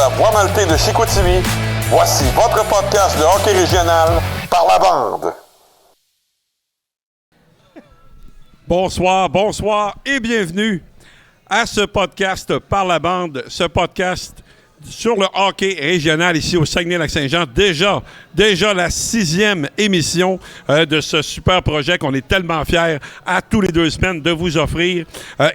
la Voie Maltais de Chicoutimi, voici votre podcast de hockey régional par la bande. Bonsoir et bienvenue à ce podcast par la bande, ce podcast sur le hockey régional ici au Saguenay-Lac-Saint-Jean. Déjà la 6e émission de ce super projet qu'on est tellement fiers à tous les 2 semaines de vous offrir.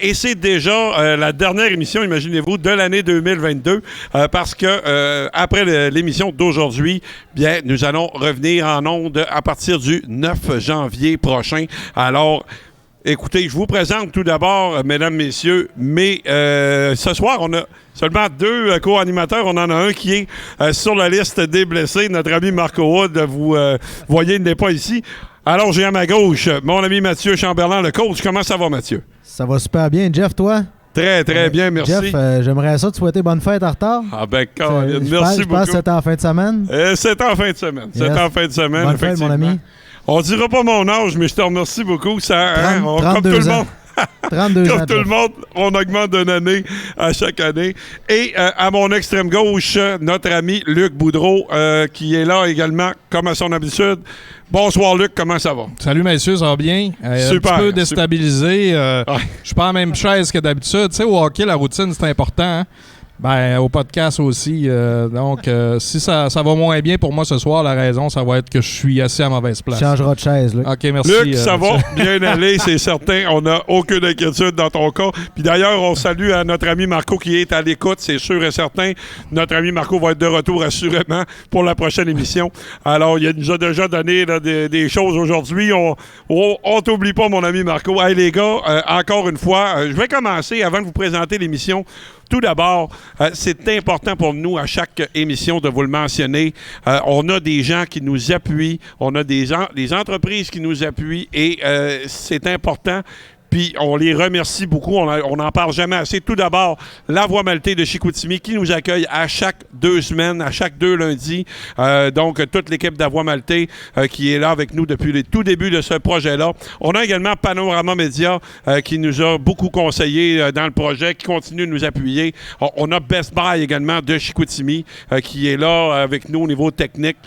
Et c'est déjà la dernière émission, imaginez-vous, de l'année 2022 parce que après l'émission d'aujourd'hui, bien, nous allons revenir en ondes à partir du 9 janvier prochain. Alors, écoutez, je vous présente tout d'abord, mesdames, messieurs, mais ce soir, on a seulement 2 co-animateurs. On en a un qui est sur la liste des blessés, notre ami Marco Wood. Vous voyez, il n'est pas ici. Alors, j'ai à ma gauche mon ami Mathieu Chamberlain, le coach. Comment ça va, Mathieu? Ça va super bien. Jeff, toi? Très bien, merci. Jeff, j'aimerais ça te souhaiter bonne fête en retard. Ah ben, merci beaucoup. Je pense que c'était en fin de semaine. C'est en fin de semaine. Yes. C'est en fin de semaine, bonne fête, mon ami. On dira pas mon âge, mais je te remercie beaucoup. Ça, 32 comme tout le monde. 32 Comme ans, tout le monde, on augmente d'une année à chaque année. Et à mon extrême gauche, notre ami Luc Boudreau, qui est là également, comme à son habitude. Bonsoir Luc, comment ça va? Salut messieurs, ça va bien? Super. Un petit peu déstabilisé. Je suis pas à la même chaise que d'habitude. Tu sais, au hockey, la routine, c'est important. Hein? Ben, au podcast aussi. Donc, si ça va moins bien pour moi ce soir, la raison, ça va être que je suis assis à mauvaise place. Changera de chaise, Luc. OK, merci. Luc, ça va bien aller, c'est certain. On n'a aucune inquiétude dans ton cas. Puis d'ailleurs, on salue à notre ami Marco qui est à l'écoute, c'est sûr et certain. Notre ami Marco va être de retour assurément pour la prochaine émission. Alors, il nous a déjà donné là, des choses aujourd'hui. On t'oublie pas, mon ami Marco. Hey les gars, encore une fois, je vais commencer avant de vous présenter l'émission. Tout d'abord, c'est important pour nous à chaque émission de vous le mentionner. On a des gens qui nous appuient, on a des entreprises qui nous appuient et c'est important. Puis on les remercie beaucoup, on n'en parle jamais assez. Tout d'abord, la Voie Maltais de Chicoutimi qui nous accueille à chaque 2 semaines, à chaque 2 lundis. Donc, toute l'équipe de la Voie Maltais qui est là avec nous depuis les tout débuts de ce projet-là. On a également Panorama Média qui nous a beaucoup conseillé dans le projet, qui continue de nous appuyer. On a Best Buy également de Chicoutimi qui est là avec nous au niveau technique.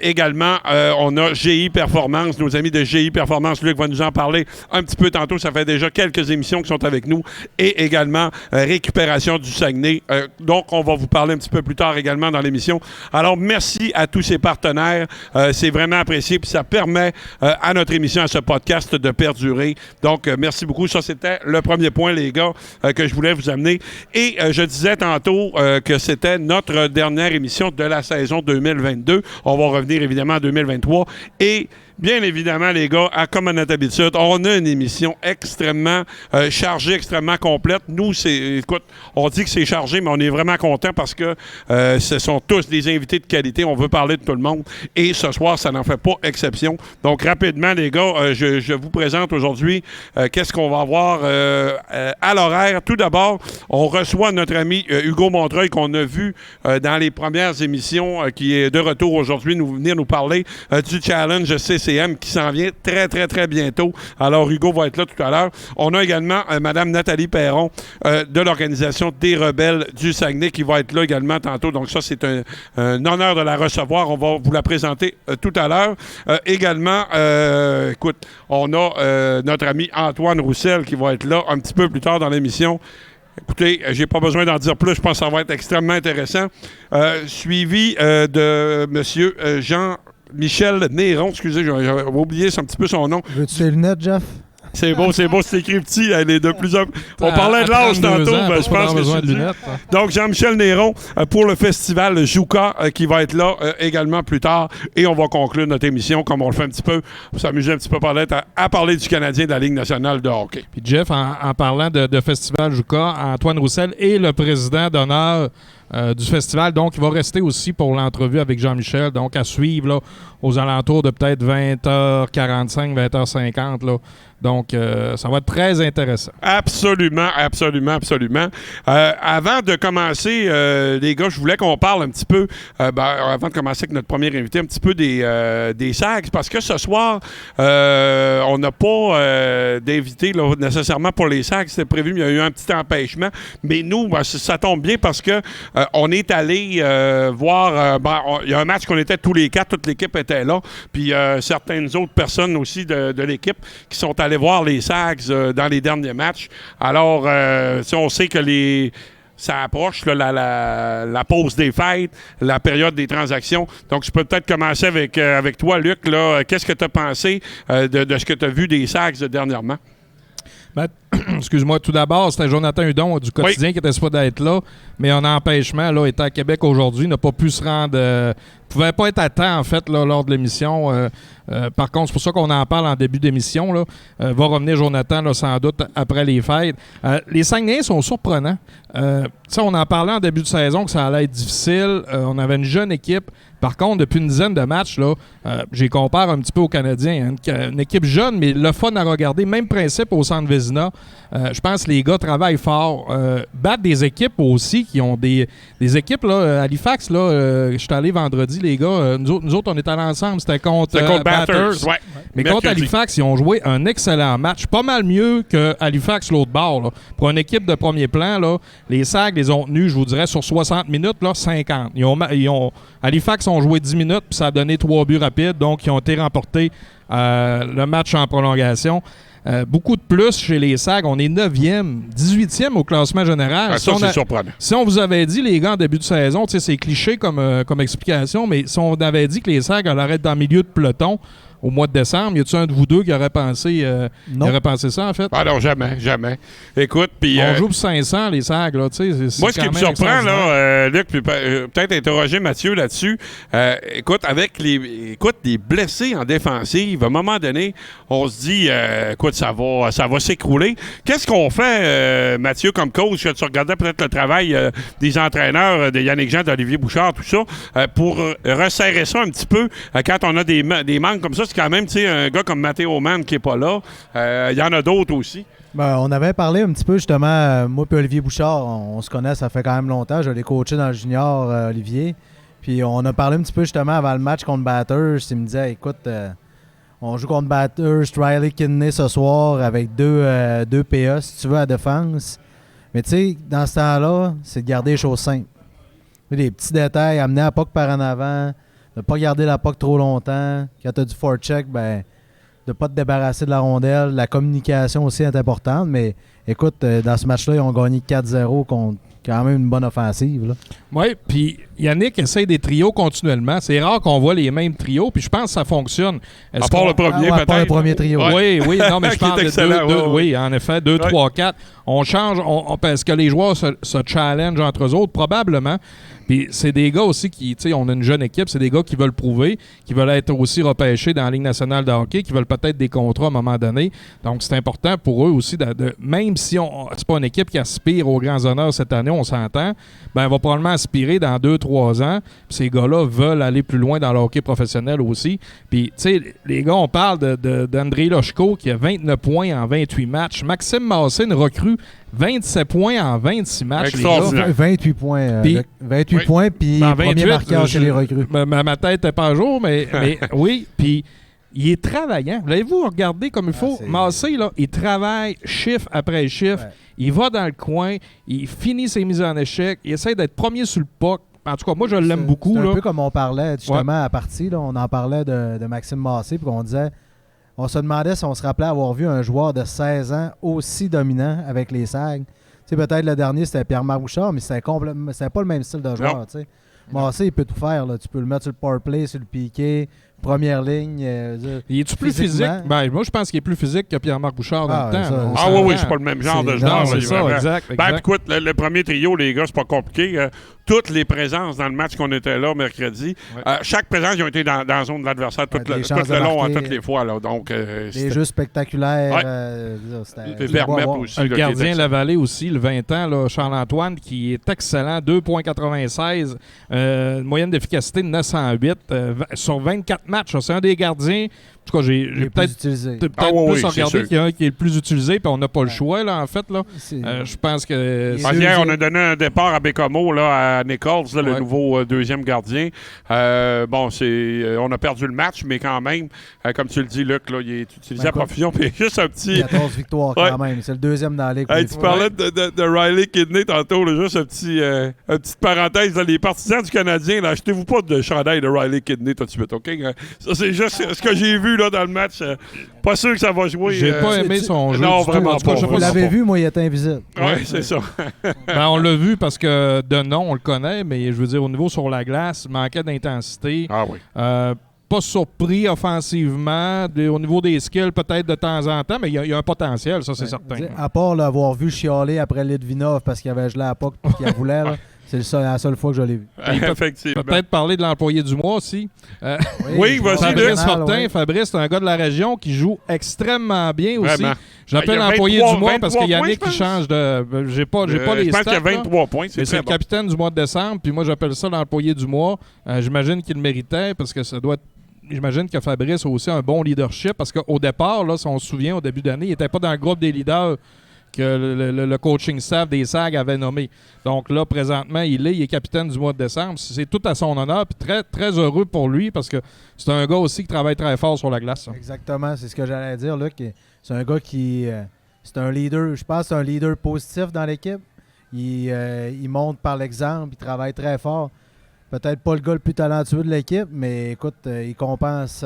Également, on a GI Performance, nos amis de GI Performance. Luc va nous en parler un petit peu tantôt. Ça fait déjà quelques émissions qui sont avec nous et également Récupération du Saguenay. Donc, on va vous parler un petit peu plus tard également dans l'émission. Alors, merci à tous ces partenaires. C'est vraiment apprécié puis ça permet à notre émission, à ce podcast de perdurer. Donc, merci beaucoup. Ça, c'était le premier point, les gars, que je voulais vous amener. Et je disais tantôt que c'était notre dernière émission de la saison 2022. On va revenir évidemment en 2023 et bien évidemment, les gars, comme à notre habitude, on a une émission extrêmement chargée, extrêmement complète. Nous, écoute, on dit que c'est chargé, mais on est vraiment contents parce que ce sont tous des invités de qualité. On veut parler de tout le monde. Et ce soir, ça n'en fait pas exception. Donc, rapidement, les gars, je vous présente aujourd'hui qu'est-ce qu'on va avoir à l'horaire. Tout d'abord, on reçoit notre ami Hugo Montreuil qu'on a vu dans les premières émissions qui est de retour aujourd'hui, venir nous parler du challenge CCM qui s'en vient très bientôt. Alors, Hugo va être là tout à l'heure. On a également Mme Nathalie Perron de l'Organisation des Rebelles du Saguenay qui va être là également tantôt. Donc, ça, c'est un honneur de la recevoir. On va vous la présenter tout à l'heure. Également, écoute, on a notre ami Antoine Roussel qui va être là un petit peu plus tard dans l'émission. Écoutez, j'ai pas besoin d'en dire plus. Je pense que ça va être extrêmement intéressant. Suivi de M. Jean-Michel Néron, excusez, j'avais oublié un petit peu son nom. Veux-tu tes lunettes, Jeff? C'est beau, c'est écrit petit. Elle est de plus en plus. On parlait de l'âge tantôt, ben, je pense que besoin de lunettes. Donc, Jean-Michel Néron pour le festival Jouka qui va être là également plus tard. Et on va conclure notre émission comme on le fait un petit peu, pour s'amuser un petit peu à parler du Canadien de la Ligue nationale de hockey. Puis Jeff, en parlant de festival Jouka, Antoine Roussel est le président d'honneur du festival. Donc, il va rester aussi pour l'entrevue avec Jean-Michel. Donc, à suivre là, aux alentours de peut-être 20h45, 20h50. Là. Donc, ça va être très intéressant. Absolument. Avant de commencer, les gars, je voulais qu'on parle un petit peu, avant de commencer avec notre premier invité, un petit peu des Sags, parce que ce soir, on n'a pas d'invité là, nécessairement pour les Sags. C'était prévu, mais il y a eu un petit empêchement. Mais nous, ça tombe bien parce que on est allé voir... il y a un match qu'on était tous les quatre, toute l'équipe était là, puis certaines autres personnes aussi de l'équipe qui sont allées voir les Sags dans les derniers matchs. Alors, on sait que ça approche la pause des fêtes, la période des transactions. Donc, je peux peut-être commencer avec toi, Luc. Qu'est-ce que tu as pensé de ce que tu as vu des Sags dernièrement? Ben, excuse-moi, tout d'abord, c'était Jonathan Hudon du Quotidien qui était supposé être là, mais un empêchement, là, était à Québec aujourd'hui, n'a pas pu se rendre... pouvait pas être à temps, en fait, là, lors de l'émission. Par contre, c'est pour ça qu'on en parle en début d'émission. Là. Va revenir Jonathan, là, sans doute, après les fêtes. Les Saguenayens sont surprenants. On en parlait en début de saison que ça allait être difficile. On avait une jeune équipe. Par contre, depuis une dizaine de matchs, là, j'y compare un petit peu aux Canadiens. Hein, une équipe jeune, mais le fun à regarder. Même principe au Centre Vézina. Je pense que les gars travaillent fort. Battent des équipes aussi qui ont des équipes. Là, Halifax, là, je suis allé vendredi, les gars. Nous autres, on est allés ensemble. C'était contre Batters. Ouais. Mais contre Halifax, ils ont joué un excellent match. Pas mal mieux que Halifax, l'autre bord. Là. Pour une équipe de premier plan, là, les Sags les ont tenus, je vous dirais, sur 60 minutes, là, 50. Halifax ont joué 10 minutes, puis ça a donné 3 buts rapides. Donc, ils ont été remportés le match en prolongation. Beaucoup de plus chez les Sags. On est 9e, 18e au classement général. C'est surprenant. Si on vous avait dit, les gars, en début de saison, c'est cliché comme explication, mais si on avait dit que les Sags allaient être dans le milieu de peloton au mois de décembre, y a-t-il un de vous deux qui aurait pensé, ça, en fait? Ah non, jamais. Écoute, puis... On joue pour 500, les Sags, là, tu sais. Moi, ce qui me surprend, là, Luc, puis peut-être interroger Mathieu là-dessus, écoute, avec les blessés en défensive, à un moment donné, on se dit, écoute, ça va s'écrouler. Qu'est-ce qu'on fait, Mathieu, comme coach? Tu regardais peut-être le travail des entraîneurs, de Yannick Jean, d'Olivier Bouchard, tout ça, pour resserrer ça un petit peu quand on a des manques comme ça. C'est quand même, tu sais, un gars comme Matteo Mann qui n'est pas là. Il y en a d'autres aussi. Ben, on avait parlé un petit peu, justement, moi et Olivier Bouchard, on se connaît, ça fait quand même longtemps. Je l'ai coaché dans le junior, Olivier. Puis on a parlé un petit peu, justement, avant le match contre Batters. Il me disait, écoute, on joue contre Batters, Riley Kidney ce soir avec deux PA, si tu veux, à défense. Mais tu sais, dans ce temps-là, c'est de garder les choses simples. Les petits détails, amener la puck par en avant, de ne pas garder la puck trop longtemps. Quand tu as du forecheck, ben, de ne pas te débarrasser de la rondelle. La communication aussi est importante, mais écoute, dans ce match-là, ils ont gagné 4-0 contre quand même une bonne offensive. Oui, puis Yannick essaie des trios continuellement. C'est rare qu'on voit les mêmes trios, puis je pense que ça fonctionne. À part le premier, peut-être. À part le premier trio. Oui, non, mais je parle de deux. Oui, en effet, 2, 3, 4. On change, parce que les joueurs se challengent entre eux autres, probablement. Puis c'est des gars aussi qui, tu sais, on a une jeune équipe, c'est des gars qui veulent prouver, qui veulent être aussi repêchés dans la Ligue nationale de hockey, qui veulent peut-être des contrats à un moment donné. Donc c'est important pour eux aussi, même si c'est pas une équipe qui aspire aux grands honneurs cette année, on s'entend, ben elle va probablement aspirer dans 2-3 ans. Puis ces gars-là veulent aller plus loin dans le hockey professionnel aussi. Puis, tu sais, les gars, on parle d'Andrei Loshko qui a 29 points en 28 matchs. Maxime Massé, une recrue, 27 points en 26 matchs. 28 points. 28 points, puis premier marqueur chez les recrues. Ma tête n'est pas à jour, mais oui. Puis il est travaillant. L'avez-vous regardé comme il faut? Massé, là, il travaille chiffre après chiffre. Ouais. Il va dans le coin, il finit ses mises en échec, il essaie d'être premier sur le puck. En tout cas, moi, je l'aime beaucoup. C'est un peu comme on parlait justement à partie. Là, on en parlait de Maxime Massé, puis on disait, on se demandait si on se rappelait avoir vu un joueur de 16 ans aussi dominant avec les Sags. Tu sais, peut-être le dernier, c'était Pierre-Marc Bouchard, mais c'était pas le même style de joueur. Tu sais. Massé, il peut tout faire. Là. Tu peux le mettre sur le power play, sur le piqué, première ligne. Il est-tu plus physique? Ben, moi, je pense qu'il est plus physique que Pierre-Marc Bouchard dans le temps. Oui, c'est pas le même genre de joueur. C'est ça, exact. Ben, écoute, le premier trio, les gars, c'est pas compliqué. Toutes les présences dans le match qu'on était là mercredi, chaque présence, ils ont été dans la zone de l'adversaire tout le long, toutes les fois. Là. Donc, des jeux spectaculaires. Le gardien Lavallée aussi, le 20 ans, là, Charles-Antoine, qui est excellent, 2,96, moyenne d'efficacité de 908 sur 24 matchs. C'est un des gardiens. En tout cas, j'ai peut-être plus regardé qu'il y a un qui est le plus utilisé, puis on n'a pas le choix, là, en fait. Là. Je pense que... Hier, on a donné un départ à Bécomo, là, à Nichols, là, le nouveau deuxième gardien. Bon, on a perdu le match, mais quand même, comme tu le dis, Luc, là, il est utilisé à profusion. Puis juste un petit... 14 victoires quand même. C'est le deuxième dans la ligue. Hey, tu parlais de Riley Kidney tantôt, là, juste une petite parenthèse. Là, les partisans du Canadien, là, achetez-vous pas de chandail de Riley Kidney tout de suite, OK? Ça, c'est juste ce que j'ai vu là, dans le match. Pas sûr que ça va jouer. J'ai pas aimé son jeu. Non, vraiment pas. Vous l'avez vu, moi, il était invisible. Oui, c'est ça. On l'a vu parce que de nom, on le connaît, mais je veux dire, au niveau sur la glace, il manquait d'intensité. Ah oui. Pas surpris offensivement. Au niveau des skills, peut-être de temps en temps, mais il y a un potentiel, ça, c'est certain. À part l'avoir vu chialer après Litvinov parce qu'il avait gelé à la POC et qu'il voulait, là, c'est la seule fois que je l'ai vu. Effectivement. Peut-être parler de l'employé du mois aussi. Oui, vas-y. Fabrice Fortin. Fabrice, c'est un gars de la région qui joue extrêmement bien aussi. Vraiment. Je l'appelle l'employé du mois parce qu'il y a Yannick qui change de... J'ai pas les stats. Je pense qu'il y a 23 points. C'est le capitaine du mois de décembre, puis moi, j'appelle ça l'employé du mois. J'imagine qu'il le méritait parce que ça doit être... J'imagine que Fabrice a aussi un bon leadership parce qu'au départ, là, si on se souvient, au début d'année, il n'était pas dans le groupe des leaders que le coaching staff des SAG avait nommé. Donc là, présentement, il est capitaine du mois de décembre. C'est tout à son honneur, puis très, très heureux pour lui parce que c'est un gars aussi qui travaille très fort sur la glace. Exactement, c'est ce que j'allais dire, Luc. C'est un gars qui... c'est un leader, je pense que c'est un leader positif dans l'équipe. Il montre par l'exemple, il travaille très fort. Peut-être pas le gars le plus talentueux de l'équipe, mais écoute, il compense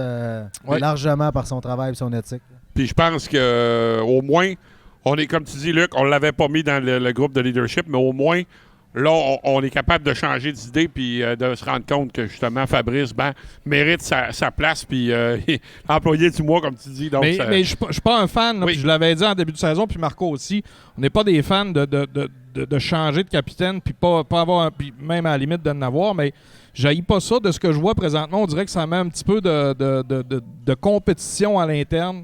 largement par son travail et son éthique. Puis je pense qu'au moins, on est, comme tu dis, Luc, on ne l'avait pas mis dans le groupe de leadership, mais au moins, là, on est capable de changer d'idée puis de se rendre compte que, justement, Fabrice mérite sa place puis employé du mois, comme tu dis. Donc, mais je ne suis pas un fan, là, puis je l'avais dit en début de saison, puis Marco aussi, on n'est pas des fans de changer de capitaine puis pas avoir, puis même à la limite de n'avoir, mais j'haïs pas ça. De ce que je vois présentement, on dirait que ça met un petit peu de compétition à l'interne.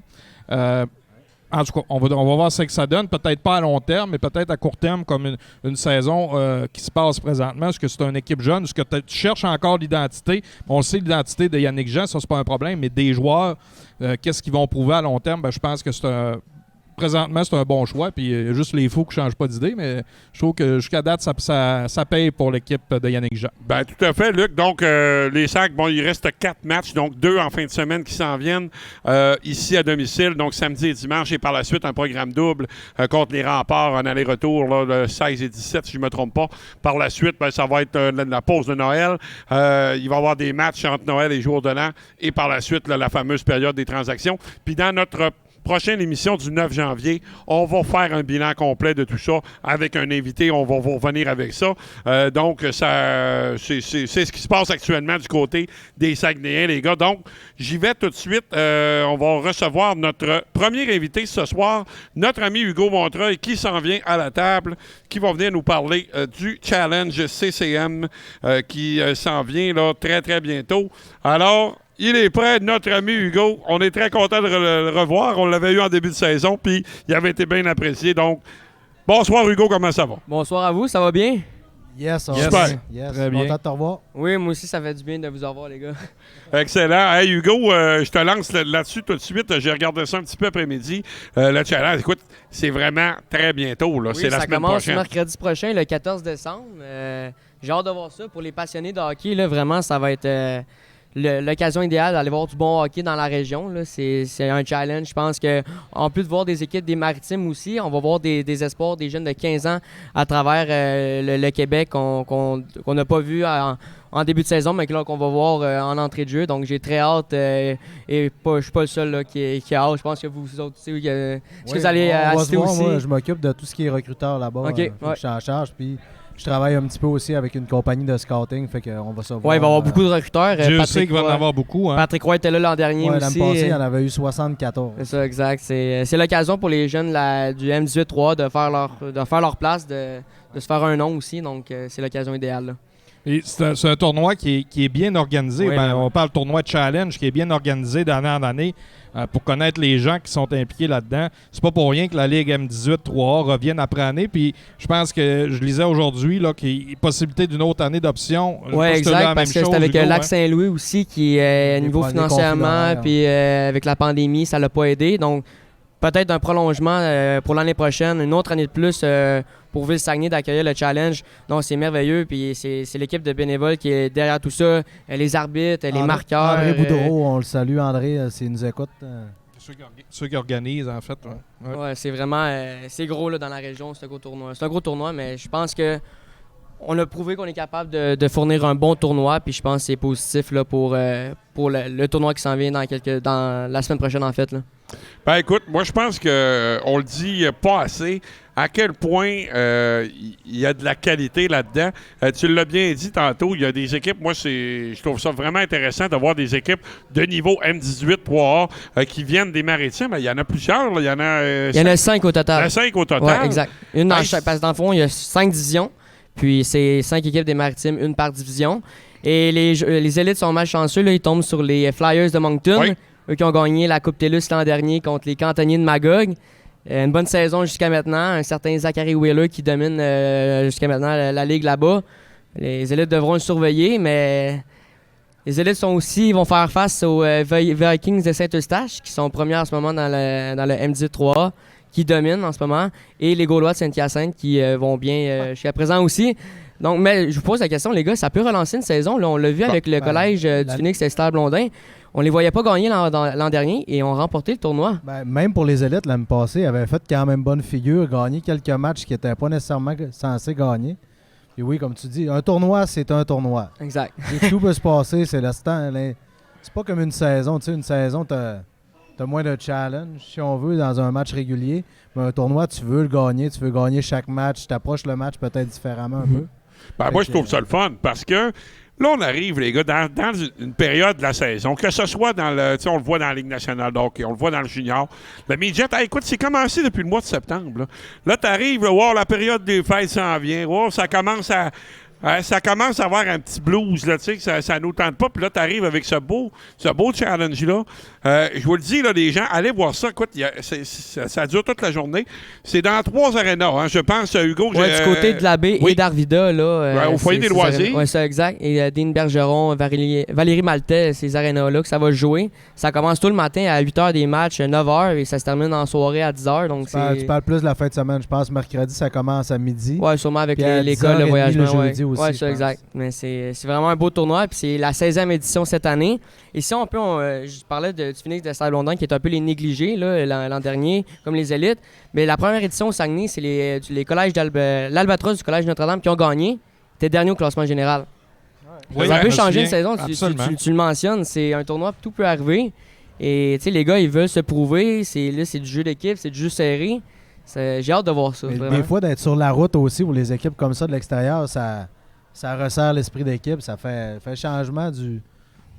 En tout cas, on va voir ce que ça donne. Peut-être pas à long terme, mais peut-être à court terme, comme une saison qui se passe présentement. Est-ce que c'est une équipe jeune? Est-ce que tu cherches encore l'identité? On sait l'identité de Yannick Jean, ça, c'est pas un problème, mais des joueurs, qu'est-ce qu'ils vont prouver à long terme? Je pense que présentement, c'est un bon choix. Puis il y a juste les fous qui ne changent pas d'idée, mais je trouve que jusqu'à date, ça paye pour l'équipe de Yannick Jean. Ben, tout à fait, Luc. Donc, les Sacs, bon, il reste 4 matchs, donc 2 en fin de semaine qui s'en viennent ici à domicile, donc samedi et dimanche, et par la suite, un programme double contre les Remparts en aller-retour, là, le 16 et 17, si je ne me trompe pas. Par la suite, ben, ça va être la pause de Noël. Il va y avoir des matchs entre Noël et jour de l'an, et par la suite, là, la fameuse période des transactions. Puis dans notre prochaine émission du 9 janvier, on va faire un bilan complet de tout ça avec un invité. On va vous revenir avec ça. Donc, ça, c'est ce qui se passe actuellement du côté des Saguenayens, les gars. Donc, j'y vais tout de suite. On va recevoir notre premier invité ce soir, notre ami Hugo Montreuil, qui s'en vient à la table, qui va venir nous parler du Challenge CCM qui s'en vient là, très, très bientôt. Alors, il est prêt, notre ami Hugo. On est très content de le revoir. On l'avait eu en début de saison, puis il avait été bien apprécié. Donc, bonsoir Hugo, comment ça va? Bonsoir à vous, ça va bien? Yes, Super. Yes, Très bien. content de te revoir. Oui, moi aussi, ça fait du bien de vous revoir, les gars. Excellent. Hey Hugo, je te lance là-dessus tout de suite. J'ai regardé ça un petit peu après-midi. Le challenge, écoute, c'est vraiment très bientôt. Là. Oui, c'est la ça semaine commence prochaine. mercredi prochain, le 14 décembre. J'ai hâte de voir ça. Pour les passionnés de hockey, là, vraiment, ça va être l'occasion idéale d'aller voir du bon hockey dans la région. Là. C'est un challenge. Je pense qu'en plus de voir des équipes des Maritimes aussi, on va voir des espoirs, des jeunes de 15 ans à travers le Québec qu'on n'a pas vu en début de saison, mais qu'on va voir en entrée de jeu. Donc, j'ai très hâte. Et je suis pas le seul là, qui a hâte. Je pense que vous autres aussi, est-ce que vous allez assister aussi? Moi, je m'occupe de tout ce qui est recruteur là-bas. OK, Je suis en charge. Puis je travaille un petit peu aussi avec une compagnie de scouting. Fait qu'on va savoir. Oui, il va y avoir beaucoup de recruteurs. Je sais qu'il va y en avoir beaucoup. Hein. Patrick Roy était là l'an dernier aussi. L'année passée, il y en avait eu 74. C'est ça, exact. C'est l'occasion pour les jeunes du M18-3 de faire leur place, de se faire un nom aussi. Donc, c'est l'occasion idéale. Là. Et c'est un tournoi qui est bien organisé. Oui, on parle tournoi de challenge qui est bien organisé d'année en année pour connaître les gens qui sont impliqués là-dedans. C'est pas pour rien que la Ligue M18 3A revienne après année. Puis je pense que je lisais aujourd'hui qu'il y a possibilité d'une autre année d'option. Oui, exact, parce que c'est avec Lac-Saint-Louis aussi qui est niveau financièrement, puis avec la pandémie, ça l'a pas aidé. Donc peut-être un prolongement pour l'année prochaine, une autre année de plus pour Ville-Saguenay d'accueillir le challenge. Donc, c'est merveilleux. Puis c'est l'équipe de bénévoles qui est derrière tout ça. Les arbitres, les marqueurs. André Boudreau, on le salue, André, s'il nous écoute. Ceux qui organisent, en fait. Ouais. Ouais, c'est vraiment c'est gros là, dans la région, c'est un gros tournoi. C'est un gros tournoi, mais je pense que on a prouvé qu'on est capable de fournir un bon tournoi, puis je pense que c'est positif là, pour le tournoi qui s'en vient dans la semaine prochaine, en fait. Là. Ben écoute, moi je pense que on le dit pas assez à quel point il y a de la qualité là-dedans. Tu l'as bien dit tantôt, il y a des équipes, moi je trouve ça vraiment intéressant d'avoir des équipes de niveau M18 3A qui viennent des Maritimes. Il y en a plusieurs, là. Il y en a 5 au total. Il y en a 5 au total. Ouais, exact. Une dans chaque, parce que dans le fond, il y a 5 divisions, puis c'est 5 équipes des Maritimes, une par division. Et les élites sont malchanceux, là, ils tombent sur les Flyers de Moncton. Oui. Eux qui ont gagné la Coupe TELUS l'an dernier contre les Cantonniers de Magog. Une bonne saison jusqu'à maintenant. Un certain Zachary Wheeler qui domine jusqu'à maintenant la ligue là-bas. Les élites devront le surveiller, mais les élites vont faire face aux Vikings de Saint-Eustache, qui sont premiers en ce moment dans le M18-3A, qui dominent en ce moment, et les Gaulois de Saint-Hyacinthe qui vont bien jusqu'à présent aussi. Donc, mais je vous pose la question, les gars, ça peut relancer une saison. Là, on l'a vu avec le collège du Phoenix Esther Blondin. On les voyait pas gagner l'an dernier et ont remporté le tournoi. Ben, même pour les élites, l'année passée, ils avaient fait quand même bonne figure, gagné quelques matchs qui n'étaient pas nécessairement censés gagner. Et oui, comme tu dis, un tournoi, c'est un tournoi. Exact. Et tout peut se passer, c'est l'instant. C'est pas comme une saison. Tu sais, une saison, t'as moins de challenge, si on veut, dans un match régulier. Mais un tournoi, tu veux le gagner, tu veux gagner chaque match. Tu approches le match peut-être différemment un peu. Ben, moi, je trouve ça le fun parce que là, on arrive, les gars, dans une période de la saison, que ce soit dans le. Tu sais, on le voit dans la Ligue nationale de hockey, on le voit dans le junior. Le midget, écoute, c'est commencé depuis le mois de septembre. Là, tu arrives, wow, la période des fêtes s'en vient. Wow, ça commence à avoir un petit blues, là, tu sais, ça nous tente pas. Puis là, tu arrives avec ce beau challenge-là. Je vous le dis, là, les gens, allez voir ça. Écoute, ça dure toute la journée. C'est dans 3 arénas, hein. Je pense, Hugo. Ouais, du côté de la baie et d'Arvida, là. Au foyer des loisirs. Oui, c'est exact. Et Dean Bergeron, Valérie Maltais, ces arénas-là, que ça va jouer. Ça commence tout le matin à 8h des matchs, 9h, et ça se termine en soirée à 10h. Donc tu parles plus de la fin de semaine, je pense. Mercredi, ça commence à midi. Oui, sûrement avec l'école, le voyagement. Oui, c'est exact. Mais c'est vraiment un beau tournoi. Puis c'est la 16e édition cette année. Et si on peut, je parlais du Phoenix de Stade-Blondin qui est un peu les négligés l'an dernier, comme les élites. Mais la première édition au Saguenay, c'est les collèges l'Albatros du Collège Notre-Dame qui ont gagné. C'était dernier au classement général. Oui, ça peut changer une souviens. saison. Tu le mentionnes, c'est un tournoi, tout peut arriver. Et tu sais, les gars, ils veulent se prouver. C'est du jeu d'équipe, c'est du jeu serré. J'ai hâte de voir ça. Des fois, d'être sur la route aussi pour les équipes comme ça de l'extérieur, ça resserre l'esprit d'équipe, ça fait changement du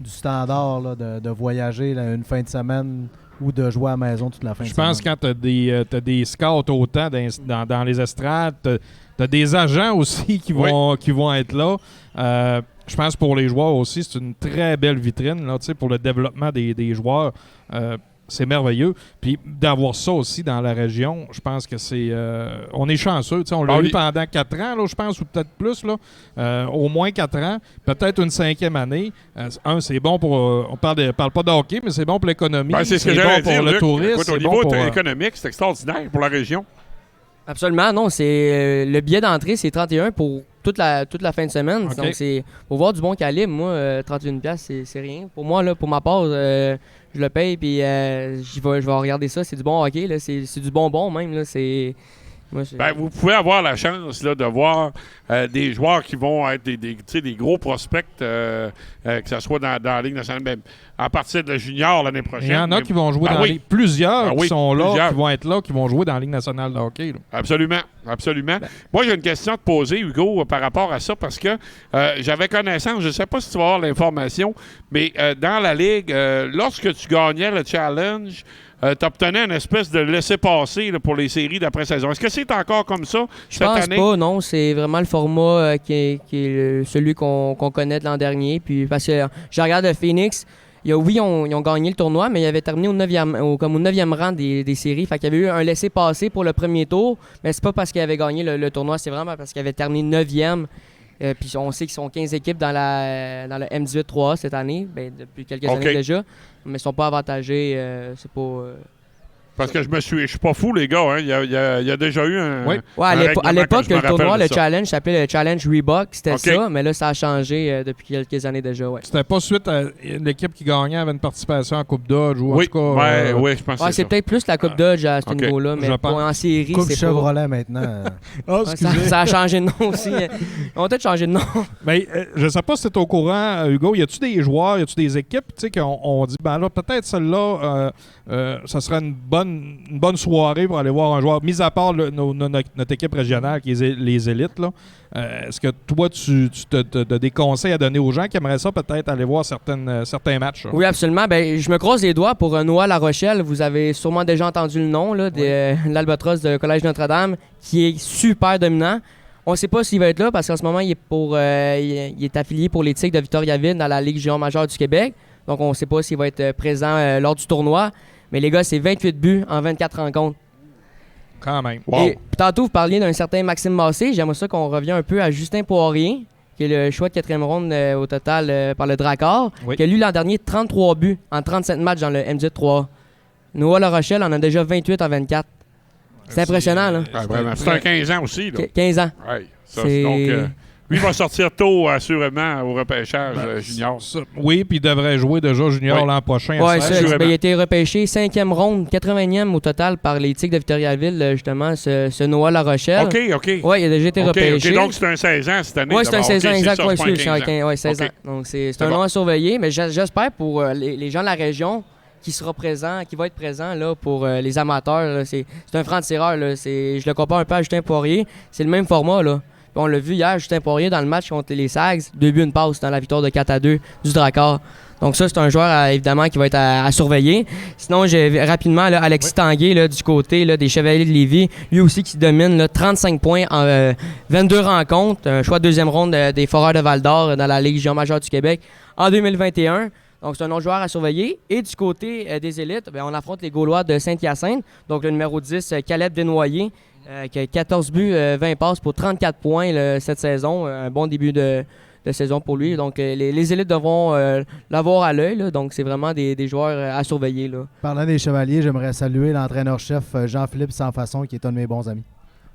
standard là, de voyager là, une fin de semaine ou de jouer à la maison toute la fin de semaine. Je pense que quand tu as des scouts autant dans les estrades, tu as des agents aussi qui vont être là. Je pense pour les joueurs aussi, c'est une très belle vitrine là, pour le développement des joueurs. C'est merveilleux. Puis d'avoir ça aussi dans la région, je pense que c'est... on est chanceux. On l'a eu pendant 4 ans, là, je pense, ou peut-être plus. Là. Au moins 4 ans. Peut-être une 5e année. C'est bon pour... on parle pas de hockey, mais c'est bon pour l'économie. Ben, c'est bon pour dire, le Luc. tourisme. Écoute, au niveau économique, c'est extraordinaire pour la région. Absolument, non. C'est le billet d'entrée, c'est 31 pour toute la fin de semaine. Okay. Donc, c'est pour voir du bon calibre. Moi, 31$, c'est rien. Pour moi, là, pour ma part, je le paye puis je vais regarder ça. C'est du bon hockey, là. C'est du bonbon même. Là. Vous pouvez avoir la chance là, de voir des joueurs qui vont être des gros prospects, que ce soit dans la Ligue nationale, même à partir de la junior l'année prochaine. Il y en a qui vont jouer dans plusieurs qui sont là, qui vont être là, qui vont jouer dans la Ligue nationale de hockey. Là. Absolument. Moi, j'ai une question à te poser, Hugo, par rapport à ça, parce que j'avais connaissance, je ne sais pas si tu vas avoir l'information, mais dans la Ligue, lorsque tu gagnais le challenge, tu obtenais une espèce de laissez-passer pour les séries d'après-saison. Est-ce que c'est encore comme ça cette année? Je pense pas, non. C'est vraiment le format qui est celui qu'on connaît de l'an dernier. Puis, parce que je regarde le Phoenix, ils ont gagné le tournoi, mais ils avaient terminé au 9e rang des séries. Fait qu'il y avait eu un laissez-passer pour le premier tour, mais c'est pas parce qu'ils avaient gagné le tournoi, c'est vraiment parce qu'ils avaient terminé 9e. Puis on sait qu'ils sont 15 équipes dans le M18 3A cette année, depuis quelques années déjà, mais ils sont pas avantagés. C'est pas Parce que je suis pas fou, les gars. Hein. Il y a déjà eu un. Oui. Ouais, à un l'époque, règlement, comme je me le tournoi, rappelle le de ça. challenge s'appelait le Challenge Reebok. C'était OK. ça, mais là, ça a changé depuis quelques années déjà, ouais. C'était pas suite à l'équipe qui gagnait avait une participation en Coupe Dodge ou en Oui, tout cas. oui, je pense Ouais, que c'est ça. peut-être plus la Coupe Dodge à ce OK. niveau-là, mais Je pour pense. en série, Coupe c'est pas... Chevrolet maintenant. Ah, Ouais, ça a changé de nom aussi. On a peut-être changé de nom. Mais je sais pas si tu es au courant, Hugo. Y a-tu des joueurs, y a-tu des équipes qui ont dit ben là, peut-être celle-là, ça serait une bonne soirée pour aller voir un joueur, mis à part notre équipe régionale qui est les élites. Là. Est-ce que toi, tu as des conseils à donner aux gens qui aimeraient ça peut-être aller voir certains matchs? Là? Oui, absolument. Ben, je me croise les doigts pour Noah La Rochelle. Vous avez sûrement déjà entendu le nom là, de l'Albatros de Collège Notre-Dame, qui est super dominant. On ne sait pas s'il va être là parce qu'en ce moment, il est affilié pour les Tigres de Victoriaville dans la Ligue junior majeure du Québec. Donc, on ne sait pas s'il va être présent lors du tournoi. Mais les gars, c'est 28 buts en 24 rencontres. Quand même. Wow. Et puis tantôt, vous parliez d'un certain Maxime Massé. J'aimerais ça qu'on revienne un peu à Justin Poirier, qui est le choix de 4e ronde au total par le Drakkar, Oui. qui a lui l'an dernier 33 buts en 37 matchs dans le MJ 3A. Noah La Rochelle en a déjà 28 en 24. C'est impressionnant, là. Ah, vraiment. C'est un 15 ans aussi. Là. 15 ans. Ouais, ça, C'est- donc, lui va sortir tôt, assurément, au repêchage junior. Oui, puis il devrait jouer déjà junior Oui. l'an prochain. Ouais, ça. ça, assurément. ben, il a été repêché 5e ronde, 80e au total par les Tigres de Victoriaville, justement, ce Noah La Rochelle. OK. Ouais, il a déjà été repêché. OK, donc c'est un 16 ans cette année. Oui, c'est un d'abord. 16 ans, OK, exact. c'est ça, Ouais, c'est pas un c'est 15 ans. ouais, 16 OK. ans. Donc, c'est C'est un bon. nom à surveiller, mais j'espère pour les gens de la région qui sera présent, qui va être présent là, pour les amateurs. Là. C'est un franc-tireur. Là. Je le compare un peu à Justin Poirier. C'est le même format. Là. Puis on l'a vu hier, Justin Poirier, dans le match contre les Sags, 2 buts, une passe dans la victoire de 4-2 du Drakkar. Donc ça, c'est un joueur, évidemment, qui va être à surveiller. Sinon, j'ai rapidement là, Alexis Tanguay, là, du côté là, des Chevaliers de Lévis, lui aussi qui domine là, 35 points en 22 rencontres. Un choix de 2e ronde des Foreurs de Val-d'Or dans la Ligue junior majeure du Québec en 2021. Donc, c'est un autre joueur à surveiller. Et du côté des élites, ben, on affronte les Gaulois de Saint-Hyacinthe. Donc, le numéro 10, Caleb Desnoyers, qui a 14 buts, 20 passes pour 34 points cette saison. Un bon début de saison pour lui. Donc, les élites devront l'avoir à l'œil. Là. Donc, c'est vraiment des joueurs à surveiller. Là. Parlant des Chevaliers, j'aimerais saluer l'entraîneur-chef Jean-Philippe Sansfaçon, qui est un de mes bons amis.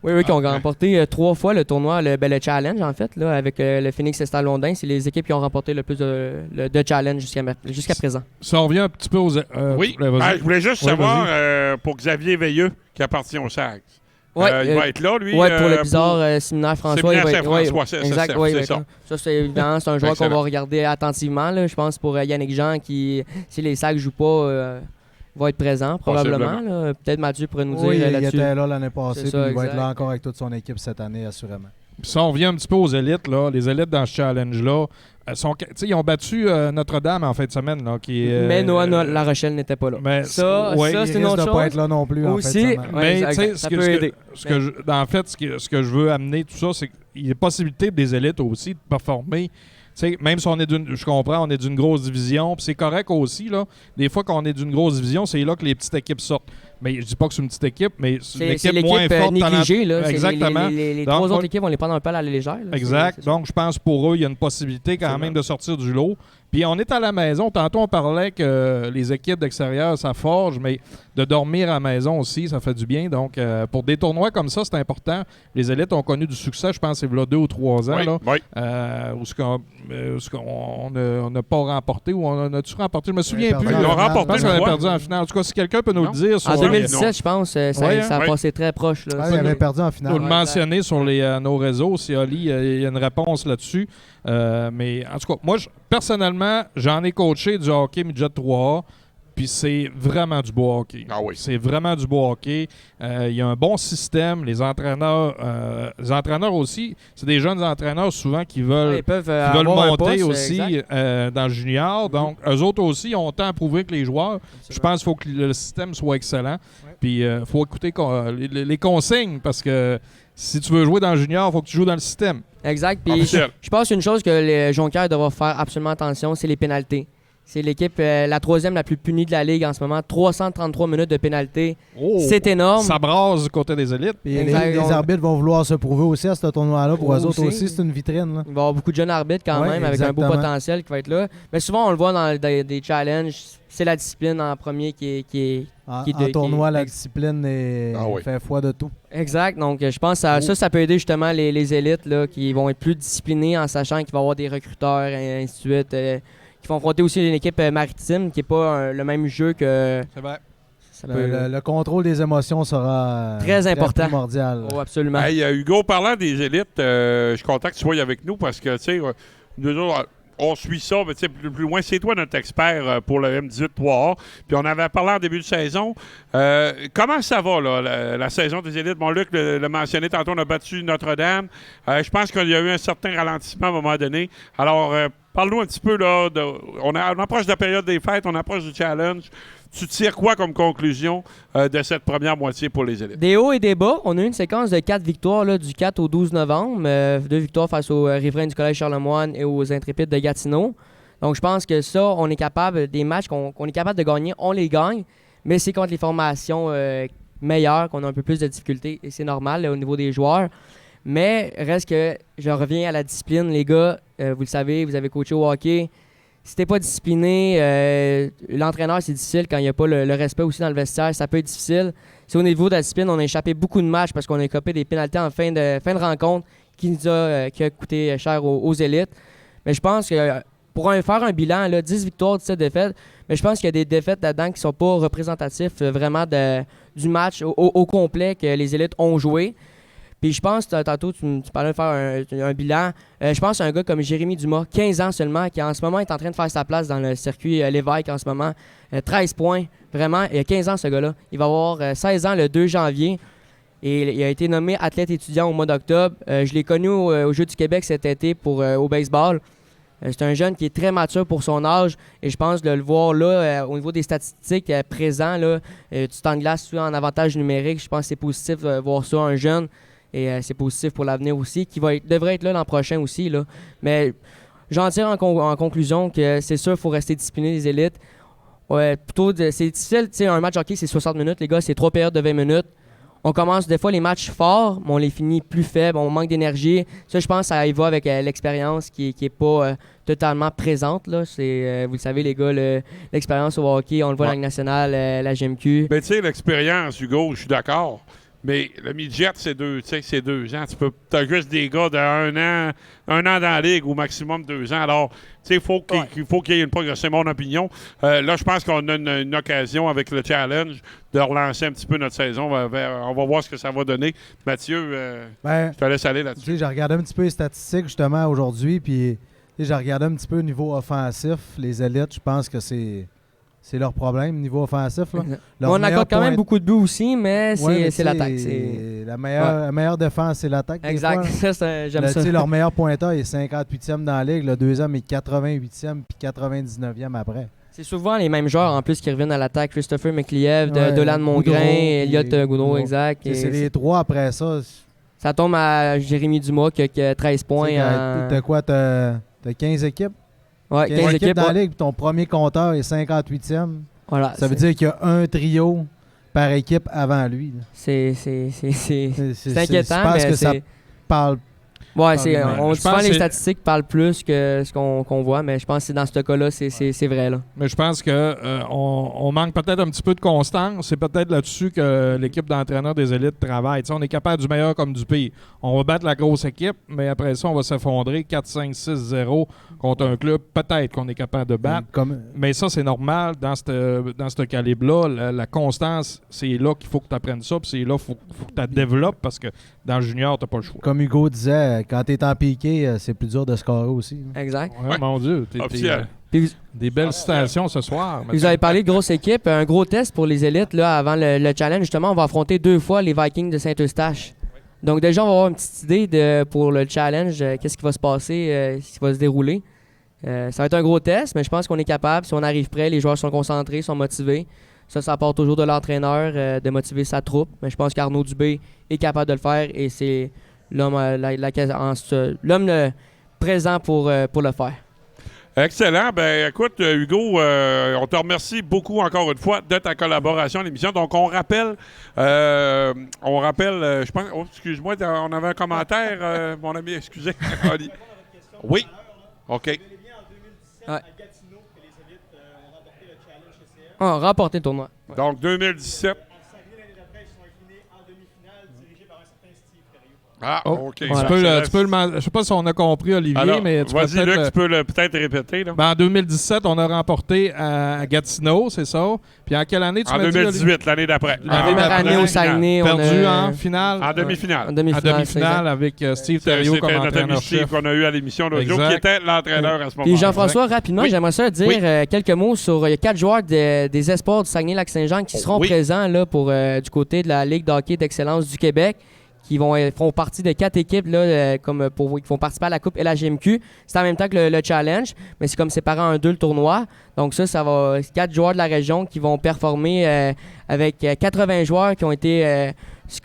Oui, qui ont remporté 3 fois le tournoi, le challenge, en fait, là, avec le Phoenix Estallondin. C'est les équipes qui ont remporté le plus de challenge jusqu'à présent. Si on revient un petit peu aux... Oui, vas-y. je voulais juste Ouais, savoir, pour Xavier Veilleux, qui appartient au SAG. Ouais, il va être là, lui. Oui, pour le bizarre séminaire François. Séminaire il va être- Saint-François, ouais, c'est exact, ça, ouais, c'est il va ça. être là. Ça, c'est évident. C'est un joueur qu'on Excellent. va regarder attentivement. Là, je pense pour Yannick Jean, qui, si les Sags ne jouent pas, va être présent, probablement. Là. Peut-être Mathieu pourrait nous Oui, dire il là-dessus. était là l'année passée, C'est puis ça, il va être exact. là encore avec toute son équipe cette année, assurément. Puis si on revient un petit peu aux élites, là, les élites dans ce challenge-là, ils ont battu Notre-Dame en fin de semaine. Là, qui, Mais Noah La Rochelle n'était pas là. mais Ça, ouais. ça, Il c'est une risque autre de pas chose. être là non plus en fait. Aussi, semaine. ouais, Mais exact, tu sais, ça peut aider. en fait, ce que je veux amener, tout ça, c'est qu'il y a possibilité des élites aussi de performer. Tu sais, même si on est je comprends, on est d'une grosse division, puis c'est correct aussi, là. Des fois, quand on est d'une grosse division, c'est là que les petites équipes sortent. Mais je dis pas que c'est une petite équipe, mais c'est une C'est équipe moins l'équipe forte. négligée. Là. C'est Exactement. Les Donc, trois moi- autres équipes, on les prend un peu à la légère. Là. Exact. C'est ça. Donc, je pense pour eux, il y a une possibilité quand même de sortir du lot. Puis on est à la maison. Tantôt, on parlait que les équipes d'extérieur, ça forge, mais de dormir à la maison aussi, ça fait du bien. Donc, pour des tournois comme ça, c'est important. Les élites ont connu du succès, je pense, c'est là 2 ou 3 ans, Oui, là, oui. où on n'a pas remporté, ou on a-tu remporté? Je me souviens perdu plus. en Ils l'ont finale. Je remporté pense une qu'on a fois. perdu en finale. En tout cas, si quelqu'un peut nous Non. le dire sur En non. 2017, je pense, ça Ouais, a ouais. passé très proche. Là. Ouais, il avait perdu en nous finale. le Ouais, mentionner sur nos réseaux. Si Oli, il y a une réponse là-dessus. Mais en tout cas, moi, personnellement, j'en ai coaché du hockey midget 3A. Puis c'est vraiment du beau hockey. Ah oui. C'est vraiment du beau hockey. Il y a un bon système. Les entraîneurs aussi, c'est des jeunes entraîneurs souvent qui veulent, Ils peuvent, qui veulent avoir un monter poste, aussi exact. dans le junior. Donc, eux autres aussi ont tant à prouver que les joueurs. Je pense qu'il faut que le système soit excellent. Puis, il faut écouter les consignes parce que si tu veux jouer dans le junior, il faut que tu joues dans le système. Exact. Puis Officiel. je pense qu'une chose que les Jonquière doivent faire absolument attention, c'est les pénalités. C'est l'équipe la troisième la plus punie de la Ligue en ce moment. 333 minutes de pénalité. C'est énorme. Ça brasse du côté des élites. Puis Exact. les arbitres vont vouloir se prouver aussi à ce tournoi-là. Pour eux autres aussi, c'est une vitrine. Là. Il va y avoir beaucoup de jeunes arbitres quand Ouais, même, avec un beau exactement. potentiel qui va être là. Mais souvent, on le voit dans des challenges. C'est la discipline en premier qui est En qui- tournoi, la ex- discipline fait foi de tout. exact. Donc, je pense que ça peut aider justement les élites là, qui vont être plus disciplinés en sachant qu'il va y avoir des recruteurs et ainsi de suite. Qui vont affronter aussi une équipe maritime qui n'est pas le même jeu que. C'est vrai. Ça peut- Le contrôle des émotions sera Très important. primordial. Oh, absolument. Hey, Hugo, parlant des élites, je suis content que tu sois avec nous parce que, tu sais, nous autres, on suit ça, mais tu sais, plus loin, c'est toi notre expert pour le M18-3A. Puis on avait parlé en début de saison. Comment ça va, là, la saison des élites? Bon, Luc l'a mentionné tantôt, on a battu Notre-Dame. Je pense qu'il y a eu un certain ralentissement à un moment donné. Alors, parle-nous un petit peu, là, on approche de la période des fêtes, on approche du challenge. Tu tires quoi comme conclusion de cette première moitié pour les élites? Des hauts et des bas. On a eu une séquence de 4 victoires là, du 4 au 12 novembre. 2 victoires face aux riverains du Collège Charlemagne et aux Intrépides de Gatineau. Donc, je pense que ça, on est capable, des matchs qu'on est capable de gagner, on les gagne. Mais c'est contre les formations meilleures qu'on a un peu plus de difficultés. Et c'est normal là, au niveau des joueurs. Mais reste que, je reviens à la discipline, les gars. Vous le savez, vous avez coaché au hockey. Si t'es pas discipliné, l'entraîneur, c'est difficile quand il n'y a pas le respect aussi dans le vestiaire. Ça peut être difficile. C'est au niveau de la discipline, on a échappé beaucoup de matchs parce qu'on a écopé des pénalités en fin de rencontre qui nous a coûté cher aux élites. Mais je pense que pour faire un bilan, là, 10 victoires, 17 défaites, mais je pense qu'il y a des défaites là-dedans qui sont pas représentatifs vraiment du match au complet que les élites ont joué. Puis je pense, tantôt, tu parlais de faire un bilan. Je pense à un gars comme Jérémy Dumas, 15 ans seulement, qui en ce moment est en train de faire sa place dans le circuit Lévesque en ce moment. 13 points, vraiment. Il a 15 ans, ce gars-là. Il va avoir 16 ans le 2 janvier. Et il a été nommé athlète étudiant au mois d'octobre. Je l'ai connu au Jeux du Québec cet été au baseball. C'est un jeune qui est très mature pour son âge. Et je pense de le voir là, au niveau des statistiques présents, là, du temps de glace en avantage numérique, je pense que c'est positif de voir ça, un jeune. Et c'est positif pour l'avenir aussi, qui devrait être là l'an prochain aussi. Là. Mais j'en tire en conclusion que c'est sûr qu'il faut rester discipliné les élites. C'est difficile, tu sais, un match hockey, c'est 60 minutes, les gars, c'est 3 périodes de 20 minutes. On commence des fois les matchs forts, mais on les finit plus faibles, on manque d'énergie. Ça, je pense que ça y va avec l'expérience qui est pas totalement présente. Là. Vous le savez, les gars, l'expérience au hockey, on le voit dans la Ligue nationale, la GMQ. Ben, tu sais, l'expérience, Hugo, je suis d'accord. Mais le midget, c'est 2 ans. Tu as juste des gars un an dans la ligue, au maximum 2 ans. Alors, tu sais, il faut qu'il y ait une progression, c'est mon opinion. Là, je pense qu'on a une occasion avec le challenge de relancer un petit peu notre saison. On va voir ce que ça va donner. Mathieu, je te laisse aller là-dessus. Tu sais, j'ai regardé un petit peu les statistiques justement aujourd'hui, puis j'ai regardé un petit peu au niveau offensif. Les élites, je pense que c'est leur problème, niveau offensif. Là. On accorde quand même beaucoup de buts aussi, mais c'est l'attaque. La meilleure défense, c'est l'attaque. Exact. J'aime ça. Leur meilleur pointeur est 58e dans la ligue, le deuxième est 88e puis 99e après. C'est souvent les mêmes joueurs en plus qui reviennent à l'attaque. Christopher McLeod, Dolan Mongrain, Elliott Goudreau, exact. C'est les trois après ça. Ça tombe à Jérémy Dumas qui a 13 points. T'as quoi? T'as 15 équipes? Ouais, 15 équipes dans la ligue, puis ton premier compteur est 58e. Voilà, ça veut dire qu'il y a un trio par équipe avant lui. C'est inquiétant, parce mais que ça parle. Ouais, souvent les statistiques parlent plus que ce qu'on voit, mais je pense que c'est dans ce cas-là, c'est vrai. Là. Mais je pense que on manque peut-être un petit peu de constance. C'est peut-être là-dessus que l'équipe d'entraîneurs des élites travaille. T'sais, on est capable du meilleur comme du pire. On va battre la grosse équipe, mais après ça, on va s'effondrer 4-5-6-0 contre un club peut-être qu'on est capable de battre. Mais ça, c'est normal dans ce calibre-là. La constance, c'est là qu'il faut que tu apprennes ça, puis c'est là qu'il faut que tu la développes parce que dans le junior, tu n'as pas le choix. Comme Hugo disait, quand tu es en piqué, c'est plus dur de scorer aussi. Exact. Ouais. Mon Dieu, des belles citations ce soir. Vous avez parlé de grosse équipe. Un gros test pour les élites là, avant le challenge. Justement, on va affronter 2 fois les Vikings de Saint-Eustache. Donc déjà, on va avoir une petite idée pour le challenge, qu'est-ce qui va se passer, ce qui va se dérouler. Ça va être un gros test, mais je pense qu'on est capable. Si on arrive prêt, les joueurs sont concentrés, sont motivés. Ça part toujours de l'entraîneur de motiver sa troupe. Mais je pense qu'Arnaud Dubé est capable de le faire et c'est l'homme présent pour le faire. Excellent. Ben, écoute, Hugo, on te remercie beaucoup encore une fois de ta collaboration à l'émission. Donc, on rappelle, je pense, excuse-moi, on avait un commentaire, mon ami, excusez. Oui. OK. Ouais. On a remporté le tournoi. Ouais. Donc, 2017. Ah, Oh, OK. tu Ça, peux ça le- tu peux le man- je sais pas si on a compris, Olivier, Alors, mais tu peux vas-y, peut-être... Luc, tu peux peut-être répéter. Là. Ben, en 2017, on a remporté à Gatineau, c'est ça. Puis en quelle année tu En m'as dit, Olivier? 2018, l'année d'après. La première année au Saguenay, on Perdu a... en finale. En demi-finale. En En demi-finale. demi-finale avec Steve Thériault comme C'était notre ami Steve entraîneur-chef. qu'on a eu à l'émission l'autre jour, Exact. qui était l'entraîneur à ce moment-là. Puis Jean-François, rapidement, Oui. j'aimerais ça dire Oui. quelques mots sur... Il y a 4 joueurs des espoirs du Saguenay-Lac-Saint-Jean qui seront Oui. présents là, pour, du côté de la Ligue de hockey d'excellence du Québec, qui font partie de 4 équipes là, qui vont participer à la Coupe LHMQ. C'est en même temps que le Challenge, mais c'est comme séparé en 2 le tournoi. Donc ça va 4 joueurs de la région qui vont performer avec 80 joueurs qui ont été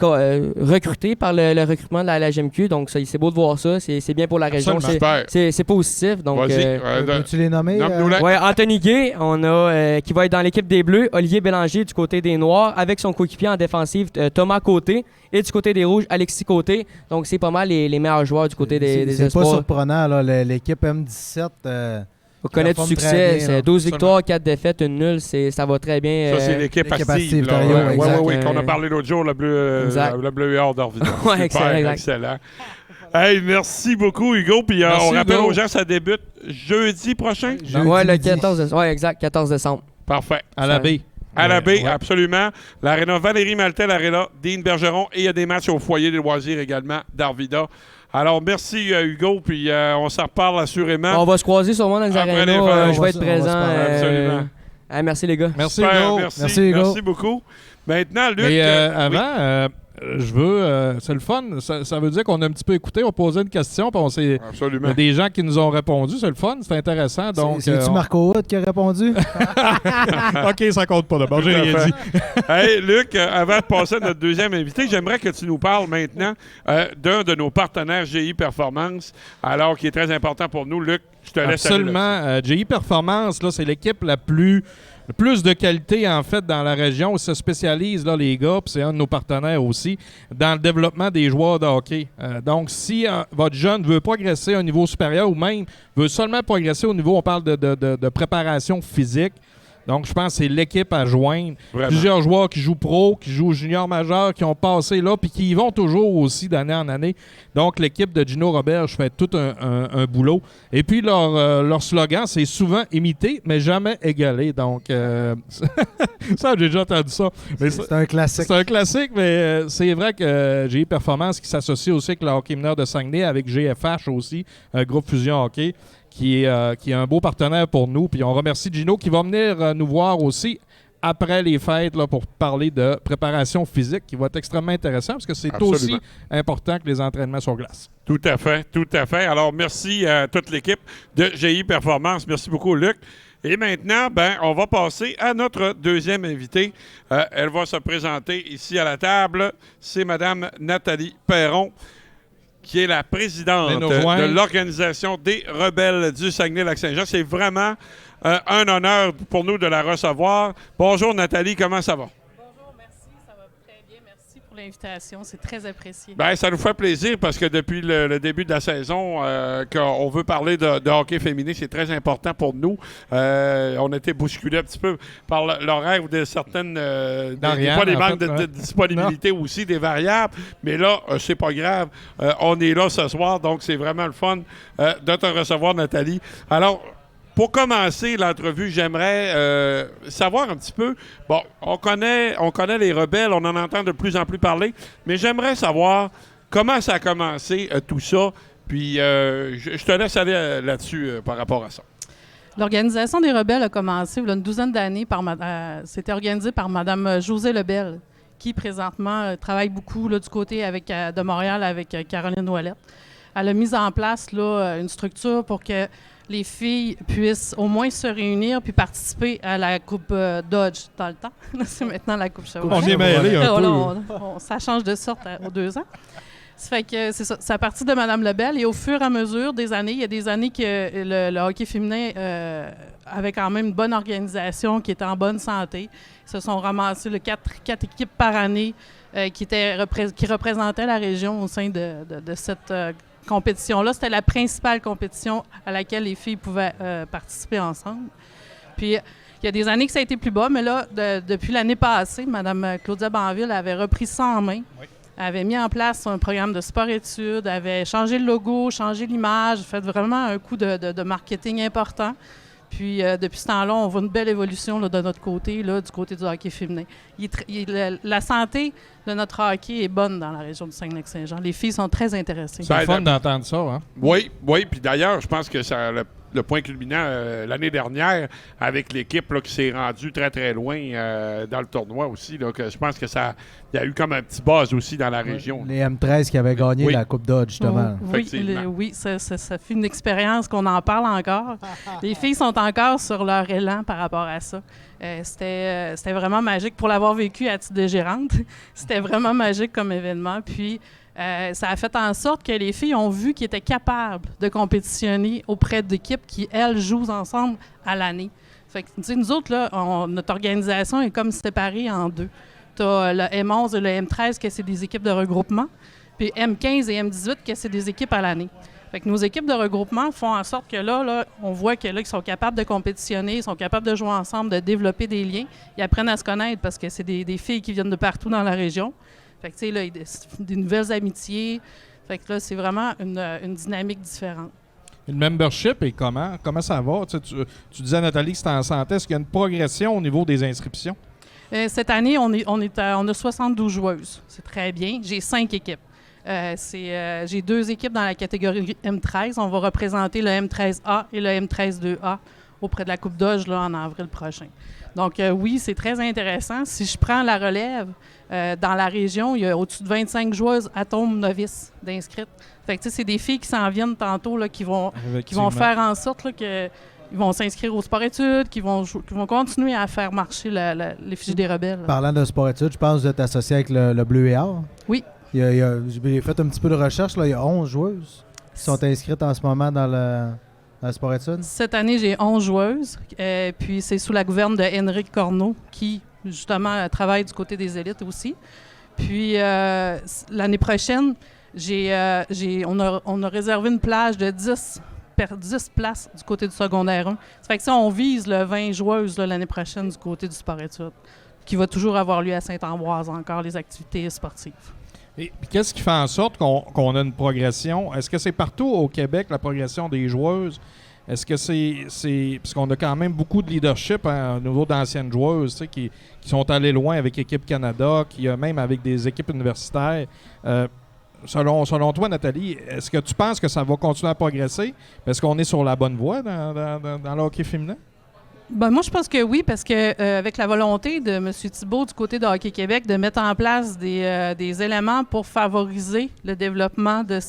recrutés par le recrutement de la LHMQ. Donc c'est beau de voir ça, c'est bien pour la région. Super. C'est positif. Donc, Vas-y. Peux-tu les nommer? Nomme-nous-les. ouais, Anthony Gay, on a qui va être dans l'équipe des Bleus, Olivier Bélanger du côté des Noirs, avec son coéquipier en défensive Thomas Côté, et du côté des Rouges, Alexis Côté. Donc c'est pas mal les meilleurs joueurs du côté des C'est pas espoirs. surprenant, là, l'équipe M17. On connaît du performe très succès, bien, c'est là. 12 victoires, 4 défaites, une nulle, ça va très bien. Ça, c'est l'équipe l'équipe active. active, là. Thériault, Ouais, exact. ouais, qu'on a parlé l'autre jour, le bleu Exact. et or d'Orville. Ouais, Super, excellent, exact. excellent. Hey, merci beaucoup, Hugo. Puis Merci, on rappelle Hugo. aux gens, ça débute jeudi prochain. Ouais, le midi. 14 ouais, exact, 14 décembre. Parfait. À la baie. À la baie, Ouais. absolument. L'aréna Valérie Maltais, l'aréna Dean Bergeron. Et il y a des matchs au foyer des loisirs également d'Arvida. Alors, merci, Hugo. Puis on s'en reparle assurément. On va se croiser sûrement dans les Après les arénas. fêtes, Je on vais va être se- on va se présent. parler, absolument. Merci les gars. Merci, Super, Hugo. merci. Merci, Hugo. Merci beaucoup. Maintenant, Luc. Mais oui. avant, je veux... c'est le fun. Ça veut dire qu'on a un petit peu écouté. On posait une question, puis il y Absolument. a des gens qui nous ont répondu. C'est le fun. C'est intéressant. Donc, C'est-tu Marco Wood qui a répondu? OK, ça compte pas d'abord. J'ai Tout à rien fait. dit. Hey, Luc, avant de passer à notre deuxième invité, j'aimerais que tu nous parles maintenant d'un de nos partenaires GI Performance, alors qui est très important pour nous. Luc, je te laisse aller là-dessus. Absolument. GI Performance, là, c'est l'équipe le plus de qualité, en fait, dans la région. Ils se spécialisent, là, les gars, puis c'est un de nos partenaires aussi, dans le développement des joueurs de hockey. Donc, si votre jeune ne veut progresser à un niveau supérieur ou même veut seulement progresser au niveau, on parle de préparation physique, donc je pense que c'est l'équipe à joindre. Vraiment. Plusieurs joueurs qui jouent pro, qui jouent junior majeur, qui ont passé là, puis qui y vont toujours aussi d'année en année. Donc, l'équipe de Gino Roberge fait tout un boulot. Et puis, leur slogan, c'est souvent imité, mais jamais égalé. Donc, ça, j'ai déjà entendu ça. Mais C'est un classique. c'est un classique, mais c'est vrai que GI Performance qui s'associe aussi avec le hockey mineur de Saguenay, avec GFH aussi, un groupe Fusion Hockey, qui est un beau partenaire pour nous. Puis on remercie Gino qui va venir nous voir aussi après les fêtes là, pour parler de préparation physique, qui va être extrêmement intéressant parce que c'est Absolument. aussi important que les entraînements sur glace. Tout à fait, tout à fait. Alors, merci à toute l'équipe de GI Performance. Merci beaucoup, Luc. Et maintenant, on va passer à notre deuxième invitée. Elle va se présenter ici à la table. C'est Mme Nathalie Perron, qui est la présidente Venez nous rejoindre. de l'Organisation des Rebelles du Saguenay-Lac-Saint-Jean. C'est vraiment un honneur pour nous de la recevoir. Bonjour Nathalie, comment ça va? Bonjour, merci, ça va très bien. Merci pour l'invitation, c'est très apprécié. Ben, ça nous fait plaisir parce que depuis le début de la saison, qu'on veut parler de hockey féminin, c'est très important pour nous. On a été bousculés un petit peu par l'horaire de certaines... des fois, des en manques fait, de ouais. disponibilité aussi, des variables. Mais là, c'est pas grave. On est là ce soir, donc c'est vraiment le fun de te recevoir, Nathalie. Alors... Pour commencer l'entrevue, j'aimerais savoir un petit peu. Bon, on connaît les rebelles, on en entend de plus en plus parler, mais j'aimerais savoir comment ça a commencé tout ça. Puis je te laisse aller là-dessus par rapport à ça. L'Organisation des Rebelles a commencé il y a une douzaine d'années. C'était organisé par Mme Josée Lebel, qui présentement travaille beaucoup là, du côté de Montréal avec Caroline Ouellette. Elle a mis en place là, une structure pour que les filles puissent au moins se réunir puis participer à la Coupe Dodge dans le temps. Là, c'est maintenant la Coupe Chevrolet. On est mêlés un Là, peu. ça change de sorte aux 2 ans. Ça fait que c'est ça. C'est à partir de Mme Lebel et au fur et à mesure des années, il y a des années que le hockey féminin avait quand même une bonne organisation, qui était en bonne santé. Ils se sont ramassés quatre équipes par année qui représentaient la région au sein de cette compétition-là. C'était la principale compétition à laquelle les filles pouvaient participer ensemble. Puis il y a des années que ça a été plus bas, mais là, depuis l'année passée, Mme Claudia Banville avait repris ça en main. Oui. Avait mis en place un programme de sport-études, avait changé le logo, changé l'image, fait vraiment un coup de marketing important. Puis, depuis ce temps-là, on voit une belle évolution là, de notre côté, là, du côté du hockey féminin. La santé de notre hockey est bonne dans la région du Saguenay-Lac-Saint-Jean. Les filles sont très intéressées. C'est fun d'entendre ça, hein? Oui. Puis d'ailleurs, je pense que ça le point culminant l'année dernière avec l'équipe là, qui s'est rendue très, très loin dans le tournoi aussi. Là, que je pense que il y a eu comme un petit buzz aussi dans la région. Les M13 qui avaient gagné la Coupe Dodge, justement. Oui, ça fait une expérience qu'on en parle encore. Les filles sont encore sur leur élan par rapport à ça. C'était vraiment magique. Pour l'avoir vécu à titre de gérante, c'était vraiment magique comme événement. Puis, ça a fait en sorte que les filles ont vu qu'ils étaient capables de compétitionner auprès d'équipes qui, elles, jouent ensemble à l'année. Fait que, nous autres, là, notre organisation est comme séparée en deux. Tu as le M11 et le M13, que c'est des équipes de regroupement, puis M15 et M18, que c'est des équipes à l'année. Fait que nos équipes de regroupement font en sorte que là on voit que là, ils sont capables de compétitionner, ils sont capables de jouer ensemble, de développer des liens. Ils apprennent à se connaître parce que c'est des filles qui viennent de partout dans la région. Fait que, tu sais, là, des nouvelles amitiés. Fait que là, c'est vraiment une dynamique différente. Le membership, et comment ça va? Tu disais, Nathalie, que c'était en santé. Est-ce qu'il y a une progression au niveau des inscriptions? Cette année, on a 72 joueuses. C'est très bien. J'ai 5 équipes. J'ai 2 équipes dans la catégorie M13. On va représenter le M13A et le M13-2A auprès de la Coupe Dodge là, en avril prochain. Donc, oui, c'est très intéressant. Si je prends la relève, dans la région, il y a au-dessus de 25 joueuses atomes novices d'inscrites. Fait que, c'est des filles qui s'en viennent tantôt, là, qui vont faire en sorte là, qu'ils vont s'inscrire au sport-études, qui vont continuer à faire marcher l'effigie des rebelles. Parlant de sport-études, je pense que vous êtes associé avec le Bleu et Or. Oui. J'ai fait un petit peu de recherche. Là, il y a 11 joueuses qui sont inscrites en ce moment dans le sport-études. Cette année, j'ai 11 joueuses. Puis c'est sous la gouverne de Henrik Corneau qui, justement, travaille du côté des élites aussi. Puis l'année prochaine, on a réservé une plage de 10 places du côté du secondaire 1. Ça fait que ça, on vise le 20 joueuses là, l'année prochaine du côté du sport-études, qui va toujours avoir lieu à Saint-Ambroise encore, les activités sportives. Et puis qu'est-ce qui fait en sorte qu'on a une progression? Est-ce que c'est partout au Québec, la progression des joueuses? Est-ce que c'est parce qu'on a quand même beaucoup de leadership au niveau d'anciennes joueuses qui sont allées loin avec Équipe Canada, qui même avec des équipes universitaires. Selon toi, Nathalie, est-ce que tu penses que ça va continuer à progresser? Est-ce qu'on est sur la bonne voie dans le hockey féminin? Ben, moi, je pense que oui, parce que avec la volonté de M. Thibault du côté de Hockey Québec de mettre en place des éléments pour favoriser le développement de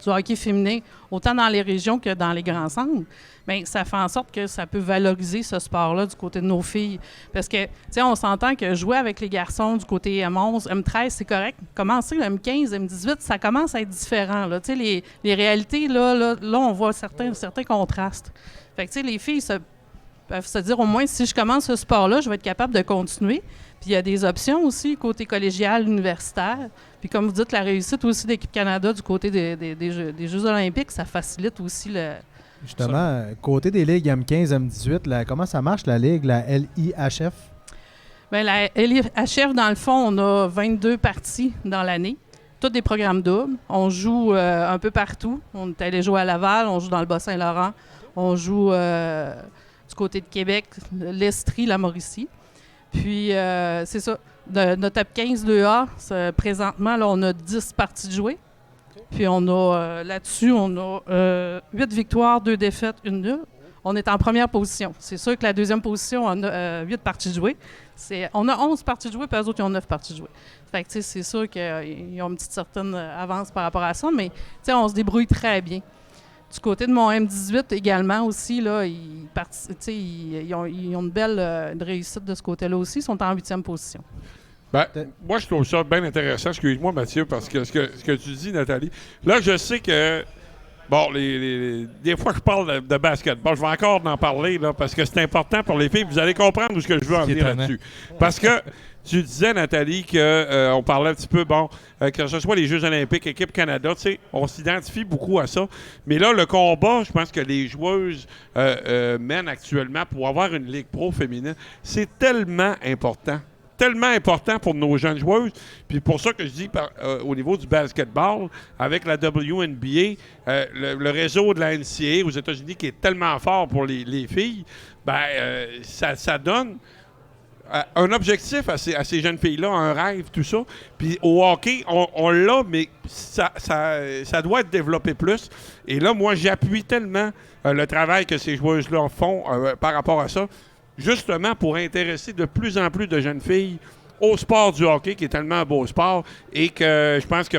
du hockey féminin, autant dans les régions que dans les grands centres, bien, ça fait en sorte que ça peut valoriser ce sport-là du côté de nos filles. Parce que, tu sais, on s'entend que jouer avec les garçons du côté M11, M13, c'est correct. Commencer le M15, M18, ça commence à être différent. Tu sais, les réalités, là, on voit certains contrastes. Fait que, tu sais, les filles peuvent se dire, au moins, si je commence ce sport-là, je vais être capable de continuer. Puis il y a des options aussi, côté collégial, universitaire. Puis comme vous dites, la réussite aussi d'Équipe Canada du côté des Jeux olympiques, ça facilite aussi le... Justement, côté des ligues M15, M18, comment ça marche, la ligue, la LIHF? Bien, la LIHF, dans le fond, on a 22 parties dans l'année. Tous des programmes doubles. On joue un peu partout. On est allé jouer à Laval, on joue dans le Bas-Saint-Laurent. On joue du côté de Québec, l'Estrie, la Mauricie. Puis, c'est ça. Notre top 15 2A, présentement, là, on a 10 parties de jouer. Puis, on a là-dessus, on a 8 victoires, 2 défaites, 1 nulle. On est en première position. C'est sûr que la deuxième position, on a 8 parties de jouer. On a 11 parties de jouer, puis eux autres, ils ont 9 parties de jouer. Fait que, tu sais, c'est sûr qu'ils ont une petite certaine avance par rapport à ça, mais, tu sais, on se débrouille très bien. Du côté de mon M18 également aussi, là, ils ont une belle réussite de ce côté-là aussi. Ils sont en 8e position. Ben, moi, je trouve ça bien intéressant. Excuse-moi, Mathieu, parce que ce que tu dis, Nathalie, là, je sais que, bon, des fois, je parle de basketball. Je vais encore en parler, là, parce que c'est important pour les filles. Vous allez comprendre où ce que je veux en venir là-dessus. Parce que tu disais, Nathalie, qu'on parlait un petit peu, que ce soit les Jeux olympiques, équipe Canada, tu sais, on s'identifie beaucoup à ça. Mais là, le combat, je pense que les joueuses mènent actuellement pour avoir une Ligue pro féminine, c'est tellement important. Tellement important pour nos jeunes joueuses. Puis pour ça que je dis au niveau du basketball, avec la WNBA, le réseau de la NCAA aux États-Unis qui est tellement fort pour les filles, ça donne un objectif à ces jeunes filles-là, un rêve, tout ça. Puis au hockey, on l'a, mais ça doit être développé plus. Et là, moi, j'appuie tellement le travail que ces joueuses-là font par rapport à ça, justement pour intéresser de plus en plus de jeunes filles au sport du hockey, qui est tellement un beau sport, et que je pense que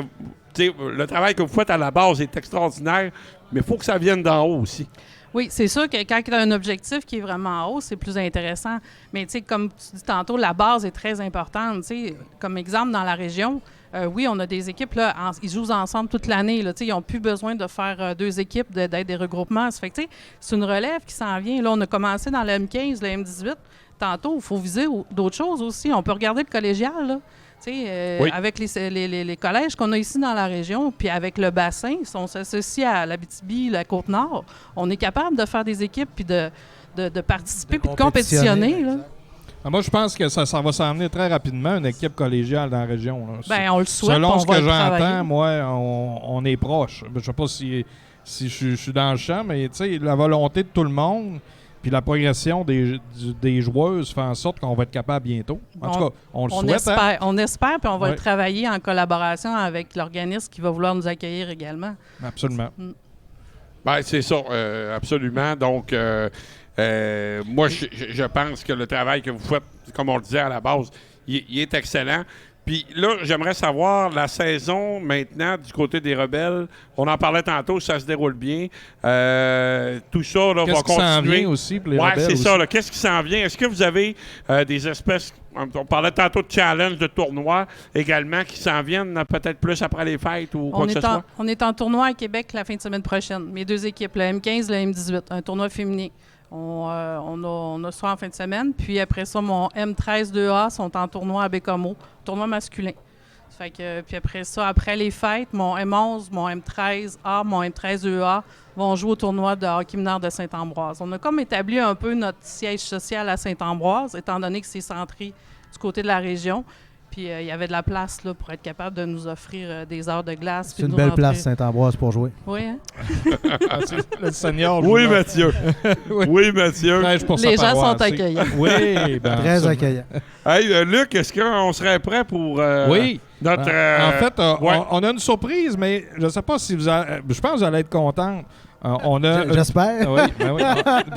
le travail que vous faites à la base est extraordinaire, mais il faut que ça vienne d'en haut aussi. Oui, c'est sûr que quand tu as un objectif qui est vraiment haut, c'est plus intéressant. Mais tu sais, comme tu dis tantôt, la base est très importante. Tu sais, comme exemple, dans la région, oui, on a des équipes, là, ils jouent ensemble toute l'année. Là, ils n'ont plus besoin de faire deux équipes, d'être des regroupements. Ça fait que, c'est une relève qui s'en vient. Là, on a commencé dans le M15, le M18. Tantôt, il faut viser d'autres choses aussi. On peut regarder le collégial, là. Oui. Avec les collèges qu'on a ici dans la région, puis avec le bassin, si on s'associe à l'Abitibi, la Côte-Nord, on est capable de faire des équipes, puis de participer, puis de compétitionner. Là. Moi, je pense que ça va s'emmener très rapidement, une équipe collégiale dans la région. Là. Bien, on le souhaite. Selon ce que j'entends, moi, on est proche. Je ne sais pas si je suis dans le champ, mais la volonté de tout le monde, puis la progression des joueuses fait en sorte qu'on va être capable bientôt. En tout cas, on le souhaite. On espère, puis on va travailler en collaboration avec l'organisme qui va vouloir nous accueillir également. Absolument. Ben, c'est ça, absolument. Donc, moi, je pense que le travail que vous faites, comme on le disait à la base, il est excellent. Puis là, j'aimerais savoir, la saison maintenant du côté des Rebelles, on en parlait tantôt, ça se déroule bien. Tout ça là, va continuer. Qu'est-ce qui s'en vient aussi pour les Rebelles? Oui, c'est ça. Là, qu'est-ce qui s'en vient? Est-ce que vous avez des espèces... On parlait tantôt de challenge, de tournois également qui s'en viennent peut-être plus après les fêtes ou quoi que ce soit? On est en tournoi à Québec la fin de semaine prochaine. Mes deux équipes, le M15 et le M18, un tournoi féminin. On a ça en fin de semaine. Puis après ça, mon M13 2A sont en tournoi à Bécomo, tournoi masculin. Fait que, puis après ça, après les fêtes, mon M11, mon M13A, mon M13 2A vont jouer au tournoi de hockey mineur de Saint-Ambroise. On a comme établi un peu notre siège social à Saint-Ambroise, étant donné que c'est centré du côté de la région. Puis il y avait de la place là, pour être capable de nous offrir des heures de glace. C'est une belle place, Saint-Ambroise, pour jouer. Oui, hein? Le senior. Oui, Mathieu. Oui, Mathieu. Les gens sont accueillants. Oui, très accueillants. Hey, Luc, est-ce qu'on serait prêt pour oui. notre... En fait, on a une surprise, mais je ne sais pas si vous allez... Je pense que vous allez être contente. J'espère. Oui.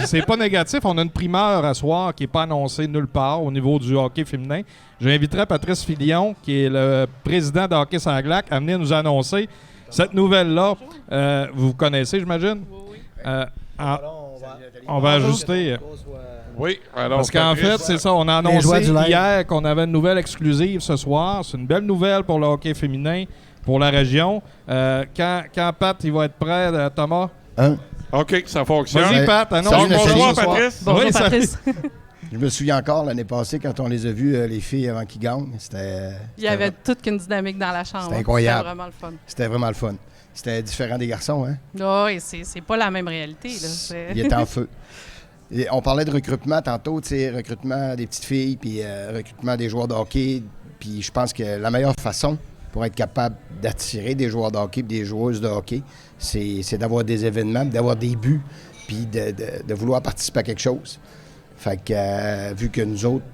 C'est pas négatif. On a une primeur à soir qui n'est pas annoncée nulle part au niveau du hockey féminin. J'inviterai Patrice Filion, qui est le président de Hockey Sanglac, à venir nous annoncer cette nouvelle-là. Vous connaissez, j'imagine? Oui. On va ajuster. Oui, alors, parce qu'en fait, c'est ça. On a annoncé hier qu'on avait une nouvelle exclusive ce soir. C'est une belle nouvelle pour le hockey féminin, pour la région. Quand Pat il va être prêt, Thomas? OK, ça fonctionne. Vas-y, Pat. Bonsoir, Patrice. Bonjour, Patrice. Je me souviens encore l'année passée quand on les a vues, les filles, avant qu'ils gagnent. Il y avait toute une dynamique dans la chambre. C'était incroyable. C'était vraiment le fun. C'était vraiment le fun. C'était différent des garçons, hein? Oui, c'est pas la même réalité. Là. Il était en feu. Et on parlait de recrutement tantôt, tu sais, recrutement des petites filles, puis recrutement des joueurs de hockey. Puis je pense que la meilleure façon pour être capable d'attirer des joueurs de hockey et des joueuses de hockey, c'est d'avoir des événements, d'avoir des buts, puis de vouloir participer à quelque chose. Fait que, vu que nous autres,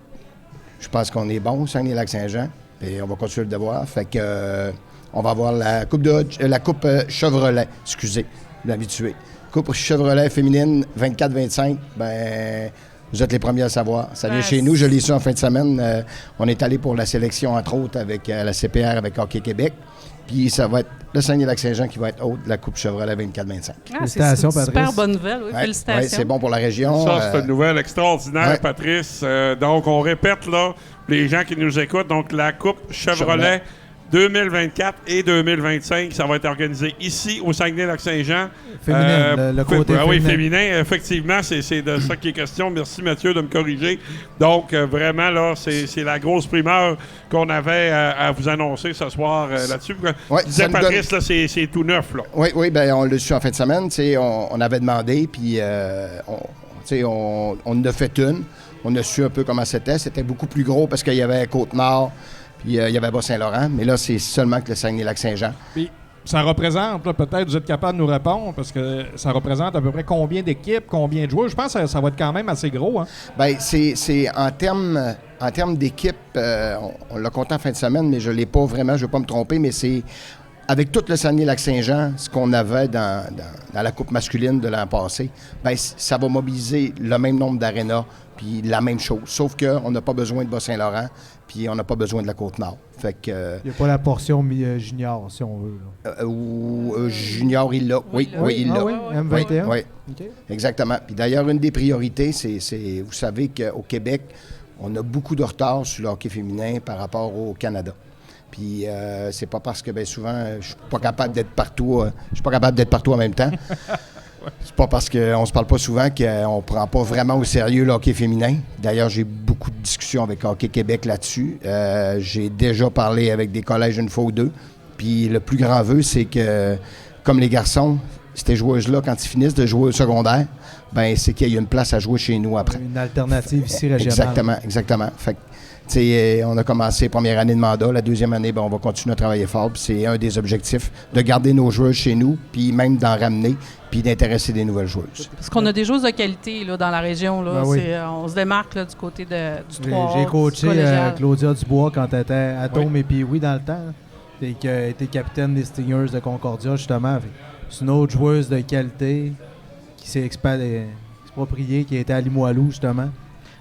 je pense qu'on est bons, Saguenay-Lac-Saint-Jean, et on va continuer le devoir. Fait que, on va avoir la coupe Chevrolet, excusez, l'habitué. Coupe Chevrolet féminine 24-25, ben Vous êtes les premiers à savoir. Ça vient Ben, chez nous. Je l'ai su en fin de semaine. On est allé pour la sélection, entre autres, avec la CPR, avec Hockey Québec. Puis ça va être le Saguenay-Lac-Saint-Jean qui va être hôte de la Coupe Chevrolet 24-25. Ah, Félicitations, c'est une super Patrice. bonne nouvelle. Oui, Ouais, félicitations. ouais, c'est bon pour la région. Ça, c'est une nouvelle extraordinaire, ouais. Patrice. Donc, on répète, là, les gens qui nous écoutent, donc la Coupe Chevrolet 2024 et 2025, ça va être organisé ici, au Saguenay-Lac-Saint-Jean. Féminin, le côté oui, féminin. féminin, effectivement, c'est de ça qui est question. Merci, Mathieu, de me corriger. Donc, vraiment, là, c'est la grosse primeur qu'on avait à vous annoncer ce soir là-dessus. Ouais, Je disais, ça nous Patrice, là, c'est tout neuf, là. Oui, ben on l'a su en fin de semaine. On avait demandé, puis on en a fait une. On a su un peu comment c'était. C'était beaucoup plus gros parce qu'il y avait Côte-Nord, puis il y avait Bas-Saint-Laurent. Mais là, c'est seulement que le Saguenay-Lac-Saint-Jean. Puis, ça représente, là, peut-être vous êtes capable de nous répondre, parce que ça représente à peu près combien d'équipes, combien de joueurs? Je pense que ça va être quand même assez gros. Hein? Bien, c'est en termes d'équipe, on l'a compté en fin de semaine, mais je ne l'ai pas vraiment, je ne veux pas me tromper, mais c'est avec tout le Saguenay-Lac-Saint-Jean, ce qu'on avait dans la Coupe masculine de l'an passé, bien, ça va mobiliser le même nombre d'arénas, puis la même chose. Sauf qu'on n'a pas besoin de Bas-Saint-Laurent, puis on n'a pas besoin de la Côte-Nord. Fait que... Il n'y a pas la portion junior, si on veut. Là. Junior, il l'a. Oui, il l'a. Ah oui, M21? Oui, OK. exactement. Puis d'ailleurs, une des priorités, c'est vous savez qu'au Québec, on a beaucoup de retard sur le hockey féminin par rapport au Canada. Puis c'est pas parce que bien souvent, je suis pas capable d'être partout. Je suis pas capable d'être partout en même temps. C'est pas parce qu'on se parle pas souvent qu'on prend pas vraiment au sérieux le hockey féminin. D'ailleurs, j'ai beaucoup de discussions avec Hockey Québec là-dessus. J'ai déjà parlé avec des collèges une fois ou deux. Puis le plus grand vœu, c'est que, comme les garçons, ces joueuses-là, quand ils finissent de jouer au secondaire, ben c'est qu'il y a une place à jouer chez nous après. Une alternative ici régionale. Exactement. Fait que, tu sais, on a commencé première année de mandat. La deuxième année, ben, on va continuer à travailler fort. Puis c'est un des objectifs, de garder nos joueurs chez nous, puis même d'en ramener, puis d'intéresser des nouvelles joueuses. Parce qu'on a des joueuses de qualité là, dans la région. Là. Ben oui. On se démarque là, du côté du 3. J'ai coaché Claudia Dubois quand elle était à Dôme et puis oui dans le temps. Et qui a été capitaine des Stingers de Concordia, justement. C'est une autre joueuse de qualité qui s'est expropriée, qui a été à Limoilou, justement.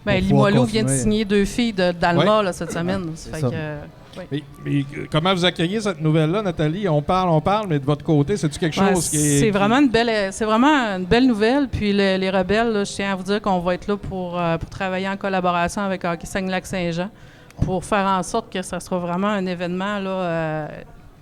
Ben, Limoilou vient de signer 2 filles d'Alma là, cette semaine. C'est fait ça. oui. Mais comment vous accueillez cette nouvelle-là, Nathalie? On parle, mais de votre côté, c'est-tu quelque chose qui est... C'est vraiment une belle nouvelle. Puis les Rebelles, là, je tiens à vous dire qu'on va être là pour travailler en collaboration avec Hockey Saguenay-Lac-Saint-Jean pour faire en sorte que ça sera vraiment un événement là,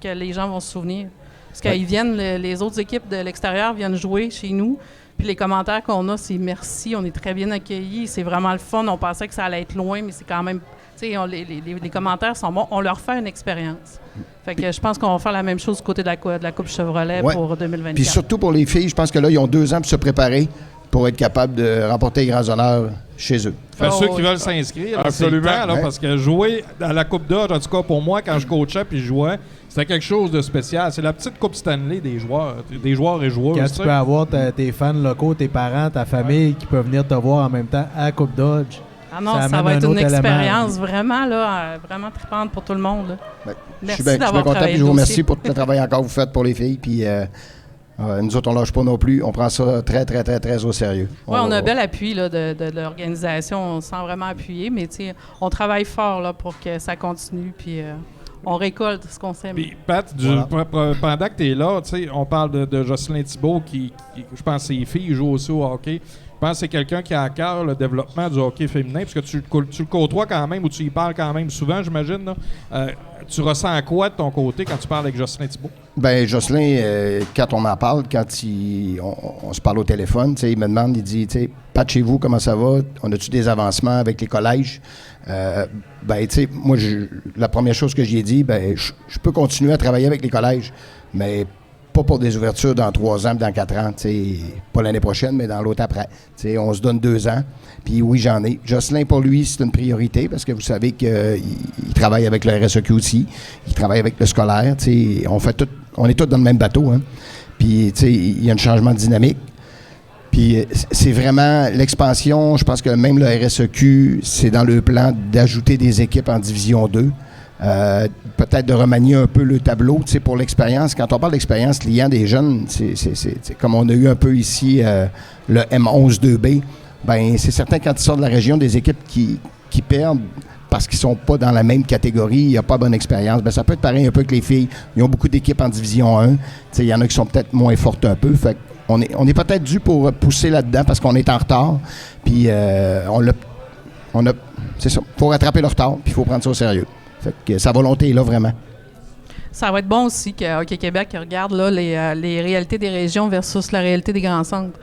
que les gens vont se souvenir. Parce qu'ils viennent, les autres équipes de l'extérieur viennent jouer chez nous. Puis les commentaires qu'on a, c'est merci, on est très bien accueillis, c'est vraiment le fun. On pensait que ça allait être loin, mais c'est quand même... Tu sais, les commentaires sont bons. On leur fait une expérience. Fait que je pense qu'on va faire la même chose du côté de la Coupe Chevrolet pour 2024. Puis surtout pour les filles, je pense que là, ils ont 2 ans pour se préparer pour être capables de remporter les grands honneurs chez eux. Ceux qui veulent s'inscrire, Absolument. c'est le temps, là, parce que jouer à la Coupe d'Odge, en tout cas pour moi, quand je coachais puis je jouais, c'était quelque chose de spécial. C'est la petite Coupe Stanley des joueurs et joueuses. Quand tu peux avoir tes fans locaux, tes parents, ta famille qui peuvent venir te voir en même temps à la Coupe Dodge. Ah non, ça amène va être un une autre expérience vraiment, là, vraiment trippante pour tout le monde. Là. Ben, Merci je suis d'avoir content, travaillé puis je vous le remercie dossier. pour tout le travail encore que vous faites pour les filles. Puis nous autres, on lâche pas non plus. On prend ça très, très, très, très au sérieux. Oui, on a un bel appui là, de l'organisation. On se sent vraiment appuyé, mais on travaille fort là, pour que ça continue. Puis on récolte ce qu'on sème. Puis, Pat, pendant que tu es là, on parle de Jocelyn Thibault qui, je pense, ses filles jouent aussi au hockey. Je pense que c'est quelqu'un qui a à cœur le développement du hockey féminin, parce que tu le côtoies quand même, ou tu y parles quand même souvent, j'imagine. Là. Tu ressens quoi de ton côté quand tu parles avec Jocelyn Thibault? Bien, Jocelyn, quand on en parle, quand on se parle au téléphone, il me demande, il dit, Pat, chez vous, comment ça va? On a-tu des avancements avec les collèges? Moi, la première chose que j'ai dit, je peux continuer à travailler avec les collèges, mais pas pour des ouvertures dans 3 ans, dans 4 ans, pas l'année prochaine, mais dans l'autre après. On se donne 2 ans, puis oui, j'en ai. Jocelyn, pour lui, c'est une priorité, parce que vous savez qu'il travaille avec le RSEQ aussi, il travaille avec le scolaire, on est tous dans le même bateau, hein. Puis, il y a un changement de dynamique. Puis, c'est vraiment l'expansion, je pense que même le RSEQ, c'est dans le plan d'ajouter des équipes en Division 2. Peut-être de remanier un peu le tableau, pour l'expérience. Quand on parle d'expérience client des jeunes, c'est comme on a eu un peu ici le M11-2B. ben c'est certain quand ils sortent de la région, des équipes qui perdent parce qu'ils sont pas dans la même catégorie, il n'y a pas bonne expérience. Ben, ça peut être pareil un peu que les filles. Ils ont beaucoup d'équipes en Division 1. Il y en a qui sont peut-être moins fortes un peu. Fait on est peut-être dû pour pousser là-dedans parce qu'on est en retard. Puis c'est ça. Il faut rattraper le retard, puis il faut prendre ça au sérieux. Fait que sa volonté est là vraiment. Ça va être bon aussi que Hockey Québec regarde là, les réalités des régions versus la réalité des grands centres.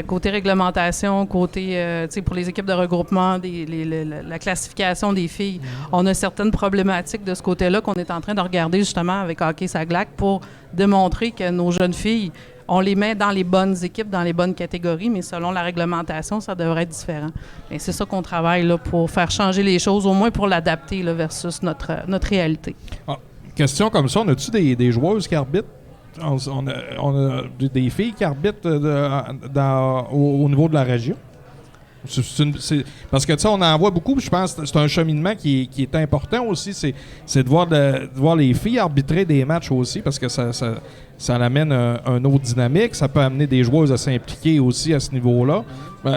Côté réglementation, côté pour les équipes de regroupement, la classification des filles, on a certaines problématiques de ce côté-là qu'on est en train de regarder justement avec Hockey Saglac pour démontrer que nos jeunes filles, on les met dans les bonnes équipes, dans les bonnes catégories, mais selon la réglementation, ça devrait être différent. Et c'est ça qu'on travaille là, pour faire changer les choses, au moins pour l'adapter là, versus notre réalité. Ah, question comme ça, on a-tu des joueuses qui arbitrent? On a des filles qui arbitrent au niveau de la région? Parce que, tu sais, on en voit beaucoup, puis je pense que c'est un cheminement qui est important aussi, c'est de voir les filles arbitrer des matchs aussi, parce que ça amène un autre dynamique, ça peut amener des joueuses à s'impliquer aussi à ce niveau-là.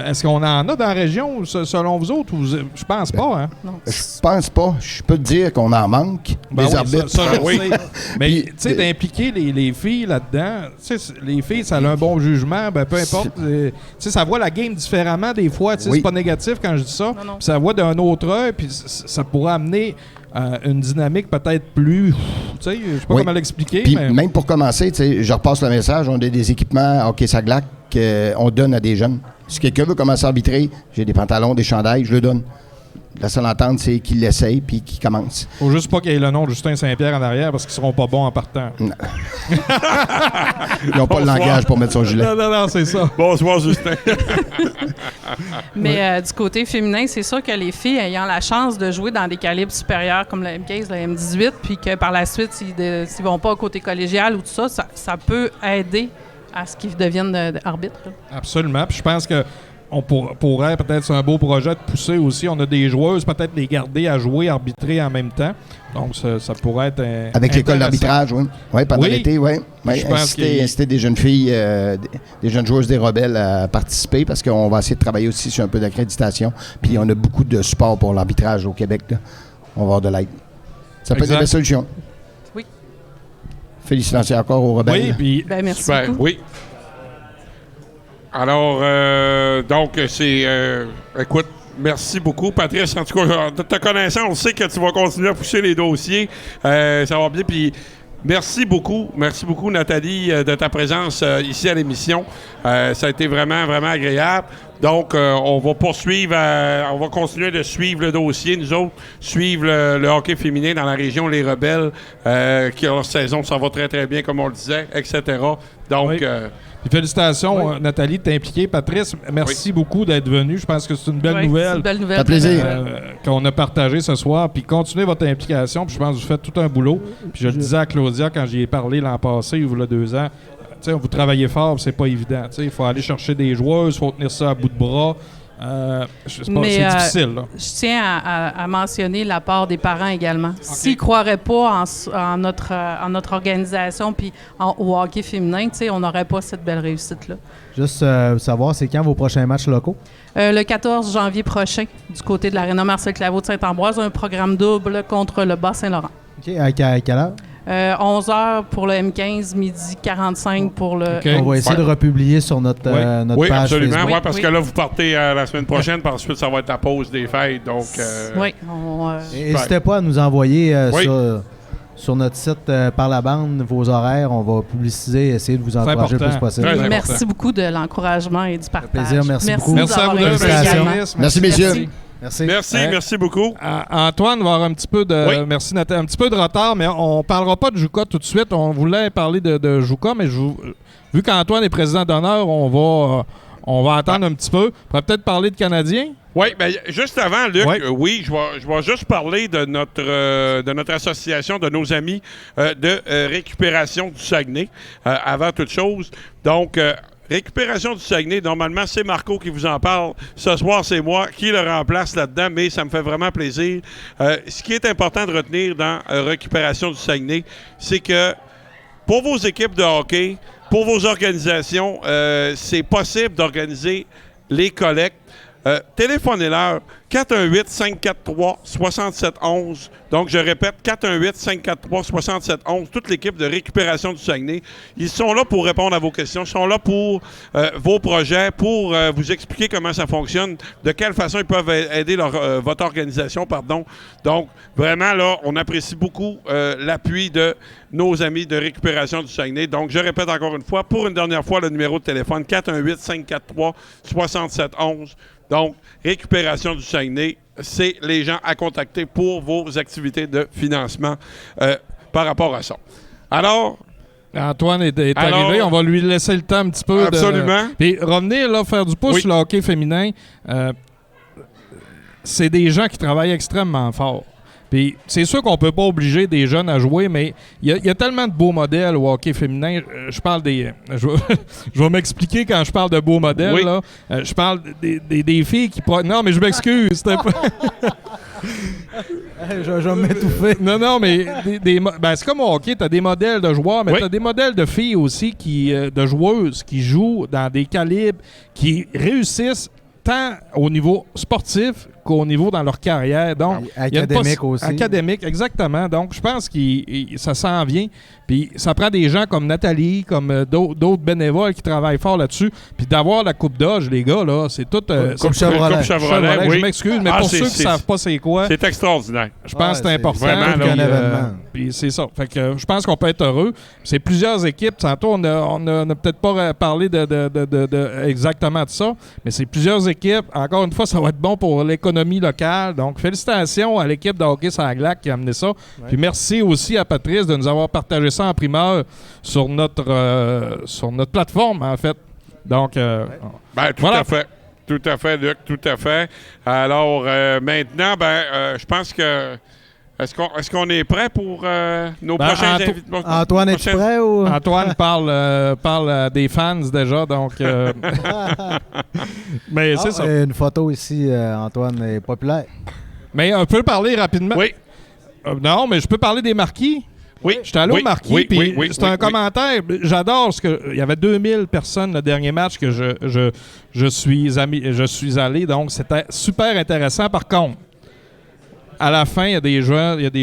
Est-ce qu'on en a dans la région, selon vous autres? Je pense pas, hein? Non. Je pense pas. Je peux te dire qu'on en manque, des arbitres. Mais, tu sais, d'impliquer les filles là-dedans, tu sais, les filles, ça a un bon jugement, ben peu importe. Tu sais, ça voit la game différemment des fois. Tu sais, c'est pas négatif quand je dis ça. Non. Puis ça voit d'un autre œil, puis ça pourrait amener une dynamique peut-être plus... Tu sais, je sais pas comment l'expliquer. Puis mais... même pour commencer, tu sais, je repasse le message, on a des équipements Hockey Saglac qu'on donne à des jeunes. Si quelqu'un veut commencer à arbitrer, j'ai des pantalons, des chandails, je le donne. La seule entente, c'est qu'il l'essaye puis qu'il commence. Faut juste pas qu'il y ait le nom de Justin Saint-Pierre en arrière parce qu'ils seront pas bons en partant. Non. Ils n'ont pas le langage pour mettre son gilet. Non, c'est ça. Bonsoir, Justin. Mais du côté féminin, c'est sûr que les filles ayant la chance de jouer dans des calibres supérieurs comme la M15, la M18, puis que par la suite, s'ils vont pas au côté collégial ou tout ça, ça peut aider à ce qu'ils deviennent arbitres. Absolument. Puis je pense que on pourrait peut-être, c'est un beau projet de pousser aussi. On a des joueuses, peut-être les garder à jouer, arbitrer en même temps. Donc, ça pourrait être avec l'école d'arbitrage, oui. Oui, pendant l'été, oui. Inciter des jeunes filles, des jeunes joueuses des Rebelles à participer parce qu'on va essayer de travailler aussi sur un peu d'accréditation. Puis on a beaucoup de support pour l'arbitrage au Québec. Là. On va avoir de l'aide. Ça peut être une belle solution. Oui. Félicitations encore aux Rebelles. Oui, puis Merci Super, beaucoup. oui. Alors, donc, écoute, merci beaucoup, Patrice. En tout cas, de te connaissant, on sait que tu vas continuer à pousser les dossiers. Ça va bien. Puis, merci beaucoup, Nathalie, de ta présence ici à l'émission. Ça a été vraiment, vraiment agréable. Donc, on va poursuivre, on va continuer de suivre le dossier, nous autres, suivre le hockey féminin dans la région Les Rebelles, qui leur saison, ça va très, très bien, comme on le disait, etc. Donc... Oui. Puis félicitations, Nathalie, de t'impliquer. Patrice, merci beaucoup d'être venu. Je pense que c'est une belle nouvelle. C'est une belle nouvelle. Ça fait plaisir. Qu'on a partagé ce soir. Puis continuez votre implication. Puis je pense que vous faites tout un boulot. Puis je le disais à Claudia quand j'y ai parlé l'an passé, il y a 2 ans. Vous travaillez fort, c'est pas évident. Il faut aller chercher des joueuses, il faut tenir ça à bout de bras. C'est difficile. Là. Je tiens à mentionner l'apport des parents également. Okay. S'ils ne croiraient pas en notre organisation puis au hockey féminin, on n'aurait pas cette belle réussite-là. Juste savoir, c'est quand vos prochains matchs locaux? Le 14 janvier prochain, du côté de l'Aréna Marcel Claveau de Saint-Ambroise, un programme double contre le Bas-Saint-Laurent. OK. À quelle heure? 11h pour le M15, midi 45 pour le... Okay. On va essayer de republier sur notre page oui, absolument, Facebook. Oui, parce que là, vous partez la semaine prochaine, par ensuite, ça va être la pause des fêtes, donc... Oui. N'hésitez pas à nous envoyer sur notre site par la bande vos horaires. On va publiciser et essayer de vous encourager le plus possible. Merci beaucoup de l'encouragement et du partage. Plaisir, merci beaucoup. Merci à vous deux. Merci, messieurs. Merci beaucoup. Antoine va avoir un petit peu de merci Nathalie, un petit peu de retard, mais on parlera pas de Jouka tout de suite. On voulait parler de Jouka, mais vu qu'Antoine est président d'honneur, on va attendre un petit peu. On pourrait peut-être parler de Canadiens. Oui, bien, juste avant, Luc, je vais juste parler de notre association, de nos amis de récupération du Saguenay, avant toute chose. Donc, Récupération du Saguenay, normalement, c'est Marco qui vous en parle. Ce soir, c'est moi qui le remplace là-dedans, mais ça me fait vraiment plaisir. Ce qui est important de retenir dans Récupération du Saguenay, c'est que pour vos équipes de hockey, pour vos organisations, c'est possible d'organiser les collectes. Téléphonez-leur 418-543-6711. Donc, je répète, 418-543-6711. Toute l'équipe de récupération du Saguenay. Ils sont là pour répondre à vos questions. Ils sont là pour vos projets, pour vous expliquer comment ça fonctionne, de quelle façon ils peuvent aider votre organisation. Donc, vraiment, là, on apprécie beaucoup l'appui de nos amis de récupération du Saguenay. Donc, je répète encore une fois, pour une dernière fois, le numéro de téléphone, 418-543-6711. Donc, récupération du Saguenay, c'est les gens à contacter pour vos activités de financement par rapport à ça. Alors, Antoine est arrivé, on va lui laisser le temps un petit peu. Absolument. Puis revenir là, faire du pouce sur le hockey féminin, c'est des gens qui travaillent extrêmement fort. Puis c'est sûr qu'on peut pas obliger des jeunes à jouer, mais il y a tellement de beaux modèles au hockey féminin. Je parle des... Je vais m'expliquer quand je parle de beaux modèles. Oui. Là. Je parle des filles qui... Non, mais je m'excuse. C'était pas... Je vais m'étouffer. Non, mais c'est comme au hockey, tu as des modèles de joueurs, mais tu as des modèles de filles aussi, de joueuses qui jouent dans des calibres, qui réussissent tant au niveau sportif qu'au niveau dans leur carrière. Donc, académique aussi. Académique, exactement. Donc, je pense que ça s'en vient. Puis, ça prend des gens comme Nathalie, comme d'autres bénévoles qui travaillent fort là-dessus. Puis, d'avoir la Coupe Dodge, les gars, là, c'est tout... Coupe Chevrolet. Coupe Chevrolet, oui. Je m'excuse, mais pour ceux qui ne savent pas c'est quoi, c'est extraordinaire. je pense que c'est important. vraiment, là, un événement. Puis c'est ça. Fait que je pense qu'on peut être heureux. C'est plusieurs équipes. Tantôt, on n'a peut-être pas parlé de exactement de ça, mais c'est plusieurs équipes. Encore une fois, ça va être bon pour l'économie locale. Donc, félicitations à l'équipe de hockey sur la glace qui a amené ça. Ouais. Puis merci aussi à Patrice de nous avoir partagé ça en primeur sur notre plateforme, en fait. Donc, tout à fait. Tout à fait, Luc, tout à fait. Alors, maintenant, je pense que... Est-ce qu'on est prêt pour nos prochains invités? Antoine, es-tu prêt? Ou... Antoine parle des fans déjà, donc... mais c'est ça. Une photo ici, Antoine est populaire. Mais on peut parler rapidement? Oui. Non, mais je peux parler des marquis? Oui. J'étais allé au marquis, puis c'est un commentaire. J'adore il y avait 2000 personnes le dernier match que je suis allé, donc c'était super intéressant. Par contre, à la fin, il y a des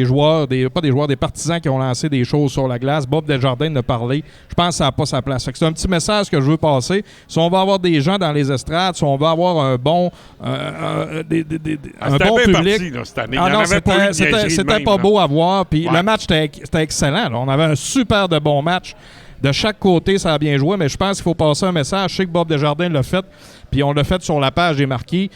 joueurs, des partisans qui ont lancé des choses sur la glace. Bob Desjardins a parlé. Je pense que ça n'a pas sa place. C'est un petit message que je veux passer. Si on va avoir des gens dans les estrades, si on va avoir un bon public. Parti, là, cette année. C'était pas beau à voir. Puis le match était excellent. Là. On avait un super de bon match. De chaque côté, ça a bien joué, mais je pense qu'il faut passer un message. Je sais que Bob Desjardins l'a fait, puis on l'a fait sur la page des marquis.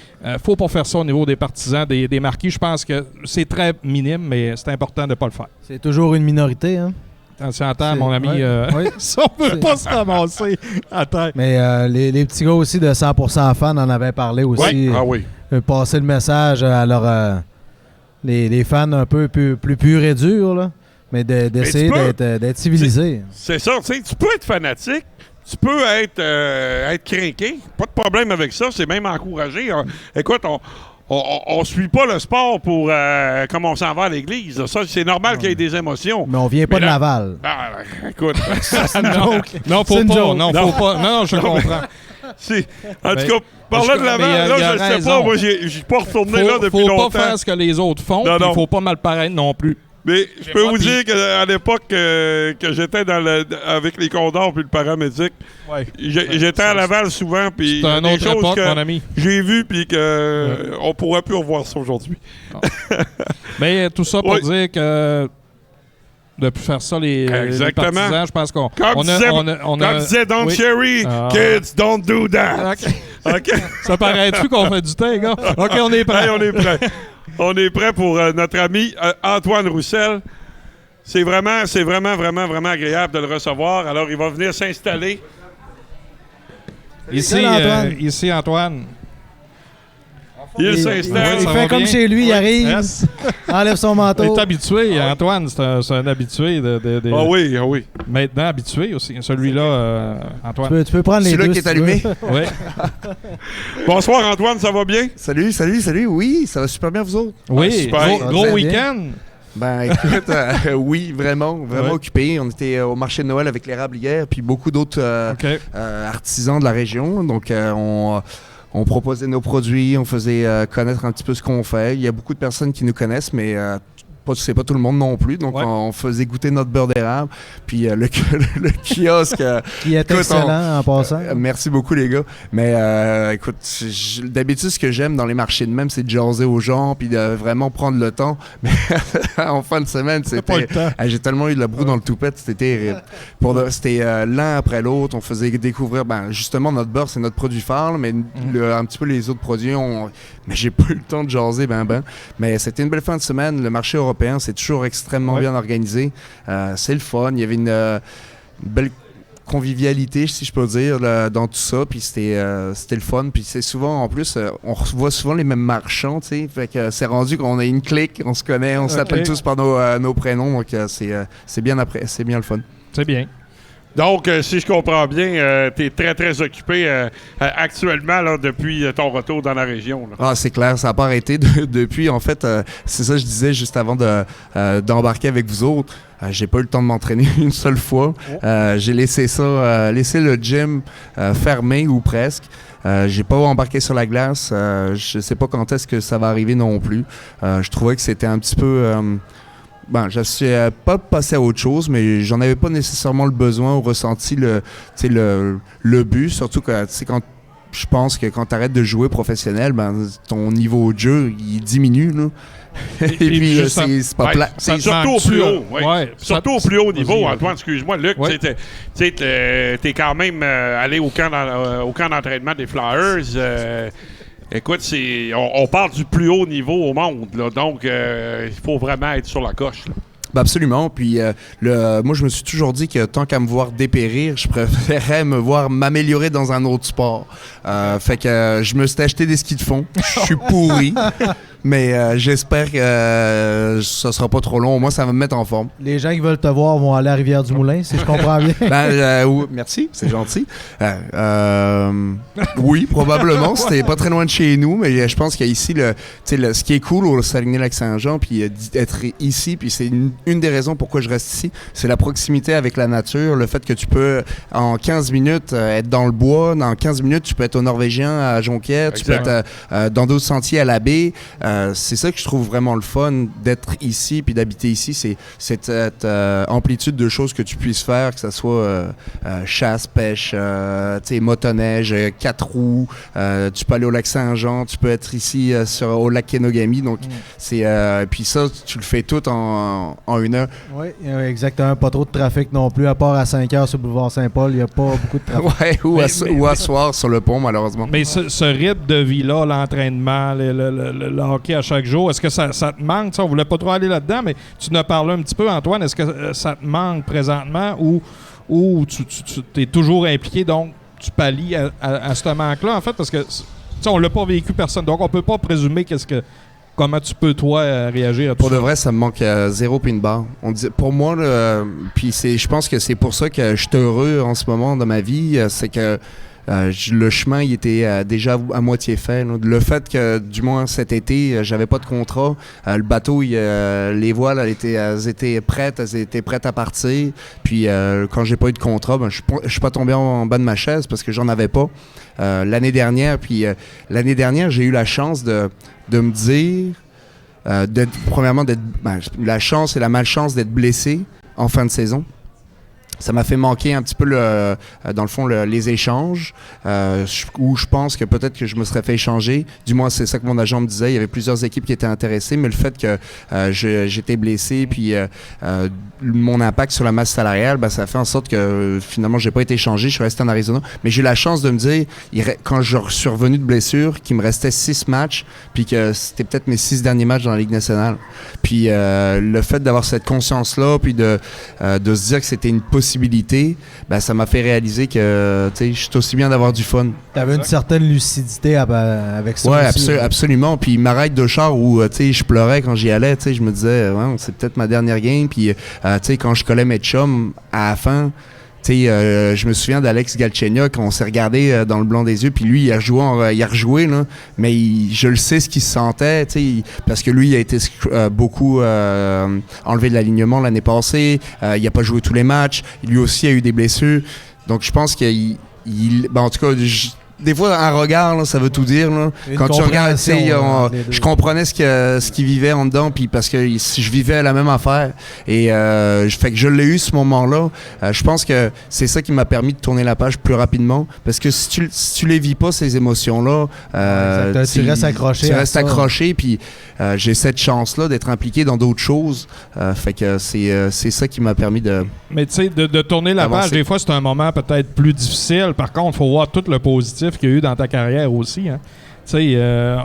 Faut pas faire ça au niveau des partisans des marquis. Je pense que c'est très minime, mais c'est important de ne pas le faire. C'est toujours une minorité, hein? Attends, mon ami, ça, on peut pas se ramasser à terre. Mais les petits gars aussi de 100% fans en avaient parlé aussi. Oui. Ah oui. Passer le message à les fans un peu plus purs et durs, là. Mais d'essayer d'être civilisé. C'est ça, tu sais, tu peux être fanatique, tu peux être crinqué, pas de problème avec ça, c'est même encouragé. Écoute, on suit pas le sport pour comme on s'en va à l'église. Ça, c'est normal qu'il y ait des émotions. Mais on vient pas de Laval. Écoute, non, faut pas. Non, je comprends. En tout cas, parlant de Laval, là, je sais pas, moi, j'ai pas retourné là depuis longtemps. Faut pas faire ce que les autres font, puis il faut pas mal paraître non plus. Mais je peux vous dire qu'à l'époque que j'étais avec les Condors puis le paramédic, j'étais à Laval souvent, puis c'est une autre époque, mon ami. J'ai vu puis que on pourrait plus revoir ça aujourd'hui. Mais tout ça pour dire que de plus faire ça les partisans, je pense qu'on comme disait Don Cherry, kids don't do that. Okay. Ça paraît-tu qu'on fait du temps, gars? OK, on est prêt. Hey, on est prêt. On est prêt pour notre ami Antoine Roussel. C'est vraiment agréable de le recevoir. Alors, il va venir s'installer. Ici, Antoine. Il s'installe. Il fait comme chez lui, il arrive, enlève son manteau. Il est habitué, Antoine, c'est un habitué. Ah oui. Maintenant habitué aussi, celui-là, Antoine. Tu peux prendre les deux. Celui-là qui est allumé. Oui. Bonsoir Antoine, ça va bien? Salut. Oui, ça va super bien, vous autres? Oui, super. Gros week-end. Ben écoute, oui, vraiment occupé. On était au marché de Noël avec l'érable hier, puis beaucoup d'autres artisans de la région. Donc On proposait nos produits, on faisait connaître un petit peu ce qu'on fait. Il y a beaucoup de personnes qui nous connaissent, mais c'est pas tout le monde non plus. Donc, on faisait goûter notre beurre d'érable. Puis le kiosque... qui est excellent en passant. Merci beaucoup, les gars. Mais écoute, d'habitude, ce que j'aime dans les marchés de même, c'est de jaser aux gens puis de vraiment prendre le temps. Mais en fin de semaine, j'ai tellement eu de la broue dans le toupette, c'était terrible. C'était l'un après l'autre. On faisait découvrir, justement, notre beurre, c'est notre produit phare, mais un petit peu les autres produits. Mais j'ai pas eu le temps de jaser, Mais c'était une belle fin de semaine. Le marché européen, c'est toujours extrêmement bien organisé. C'est le fun. Il y avait une belle convivialité, si je peux dire, dans tout ça. Puis c'était le fun. Puis c'est souvent, en plus, on voit souvent les mêmes marchands, tu sais. Fait que c'est rendu qu'on a une clique, on se connaît, on s'appelle tous par nos prénoms. Donc c'est bien le fun. C'est bien. Donc, si je comprends bien, tu es très, très occupé actuellement là, depuis ton retour dans la région. Là. Ah, c'est clair, ça n'a pas arrêté depuis. En fait, c'est ça que je disais juste avant d'embarquer avec vous autres. J'ai pas eu le temps de m'entraîner une seule fois. J'ai laissé le gym fermé ou presque. J'ai pas embarqué sur la glace. Je sais pas quand est-ce que ça va arriver non plus. Je trouvais que c'était un petit peu... je ne suis pas passé à autre chose, mais j'en avais pas nécessairement le besoin ou ressenti le but. Surtout que quand je pense que quand tu arrêtes de jouer professionnel, ton niveau de jeu il diminue. Là. Et puis c'est pas plat. Surtout au plus haut. Surtout au plus haut niveau, Antoine, excuse-moi. Luc, tu es quand même allé au camp d'entraînement des Flyers. Écoute, on parle du plus haut niveau au monde, là, donc il faut vraiment être sur la coche. Là. Absolument. Puis moi, je me suis toujours dit que tant qu'à me voir dépérir, je préférais me voir m'améliorer dans un autre sport. Fait que je me suis acheté des skis de fond. Je suis pourri. Mais j'espère que ça sera pas trop long. Au moins, ça va me mettre en forme. Les gens qui veulent te voir vont aller à Rivière-du-Moulin, si je comprends bien. Merci, c'est gentil. Oui, probablement. C'était pas très loin de chez nous, mais je pense qu'ici, ce qui est cool au Saguenay-Lac-Saint-Jean, puis d'être ici, puis c'est une des raisons pourquoi je reste ici, c'est la proximité avec la nature, le fait que tu peux, en 15 minutes, être dans le bois. Dans 15 minutes, tu peux être au Norvégien à Jonquière, tu peux être dans d'autres sentiers à la baie. C'est ça que je trouve vraiment le fun d'être ici puis d'habiter ici, c'est cette amplitude de choses que tu puisses faire, que ce soit chasse, pêche, motoneige, 4 roues, tu peux aller au lac Saint-Jean, tu peux être ici au lac Kenogami, donc puis ça, tu le fais tout en 1 heure. Oui, exactement, pas trop de trafic non plus, à part à 5 heures sur le boulevard Saint-Paul, il n'y a pas beaucoup de trafic. ou à soir sur le pont, malheureusement. Mais ce rythme de vie-là, l'entraînement, le hockey à chaque jour, est-ce que ça te manque? On voulait pas trop aller là-dedans, mais tu en as parlé un petit peu, Antoine. Est-ce que ça te manque présentement ou tu es toujours impliqué, donc tu pallies à ce manque-là, en fait, parce que on l'a pas vécu personne, donc on peut pas présumer comment tu peux, toi, réagir à tout Pour ça. de vrai, ça me manque 0 puis une barre. Pour moi, puis je pense que c'est pour ça que je suis heureux en ce moment dans ma vie, c'est que le chemin il était déjà à moitié fait. Là. Le fait que, du moins cet été, j'avais pas de contrat, le bateau, les voiles elles étaient prêtes à partir. Puis quand j'ai pas eu de contrat, je suis pas tombé en bas de ma chaise parce que j'en avais pas. L'année dernière, j'ai eu la chance de me dire, premièrement, la chance et la malchance d'être blessé en fin de saison. Ça m'a fait manquer un petit peu, dans le fond, les échanges, où je pense que peut-être que je me serais fait échanger. Du moins, c'est ça que mon agent me disait. Il y avait plusieurs équipes qui étaient intéressées, mais le fait que j'étais blessé, puis mon impact sur la masse salariale, ça a fait en sorte que finalement, j'ai pas été échangé. Je suis resté en Arizona. Mais j'ai eu la chance de me dire, quand je suis revenu de blessure, qu'il me restait 6 matchs, puis que c'était peut-être mes 6 derniers matchs dans la Ligue nationale. Puis le fait d'avoir cette conscience-là, puis de se dire que c'était une possibilité, ça m'a fait réaliser que je suis aussi bien d'avoir du fun. Tu avais une certaine lucidité avec ça. Oui, absolument. Puis ma ride de char où je pleurais quand j'y allais, je me disais, c'est peut-être ma dernière game. Puis quand je collais mes chums à la fin, je me souviens d'Alex Galchenyuk, on s'est regardé dans le blanc des yeux, puis lui, il a rejoué, là, mais je le sais ce qu'il se sentait, parce que lui, il a été beaucoup enlevé de l'alignement l'année passée, il n'a pas joué tous les matchs, lui aussi a eu des blessures, donc je pense qu'il en tout cas, des fois, un regard, là, ça veut tout dire. Là. Une Quand tu regardes, tu sais, compréhension, les deux. je comprenais ce qu'ils vivaient en dedans, puis parce que si je vivais la même affaire. Et fait que je l'ai eu ce moment-là. Je pense que c'est ça qui m'a permis de tourner la page plus rapidement. Parce que si tu les vis pas, ces émotions-là, tu restes accroché. Tu restes accroché, puis j'ai cette chance-là d'être impliqué dans d'autres choses. Fait que c'est ça qui m'a permis de... Mais tu sais, de tourner la page, des fois, c'est un moment peut-être plus difficile. Par contre, il faut voir tout le positif qu'il y a eu dans ta carrière aussi. Hein. Tu sais,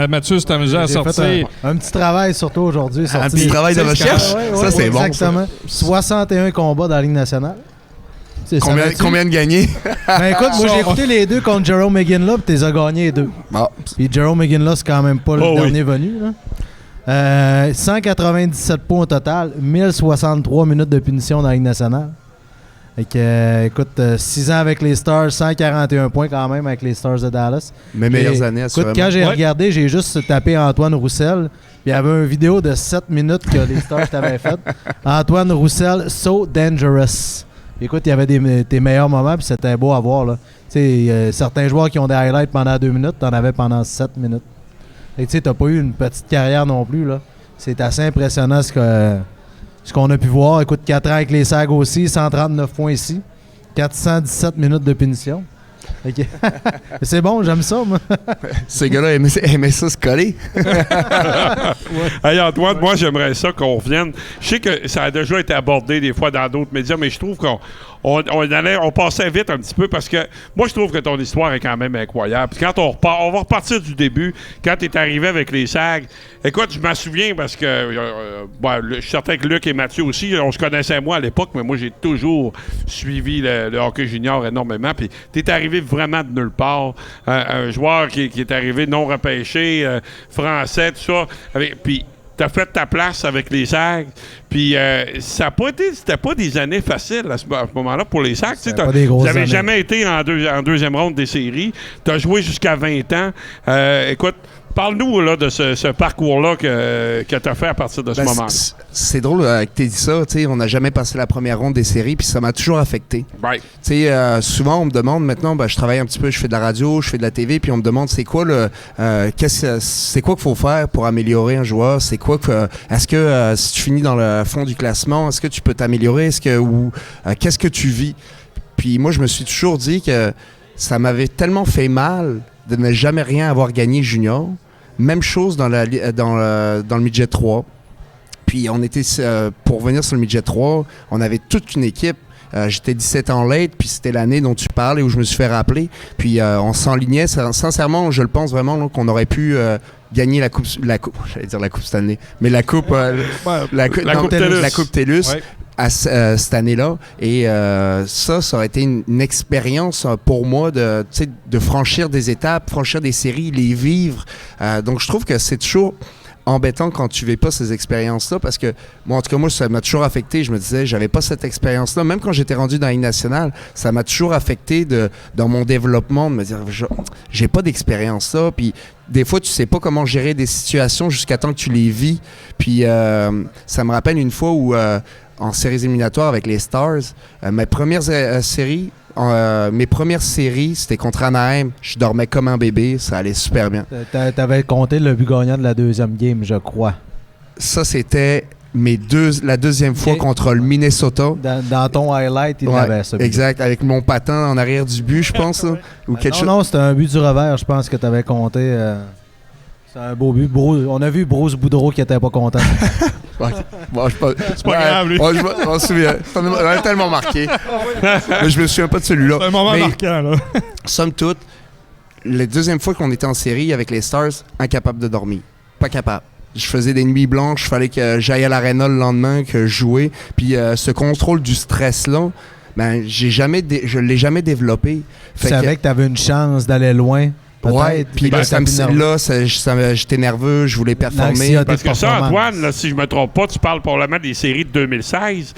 Mathieu s'est amusé à sortir. Fait un petit travail, surtout aujourd'hui. Un petit travail de recherche? Ça, c'est bon. Exactement. 61 combats dans la Ligue nationale. Combien de gagnés? Ben écoute, moi j'ai écouté les deux contre Jerome McGinley, puis t'es as gagné les deux. Ah. Puis Jerome McGinley, c'est quand même pas le dernier venu. Là. 197 points au total, 1063 minutes de punition dans la Ligue nationale. Fait que, écoute, 6 ans avec les Stars, 141 points quand même avec les Stars de Dallas. Mes meilleures années, assurément. Écoute, quand j'ai regardé, j'ai juste tapé Antoine Roussel. Puis il y avait une vidéo de 7 minutes que les Stars t'avaient faite. Antoine Roussel, So Dangerous. Puis écoute, il y avait tes meilleurs moments, puis c'était beau à voir. Là. Certains joueurs qui ont des highlights pendant 2 minutes, t'en avais pendant 7 minutes. Tu sais, t'as pas eu une petite carrière non plus. Là. C'est assez impressionnant ce qu'on a pu voir. Écoute, 4 ans avec les Sags aussi, 139 points ici, 417 minutes de punition. Okay. C'est bon, j'aime ça, moi. Ces gars-là aimaient ça se coller. Hey Antoine, moi j'aimerais ça qu'on revienne. Je sais que ça a déjà été abordé des fois dans d'autres médias, mais je trouve on passait vite un petit peu parce que moi je trouve que ton histoire est quand même incroyable. Puis quand on va repartir du début, quand tu es arrivé avec les Sags, écoute, je m'en souviens parce que je suis certain que Luc et Mathieu aussi, on se connaissait moi à l'époque, mais moi j'ai toujours suivi le hockey junior énormément. Puis tu es arrivé vraiment de nulle part. Un joueur qui est arrivé non repêché, français, tout ça. Puis t'as fait ta place avec les Sags. Puis c'était pas des années faciles à ce moment-là pour les Sags. Vous n'avez jamais été en deuxième ronde des séries. T'as joué jusqu'à 20 ans. Écoute, parle-nous là, de ce parcours-là que tu as fait à partir de ce moment-là. C'est drôle que tu aies dit ça. On n'a jamais passé la première ronde des séries, puis ça m'a toujours affecté. Right. Souvent, on me demande maintenant, je travaille un petit peu, je fais de la radio, je fais de la TV, puis on me demande c'est quoi c'est quoi qu'il faut faire pour améliorer un joueur? C'est quoi est-ce que si tu finis dans le fond du classement, est-ce que tu peux t'améliorer? Qu'est-ce que tu vis? Puis moi, je me suis toujours dit que ça m'avait tellement fait mal de ne jamais rien avoir gagné junior. Même chose dans le midget 3. Puis on était, pour venir sur le midget 3, on avait toute une équipe. J'étais 17 ans late, puis c'était l'année dont tu parles et où je me suis fait rappeler. Puis on s'enlignait. Sincèrement, je le pense vraiment là, qu'on aurait pu gagner la coupe, j'allais dire la coupe Stanley, mais la coupe, la coupe TELUS. Ouais. Cette année-là. Et ça aurait été une expérience pour moi de franchir des étapes, franchir des séries, les vivre. Donc, je trouve que c'est toujours embêtant quand tu ne vis pas ces expériences-là parce que, en tout cas, moi, ça m'a toujours affecté. Je me disais, j'avais pas cette expérience-là. Même quand j'étais rendu dans la Ligue nationale, ça m'a toujours affecté dans mon développement de me dire, j'ai pas d'expérience là. Puis, des fois, tu sais pas comment gérer des situations jusqu'à temps que tu les vis. Puis, ça me rappelle une fois où en séries éliminatoires avec les Stars, mes premières séries, c'était contre Anaheim. Je dormais comme un bébé. Ça allait super bien. T'avais compté le but gagnant de la deuxième game, je crois. Ça, c'était la deuxième fois contre le Minnesota. Dans ton highlight, il avait ça. Exact, avec mon patin en arrière du but, je pense. Ou quelque chose. Non, c'était un but du revers, je pense que tu avais compté. C'est un beau but. On a vu Bruce Boudreau qui était pas content. C'est pas grave, lui. Je m'en souviens. On a tellement marqué. Mais je me souviens pas de celui-là. C'est un moment marquant, là. Somme toute, la deuxième fois qu'on était en série avec les Stars, incapable de dormir. Pas capable. Je faisais des nuits blanches, il fallait que j'aille à l'aréna le lendemain, que je jouais. Puis ce contrôle du stress-là, je l'ai jamais développé. Tu savais que tu avais une chance d'aller loin Ouais, peut-être. puis là, j'étais nerveux, je voulais performer. L'anxiété Parce de que ça, performance. Antoine, là, si je me trompe pas, tu parles probablement des séries de 2016.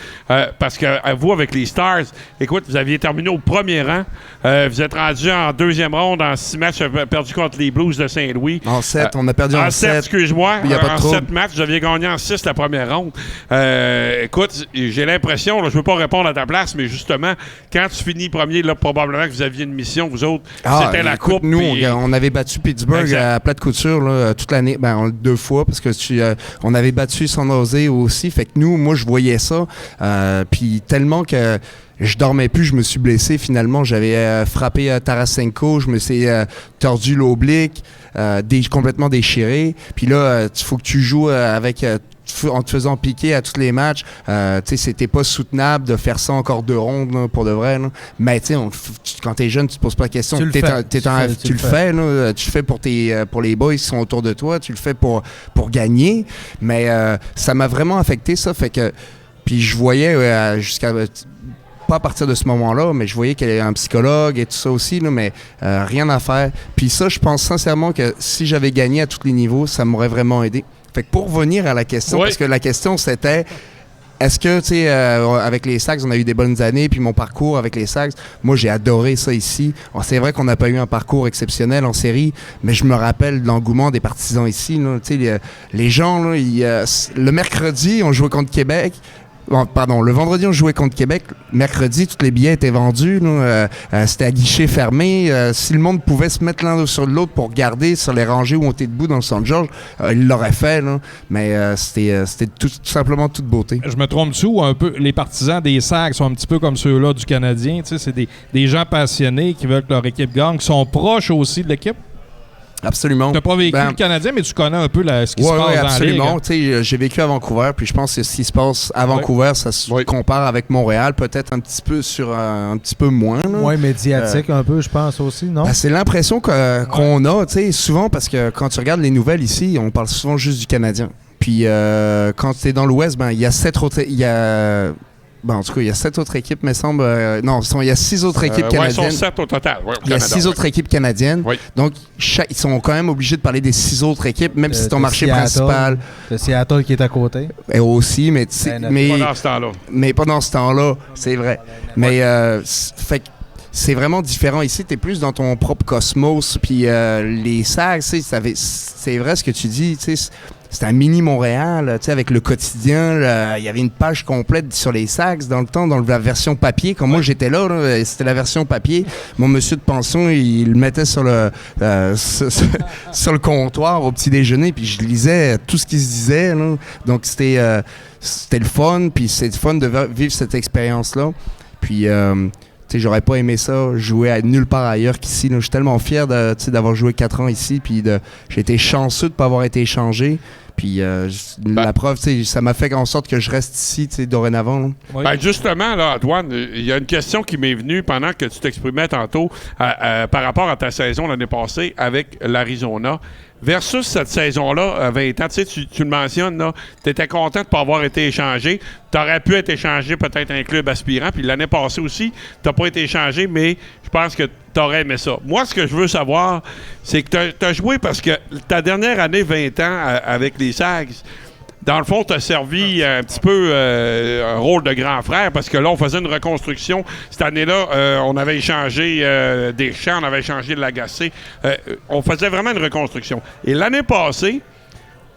Parce que vous, avec les Stars, écoute, vous aviez terminé au premier rang. Vous êtes rendu en deuxième ronde en 6 matchs perdus contre les Blues de Saint-Louis. En 7, on a perdu en 7. Excuse-moi. Il y a pas de En trouble. 7 matchs, vous aviez gagné en 6 la première ronde. Écoute, j'ai l'impression, là, je veux pas répondre à ta place, mais justement, quand tu finis premier, là, probablement que vous aviez une mission, vous autres, c'était la écoute, coupe. Nous, puis- on avait battu Pittsburgh Exact. à plat de couture là, toute l'année, 2 fois, parce que on avait battu San Jose aussi. Fait que moi, je voyais ça. Puis tellement que je dormais plus, je me suis blessé finalement. J'avais frappé Tarasenko, je me suis tordu l'oblique, complètement déchiré. Puis là, il faut que tu joues en te faisant piquer à tous les matchs. C'était pas soutenable de faire ça encore 2 rondes là, pour de vrai. Là. Mais quand t'es jeune, tu te poses pas la question. Tu le fais. Tu le fais. Là. Tu le fais pour les boys qui sont autour de toi. Tu le fais pour gagner. Mais ça m'a vraiment affecté, ça. Fait que puis je voyais jusqu'à... pas à partir de ce moment-là, mais je voyais qu'il y avait un psychologue et tout ça aussi, là, mais rien à faire. Puis ça, je pense sincèrement que si j'avais gagné à tous les niveaux, ça m'aurait vraiment aidé. Fait que pour revenir à la question, Oui. parce que la question c'était, est-ce que, tu sais, avec les Sags, on a eu des bonnes années, puis mon parcours avec les Sags, moi j'ai adoré ça ici. C'est vrai qu'on n'a pas eu un parcours exceptionnel en série, mais je me rappelle de l'engouement des partisans ici. Là, tu sais, les gens, là, le mercredi, on jouait contre Québec. Le vendredi, on jouait contre Québec. Mercredi, tous les billets étaient vendus. C'était à guichet fermé. Si le monde pouvait se mettre l'un sur l'autre pour regarder sur les rangées où on était debout dans le Saint-Georges, il l'aurait fait. Là. Mais c'était tout simplement toute beauté. Je me trompe-tu ou un peu les partisans des Sags sont un petit peu comme ceux-là du Canadien? Tu sais, c'est des gens passionnés qui veulent que leur équipe gagne, qui sont proches aussi de l'équipe. Absolument. Tu n'as pas vécu le Canadien, mais tu connais un peu ce qui se passe dans la Ligue. Absolument. Tu sais, j'ai vécu à Vancouver, puis je pense que ce qui se passe à Vancouver, ça se compare avec Montréal, peut-être un petit peu un petit peu moins. Moins médiatique un peu, je pense aussi, non? C'est l'impression qu'on a, tu sais, souvent, parce que quand tu regardes les nouvelles ici, on parle souvent juste du Canadien. Puis quand tu es dans l'Ouest, il y a 7 autres... en tout cas, il y a 7 autres équipes, me semble. Il y a 6 autres équipes canadiennes. Ils sont 7 au total. Ouais, il y a 6 autres équipes canadiennes. Oui. Donc, ils sont quand même obligés de parler des 6 autres équipes, même si c'est ton marché Seattle, principal. C'est Seattle qui est à côté. Et aussi, mais Pas dans ce temps-là. Mais pas dans ce temps-là, c'est vrai. Mais fait que c'est vraiment différent ici. Tu es plus dans ton propre cosmos. Puis les Sags, c'est vrai ce que tu dis. C'est un mini Montréal, tu sais, avec le quotidien. Il y avait une page complète sur les Sags dans le temps, dans la version papier. Quand moi j'étais là, c'était la version papier. Mon monsieur de pension, il le mettait sur le sur le comptoir au petit déjeuner, puis je lisais tout ce qui se disait. Là. Donc c'était le fun, puis c'est le fun de vivre cette expérience-là. Puis j'aurais pas aimé ça, jouer à nulle part ailleurs qu'ici. Je suis tellement fier d'avoir joué 4 ans ici. Puis j'ai été chanceux de ne pas avoir été échangé. Puis la preuve, ça m'a fait en sorte que je reste ici dorénavant. Là. Oui. Justement, là, Antoine, il y a une question qui m'est venue pendant que tu t'exprimais tantôt par rapport à ta saison l'année passée avec l'Arizona. Versus cette saison-là, à 20 ans, tu le mentionnes, tu étais content de ne pas avoir été échangé. Tu aurais pu être échangé peut-être à un club aspirant. Puis l'année passée aussi, tu n'as pas été échangé, mais je pense que tu aurais aimé ça. Moi, ce que je veux savoir, c'est que tu as joué parce que ta dernière année, 20 ans, avec les Sags, dans le fond, tu as servi un petit peu un rôle de grand frère parce que là, on faisait une reconstruction. Cette année-là, on avait échangé Deschamps, on avait échangé Lagacé. On faisait vraiment une reconstruction. Et l'année passée,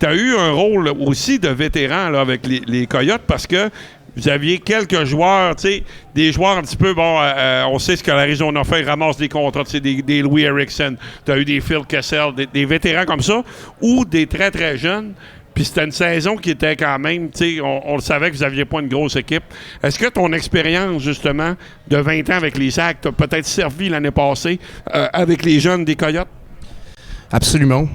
tu as eu un rôle aussi de vétéran là, avec les Coyotes parce que vous aviez quelques joueurs, tu sais, des joueurs un petit peu, on sait ce que l'Arizona fait, ils ramassent des contrats, tu sais, des Louis Erickson, tu as eu des Phil Kessel, des vétérans comme ça, ou des très, très jeunes. Puis c'était une saison qui était quand même, tu sais, on le savait que vous n'aviez pas une grosse équipe. Est-ce que ton expérience, justement, de 20 ans avec les Sags t'a peut-être servi l'année passée avec les jeunes des Coyotes? Absolument.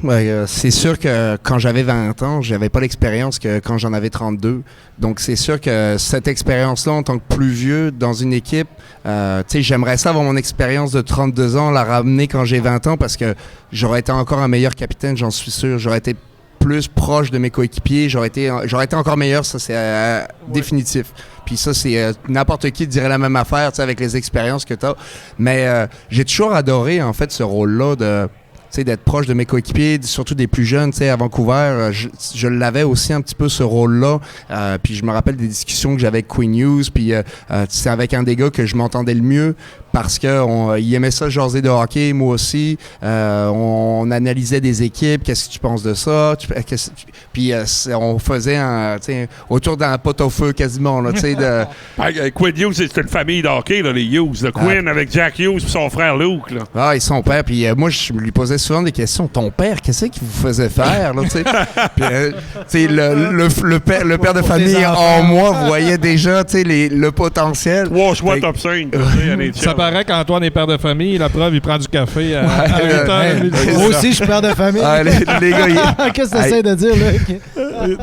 C'est sûr que quand j'avais 20 ans, j'avais pas l'expérience que quand j'en avais 32. Donc c'est sûr que cette expérience-là, en tant que plus vieux dans une équipe, j'aimerais ça avoir mon expérience de 32 ans, la ramener quand j'ai 20 ans parce que j'aurais été encore un meilleur capitaine, j'en suis sûr. J'aurais été plus proche de mes coéquipiers, j'aurais été encore meilleur, ça c'est définitif. Puis ça, c'est n'importe qui dirait la même affaire avec les expériences que tu as. Mais j'ai toujours adoré en fait ce rôle-là d'être proche de mes coéquipiers, surtout des plus jeunes, à Vancouver. Je l'avais aussi un petit peu ce rôle-là. Puis je me rappelle des discussions que j'avais avec Quinn Hughes, puis c'est avec un des gars que je m'entendais le mieux parce qu'il aimait ça jaser de hockey, moi aussi. On analysait des équipes, qu'est-ce que tu penses de ça? Puis on faisait autour d'un pot au feu quasiment. Là, Quinn Hughes, c'est une famille de hockey, là, les Hughes. Le Quinn avec Jack Hughes et son frère Luke. Là. Ah, et son père. Puis moi, je lui posais souvent des questions. Ton père, qu'est-ce qu'il vous faisait faire? Là, puis, le père de famille en moi voyait déjà le potentiel. 3 choix top 5. Ça paraît qu'Antoine est père de famille. La preuve, il prend du café à 8 heures. Moi aussi, je suis père de famille. Les gars, qu'est-ce que tu essaies de dire, là?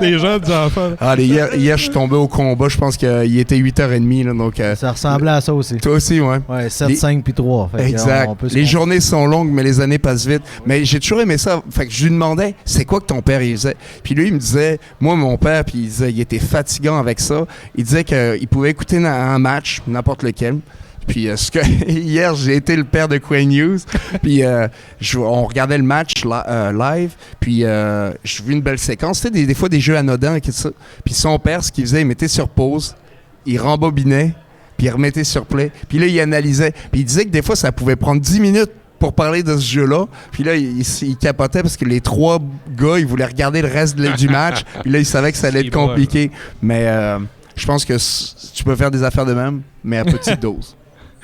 Des gens, des enfants. Hier, je suis tombé au combat. Je pense qu'il était 8h30. Là, donc, ça ressemblait à ça aussi. Toi aussi, ouais. Ouais, 7, 5 puis 3. Exact. Les journées sont longues, mais les années passent vite. Mais j'ai toujours aimé ça. Fait que je lui demandais, c'est quoi que ton père il faisait? Puis lui, il me disait, moi, mon père, puis il était fatigant avec ça. Il disait qu'il pouvait écouter un match, n'importe lequel. Puis hier, j'ai été le père de Quinn Hughes. Puis on regardait le match live. Puis j'ai vu une belle séquence. C'était des fois des jeux anodins. Et ça. Puis son père, ce qu'il faisait, il mettait sur pause. Il rembobinait. Puis il remettait sur play. Puis là, il analysait. Puis il disait que des fois, ça pouvait prendre 10 minutes pour parler de ce jeu-là. Puis là, il capotait parce que les 3 gars, ils voulaient regarder le reste du match. Puis là, ils savaient que ça allait être compliqué. Mais je pense que tu peux faire des affaires de même, mais à petite dose.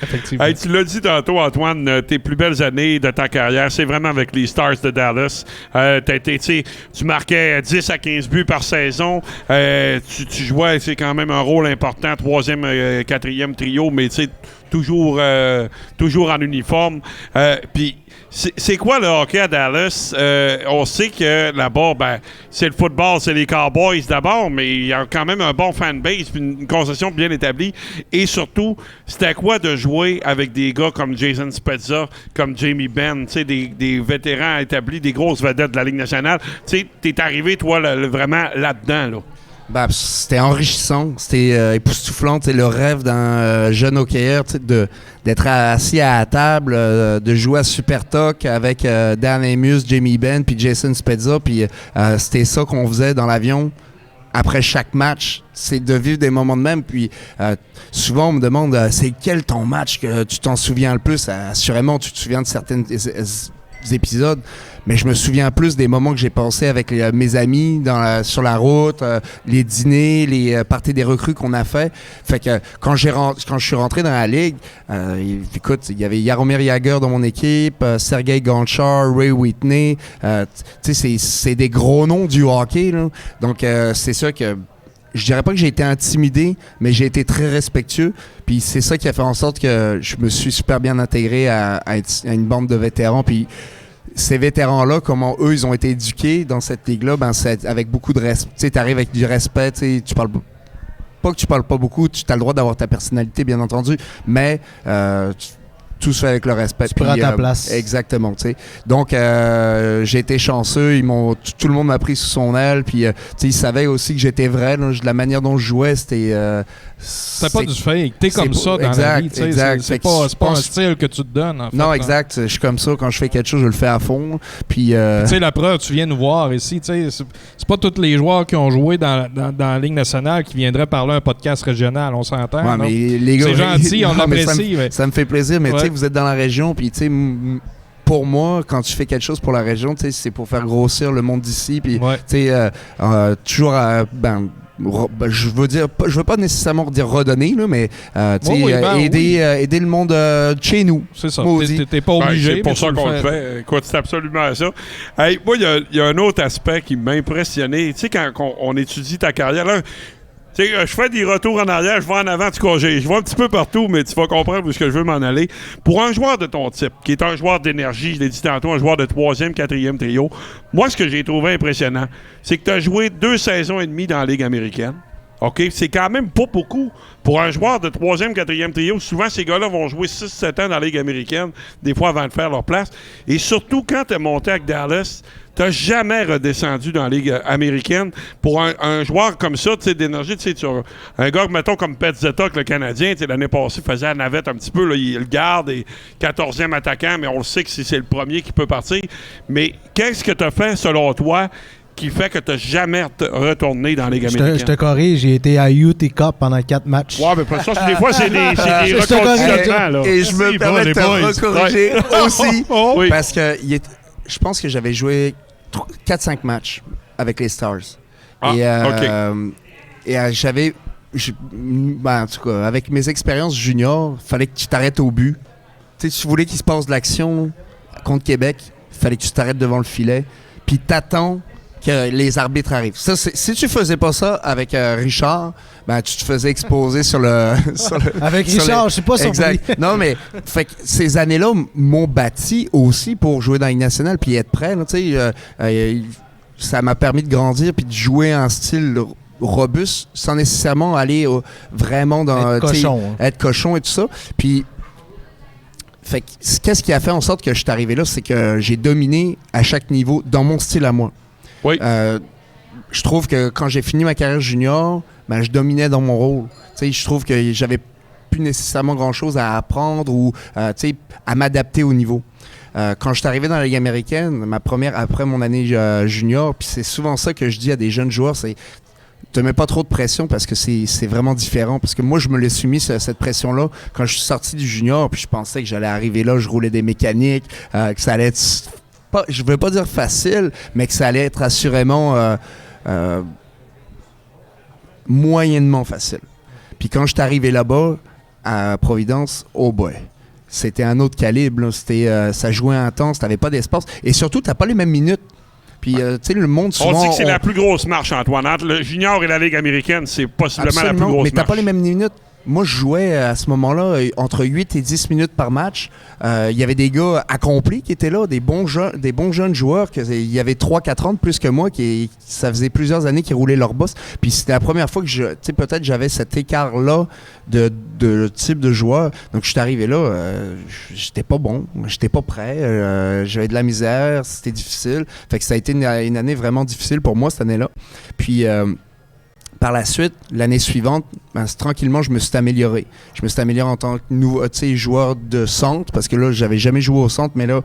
Effectivement. Hey, tu l'as dit tantôt, Antoine, tes plus belles années de ta carrière, c'est vraiment avec les Stars de Dallas. Tu marquais 10 à 15 buts par saison. Tu jouais, c'est quand même un rôle important, 3e, 4e trio, mais toujours en uniforme. Puis c'est quoi le hockey à Dallas? On sait que là-bas, c'est le football, c'est les Cowboys d'abord, mais il y a quand même un bon fanbase, puis une concession bien établie. Et surtout, c'était quoi de jouer avec des gars comme Jason Spezza, comme Jamie Benn, des vétérans établis, des grosses vedettes de la Ligue nationale? Tu t'es arrivé, toi, vraiment là-dedans, là. C'était enrichissant, c'était époustouflant, le rêve d'un jeune hockeyeur d'être assis à la table, de jouer à Super Talk avec Dan Amos, Jamie Benn puis Jason Spezza, puis c'était ça qu'on faisait dans l'avion après chaque match, c'est de vivre des moments de même. Puis souvent on me demande c'est quel ton match que tu t'en souviens le plus? Assurément tu te souviens de certains épisodes, mais je me souviens plus des moments que j'ai passés avec mes amis sur la route, les dîners, les parties des recrues qu'on a fait. Fait que quand je suis rentré dans la ligue, écoute, il y avait Jaromir Jagr dans mon équipe, Sergei Gonchar, Ray Whitney, c'est des gros noms du hockey, là. Donc c'est sûr que je dirais pas que j'ai été intimidé, mais j'ai été très respectueux. Puis c'est ça qui a fait en sorte que je me suis super bien intégré à une bande de vétérans. Puis ces vétérans-là, comment eux, ils ont été éduqués dans cette ligue-là, c'est avec beaucoup de respect. Tu sais, t'arrives avec du respect, tu parles pas que tu parles pas beaucoup, tu as le droit d'avoir ta personnalité, bien entendu, mais tout se fait avec le respect. Tu prends ta place. Exactement, tu sais. Donc, j'ai été chanceux. Tout le monde m'a pris sous son aile. Puis, ils savaient aussi que j'étais vrai. Là, la manière dont je jouais, c'était... c'est pas du fake. T'es comme ça dans la vie. Exact. C'est pas un style que tu te donnes, en fait. Non, exact. Je suis comme ça. Quand je fais quelque chose, je le fais à fond. Puis... tu sais, la preuve, tu viens nous voir ici. C'est pas tous les joueurs qui ont joué dans la Ligue nationale qui viendraient parler un podcast régional. On s'entend. Ouais, mais les gars, c'est gentil, on apprécie. Ça me fait plaisir, mais tu sais, vous êtes dans la région, puis tu sais, pour moi, quand tu fais quelque chose pour la région, tu sais, c'est pour faire grossir le monde d'ici, puis tu sais, toujours, je veux pas nécessairement dire redonner, là, mais aider le monde chez nous. C'est ça. T'es pas obligé. C'est pour ça qu'on le fait. Écoute, c'est absolument ça. Hey, moi, il y a un autre aspect qui m'a impressionné. Tu sais, quand on étudie ta carrière, là, tu sais, je fais des retours en arrière, je vais en avant, en tout cas, je vais un petit peu partout, mais tu vas comprendre où est-ce que je veux m'en aller. Pour un joueur de ton type, qui est un joueur d'énergie, je l'ai dit tantôt, un joueur de 3e, 4e trio, moi, ce que j'ai trouvé impressionnant, c'est que tu as joué 2 saisons et demie dans la Ligue américaine. OK? C'est quand même pas beaucoup. Pour un joueur de 3e, 4e trio, souvent, ces gars-là vont jouer 6-7 ans dans la Ligue américaine, des fois avant de faire leur place. Et surtout, quand tu es monté avec Dallas, t'as jamais redescendu dans la Ligue américaine. Pour un joueur comme ça, tu sais, d'énergie, tu sais, un gars, mettons, comme Petzetta, le Canadien, tu sais, l'année passée, faisait la navette un petit peu, là, il le garde, et 14e attaquant, mais on le sait que c'est le premier qui peut partir. Mais qu'est-ce que t'as fait, selon toi, qui fait que tu n'as jamais retourné dans la Ligue américaine? Je te corrige, j'ai été à UT Cup pendant 4 matchs. Ouais, mais pas ça, des fois, c'est des reconditionnements, là. Et je me permets de te recorriger aussi, Oui. parce que je pense que j'avais joué 4-5 matchs avec les Stars. Et j'avais... en tout cas, avec mes expériences juniors, fallait que tu t'arrêtes au but. Tu sais, tu voulais qu'il se passe de l'action contre Québec, fallait que tu t'arrêtes devant le filet, puis t'attends que les arbitres arrivent. Ça, si tu faisais pas ça avec Richard, ben tu te faisais exposer sur le... Avec Richard, je suis pas surpris. Exact. Non, mais fait que ces années-là m'ont bâti aussi pour jouer dans la Ligue nationale puis être prêt. Là, ça m'a permis de grandir puis de jouer en style robuste sans nécessairement aller vraiment dans... Être cochon et tout ça. Puis fait que, qu'est-ce qui a fait en sorte que je suis arrivé là, c'est que j'ai dominé à chaque niveau dans mon style à moi. Oui. Je trouve que quand j'ai fini ma carrière junior, ben, je dominais dans mon rôle. T'sais, je trouve que j'avais plus nécessairement grand-chose à apprendre ou à m'adapter au niveau. Quand je suis arrivé dans la Ligue américaine, après mon année junior, puis c'est souvent ça que je dis à des jeunes joueurs, c'est te mets pas trop de pression parce que c'est vraiment différent. Parce que moi, je me l'ai soumis, cette pression-là, quand je suis sorti du junior, puis je pensais que j'allais arriver là, je roulais des mécaniques, que ça allait être... je ne veux pas dire facile, mais que ça allait être assurément moyennement facile. Puis quand je suis arrivé là-bas, à Providence, oh boy, c'était un autre calibre. Là. Ça jouait intense, tu n'avais pas d'espace. Et surtout, tu n'as pas les mêmes minutes. Puis, tu sais, le monde souvent... On dit que c'est la plus grosse marche, Antoine. Entre le junior et la Ligue américaine, c'est possiblement la plus grosse marche. Mais tu n'as pas les mêmes minutes. Moi, je jouais à ce moment-là entre 8 et 10 minutes par match. Il y avait des gars accomplis qui étaient là, des bons jeunes joueurs. Il y avait 3-4 ans de plus que moi, ça faisait plusieurs années qu'ils roulaient leur boss. Puis c'était la première fois que peut-être j'avais cet écart-là de type de joueur. Donc, je suis arrivé là, j'étais pas bon, j'étais pas prêt, j'avais de la misère, c'était difficile. Fait que ça a été une année vraiment difficile pour moi, cette année-là. Puis... par la suite, l'année suivante, tranquillement, je me suis amélioré. Je me suis amélioré en tant que joueur de centre, parce que là, j'avais jamais joué au centre, mais là,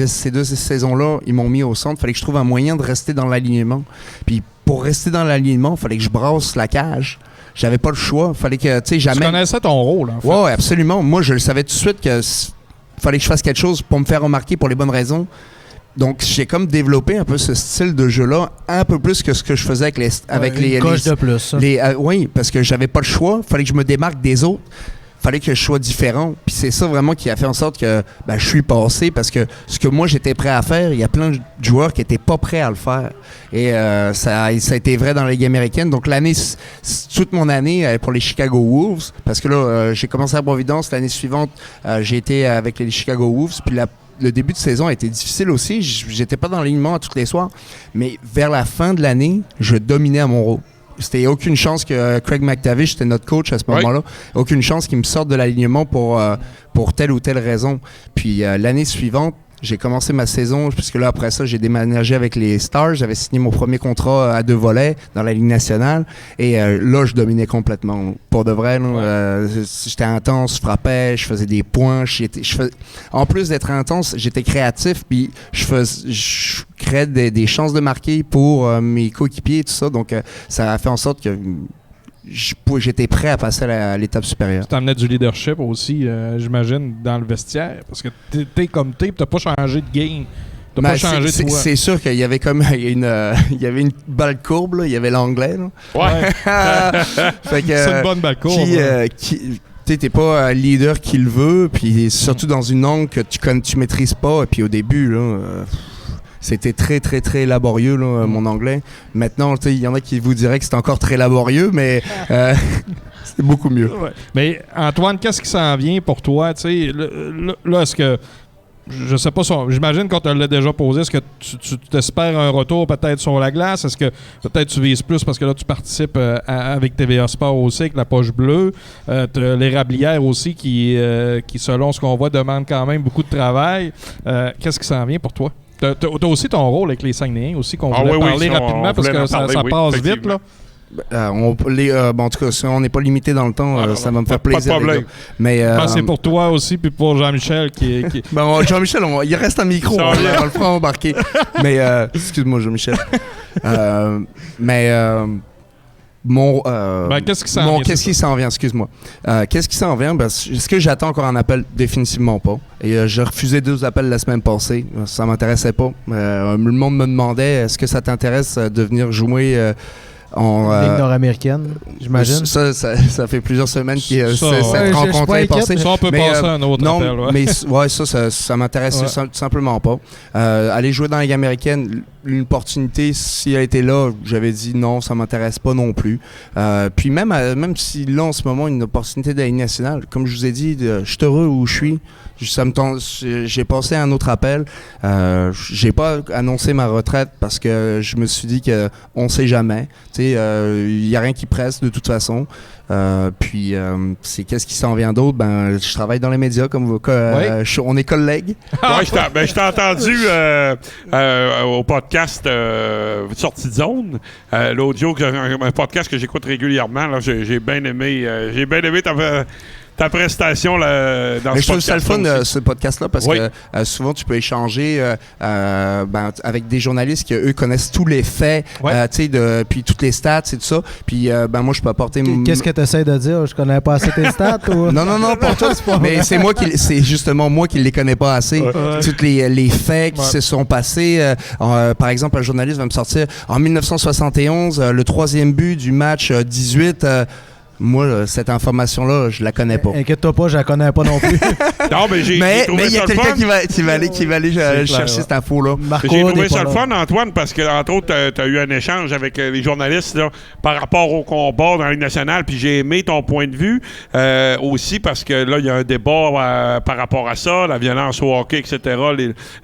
ces deux saisons-là, ils m'ont mis au centre. Il fallait que je trouve un moyen de rester dans l'alignement. Puis pour rester dans l'alignement, il fallait que je brasse la cage. J'avais pas le choix. Fallait que, jamais... Tu connaissais ton rôle, en fait. Oui, absolument. Moi, je le savais tout de suite que fallait que je fasse quelque chose pour me faire remarquer pour les bonnes raisons. Donc, j'ai comme développé un peu ce style de jeu-là, un peu plus que ce que je faisais avec les coche de plus. Oui, parce que j'avais pas le choix. Fallait que je me démarque des autres. Fallait que je sois différent. Puis c'est ça vraiment qui a fait en sorte que je suis passé, parce que ce que moi j'étais prêt à faire, il y a plein de joueurs qui étaient pas prêts à le faire. Et ça a été vrai dans la Ligue américaine. Donc toute mon année pour les Chicago Wolves, parce que là, j'ai commencé à Providence, l'année suivante, j'ai été avec les Chicago Wolves, puis le début de saison a été difficile aussi. J'étais pas dans l'alignement à tous les soirs. Mais vers la fin de l'année, je dominais à mon rôle. C'était aucune chance que Craig McTavish, c'était notre coach à ce moment-là, aucune chance qu'il me sorte de l'alignement pour telle ou telle raison. Puis l'année suivante, j'ai commencé ma saison, puisque là, après ça, j'ai déménagé avec les Stars. J'avais signé mon premier contrat à 2 volets dans la Ligue nationale. Et là, je dominais complètement. Pour de vrai, j'étais intense, je frappais, je faisais des points. En plus d'être intense, j'étais créatif. Puis je créais des chances de marquer pour mes coéquipiers et tout ça. Donc, ça a fait en sorte que... j'étais prêt à passer à l'étape supérieure. Tu t'emmenais du leadership aussi, j'imagine, dans le vestiaire. Parce que t'es comme t'es, t'as pas changé de game. T'as pas changé de toi. C'est sûr qu'il y avait comme il y avait une balle courbe, là. Il y avait l'anglais. Là. Ouais. Fait que, c'est une bonne balle courbe. T'es pas un leader qui le veut, puis surtout dans une langue que tu maîtrises pas. Et puis au début, là... c'était très, très, très laborieux, là, mon anglais. Maintenant, il y en a qui vous diraient que c'est encore très laborieux, mais c'est beaucoup mieux. Ouais. Mais Antoine, qu'est-ce qui s'en vient pour toi? Là, est-ce que... Je sais pas, j'imagine qu'on te l'a déjà posé, est-ce que tu t'espères un retour peut-être sur la glace? Est-ce que peut-être tu vises plus parce que là tu participes avec TVA Sport aussi, avec la poche bleue, l'érablière aussi qui selon ce qu'on voit demande quand même beaucoup de travail. Qu'est-ce qui s'en vient pour toi? T'as aussi ton rôle avec les Saguenayens aussi qu'on Ah voulait oui, oui, parler ça, on rapidement parce voulait que en ça parler, oui, passe vite. effectivement. Là. En tout cas, si on n'est pas limité dans le temps, Ah, ça va me faire pas de plaisir. problème. les gars. Mais C'est pour toi aussi puis pour Jean-Michel qui Jean-Michel, il reste un micro, Ça on vient. va le faire embarquer. Mais excuse-moi, Jean-Michel. qu'est-ce qui s'en vient? Qu'est-ce qui s'en vient, excuse-moi. Qu'est-ce qui s'en vient? Est-ce que j'attends encore un appel? Définitivement pas. Et j'ai refusé 2 appels la semaine passée. Ça m'intéressait pas. Le monde me demandait, est-ce que ça t'intéresse de venir jouer en... Ligue nord-américaine, j'imagine. Ça fait plusieurs semaines que cette je suis rencontre pas est inquiète. passée. Ça, on peut Mais, passer à un autre non, appel. Ouais. mais ça m'intéresse tout simplement pas. Aller jouer dans la Ligue américaine, une opportunité, si elle était là, j'avais dit non, ça m'intéresse pas non plus. Puis même si là, en ce moment, une opportunité de la Ligue nationale, comme je vous ai dit, je suis heureux où je suis. J'ai passé un autre appel. J'ai pas annoncé ma retraite parce que je me suis dit que on sait jamais. Il y a rien qui presse de toute façon. Puis c'est qu'est-ce qui s'en vient d'autre? Je travaille dans les médias comme vous. On est collègues. Je t'ai entendu au podcast Sortie de zone. L'audio, un podcast que j'écoute régulièrement. Là, j'ai bien aimé ta prestation là, dans Mais ce je trouve ça le fun, podcast-là aussi. ce podcast-là, parce que souvent, tu peux échanger avec des journalistes qui, eux, connaissent tous les faits, puis toutes les stats et tout ça. Puis, moi, je peux apporter... Qu'est-ce que tu essaies de dire? Je connais pas assez tes stats? Ou... Non, pour toi. Mais c'est justement moi qui les connais pas assez. Tous les faits qui se sont passés. Par exemple, un journaliste va me sortir en 1971, le 3e but du match 18... moi, cette information-là, je la connais pas. Inquiète-toi pas, je la connais pas non plus. Non, mais j'ai trouvé il y a ça le quelqu'un fun. qui va aller chercher cette info-là. Marco, J'ai trouvé t'es ça pas le là. fun, Antoine, parce que, entre autres, tu as eu un échange avec les journalistes là, par rapport au combat dans la Ligue nationale, puis j'ai aimé ton point de vue aussi, parce que là, il y a un débat par rapport à ça, la violence au hockey, etc.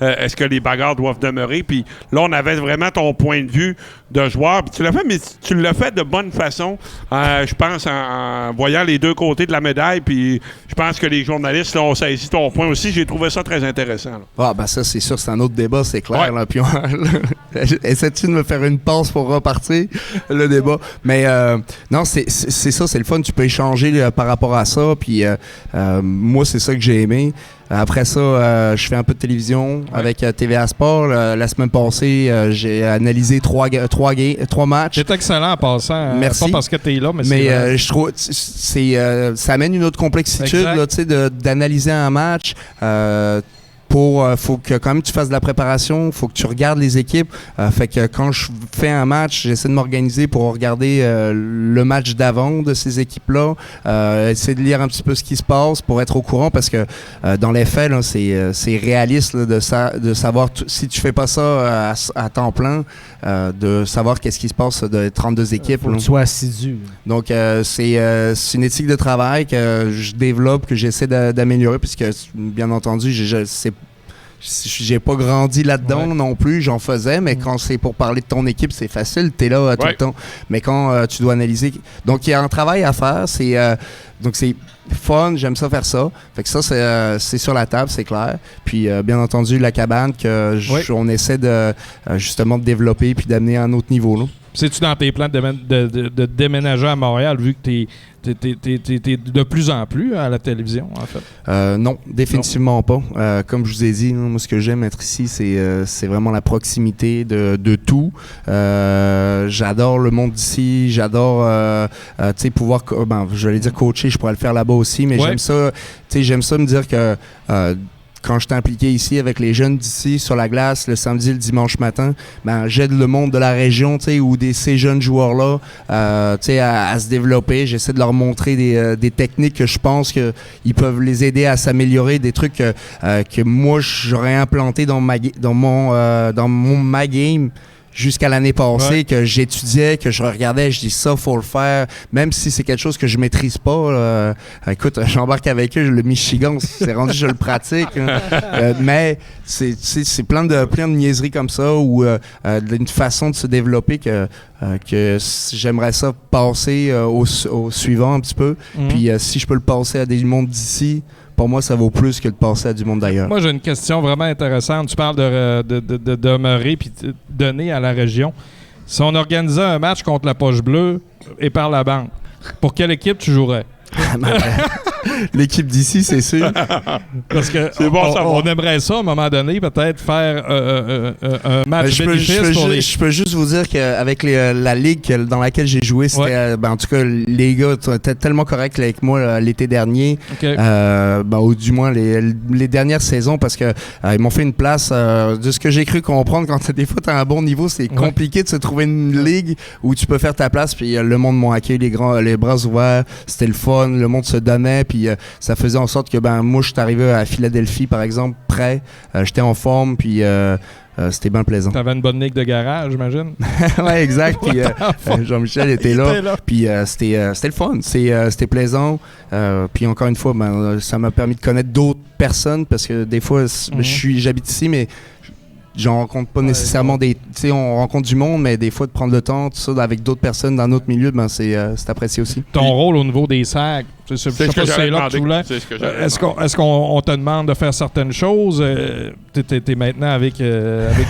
Est-ce que les bagarres doivent demeurer? Puis là, on avait vraiment ton point de vue de joueur. Puis tu l'as fait, mais tu l'as fait de bonne façon, je pense, en voyant les deux côtés de la médaille, puis je pense que les journalistes là, ont saisi ton point aussi. J'ai trouvé ça très intéressant. Là. Ça, c'est sûr, c'est un autre débat, c'est clair. Ouais. Là, puis essaie-tu de me faire une passe pour repartir le débat? Mais non, c'est ça, c'est le fun. Tu peux échanger par rapport à ça. Puis moi, c'est ça que j'ai aimé. Après ça, je fais un peu de télévision avec TVA Sport. La semaine passée, j'ai analysé 3 matchs. C'est excellent en passant. Merci. Pas parce que tu es là, mais Je trouve ça amène une autre complexitude là, d'analyser un match. Faut que quand même tu fasses de la préparation, faut que tu regardes les équipes. Fait que quand je fais un match, j'essaie de m'organiser pour regarder le match d'avant de ces équipes-là, essayer de lire un petit peu ce qui se passe pour être au courant, parce que dans les faits, là, c'est réaliste là, de savoir si tu fais pas ça à temps plein, de savoir qu'est-ce qui se passe de 32 équipes. Faut que tu sois assidu. Donc c'est une éthique de travail que je développe, que j'essaie d'améliorer, puisque bien entendu, j'ai pas grandi là-dedans non plus, j'en faisais, mais quand c'est pour parler de ton équipe, c'est facile, t'es là tout le temps. Mais quand tu dois analyser... Donc, il y a un travail à faire, donc c'est fun, j'aime ça faire ça. Fait que ça, c'est sur la table, c'est clair. Puis, bien entendu, la cabane, on essaie justement de développer puis d'amener à un autre niveau, là. C'est-tu dans tes plans de déménager à Montréal, vu que t'es de plus en plus à la télévision, en fait? Non, définitivement pas. Comme je vous ai dit, moi, ce que j'aime être ici, c'est vraiment la proximité de tout. J'adore le monde d'ici. J'adore pouvoir, je vais dire coacher, je pourrais le faire là-bas aussi, mais j'aime ça me dire que... quand je suis impliqué ici avec les jeunes d'ici sur la glace le samedi et le dimanche matin, j'aide le monde de la région, ou ces jeunes joueurs-là à se développer. J'essaie de leur montrer des techniques que je pense qu'ils peuvent les aider à s'améliorer, des trucs que moi j'aurais implanté dans ma game jusqu'à l'année passée, que j'étudiais, que je regardais, je dis ça, faut le faire, même si c'est quelque chose que je maîtrise pas. Écoute, j'embarque avec eux, le Michigan, c'est rendu, je le pratique. Mais c'est plein de niaiseries comme ça, ou d'une façon de se développer que j'aimerais ça passer au suivant un petit peu. Puis si je peux le passer à des mondes d'ici, pour moi, ça vaut plus que de passer à du monde d'ailleurs. Moi, j'ai une question vraiment intéressante. Tu parles de demeurer puis de donner à la région. Si on organisait un match contre la Poche Bleue et par la banque, pour quelle équipe tu jouerais? L'équipe d'ici, c'est sûr. Parce que C'est bon, ça va. on aimerait ça, à un moment donné, peut-être faire un match Je bénéfice pour les... je peux juste vous dire qu'avec la ligue dans laquelle j'ai joué, c'était, Ouais. en tout cas, les gars étaient tellement corrects avec moi l'été dernier, OK. ou du moins les dernières saisons, parce que ils m'ont fait une place. De ce que j'ai cru comprendre, quand des fois t'as un bon niveau, c'est compliqué de se trouver une ligue où tu peux faire ta place. Puis le monde m'a accueilli les bras ouverts, c'était le fun, le monde se donnait, puis ça faisait en sorte que moi je suis arrivé à Philadelphie par exemple, prêt, j'étais en forme, puis c'était bien plaisant. T'avais une bonne ligue de garage, j'imagine? Ouais, exact. Puis Jean-Michel était là. Puis c'était le fun. C'était plaisant. Puis encore une fois, ça m'a permis de connaître d'autres personnes parce que des fois, j'habite ici, mais j'en rencontre pas nécessairement des. Tu sais, on rencontre du monde, mais des fois, de prendre le temps, tout ça, avec d'autres personnes dans notre milieu, c'est apprécié aussi. Ton rôle au niveau des sacs, je sais pas si c'est là que tu voulais. Est-ce qu'on te demande de faire certaines choses? T'es maintenant avec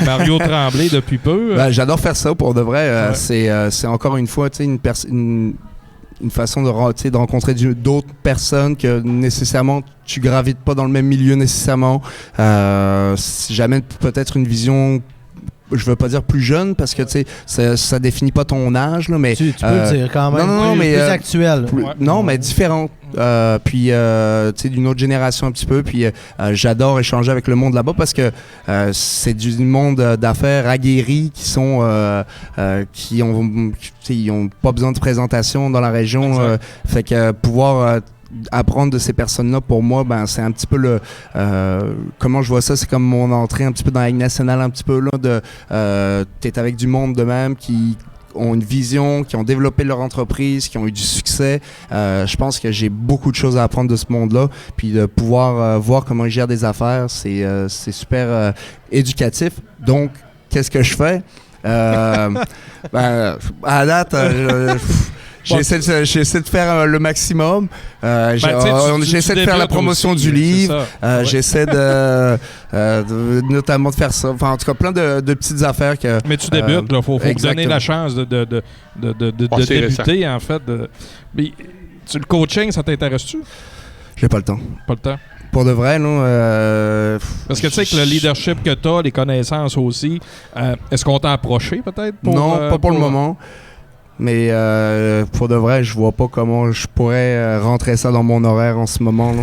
Mario Tremblay depuis peu. J'adore faire ça pour de vrai. C'est encore une fois, tu sais, une façon de rencontrer d'autres personnes que nécessairement tu gravites pas dans le même milieu nécessairement. J'amène peut-être une vision, je veux pas dire plus jeune parce que tu sais ça définit pas ton âge là, mais tu peux le dire quand même. Non, mais plus actuel. Non, mais différente. Puis tu sais, d'une autre génération un petit peu. Puis j'adore échanger avec le monde là-bas parce que c'est du monde d'affaires aguerris qui sont qui ont pas besoin de présentation dans la région. Fait que pouvoir apprendre de ces personnes-là, pour moi, c'est un petit peu comment je vois ça, c'est comme mon entrée un petit peu dans la Ligue nationale, un petit peu là, t'es avec du monde de même qui ont une vision, qui ont développé leur entreprise, qui ont eu du succès. Je pense que j'ai beaucoup de choses à apprendre de ce monde-là. Puis de pouvoir voir comment ils gèrent des affaires, c'est super éducatif. Donc, qu'est-ce que je fais? À date, j'essaie de faire le maximum. J'essaie de faire la promotion du livre. J'essaie notamment de faire ça. Enfin, en tout cas, plein de petites affaires que. Mais tu débutes, il faut donner la chance de débuter, en fait. Mais le coaching, ça t'intéresse-tu? J'ai pas le temps. Pas le temps. Pour de vrai, non. Parce que tu sais que le leadership que tu as, les connaissances aussi, est-ce qu'on t'a approché peut-être? Non, pas pour le moment. Mais pour de vrai, je vois pas comment je pourrais rentrer ça dans mon horaire en ce moment.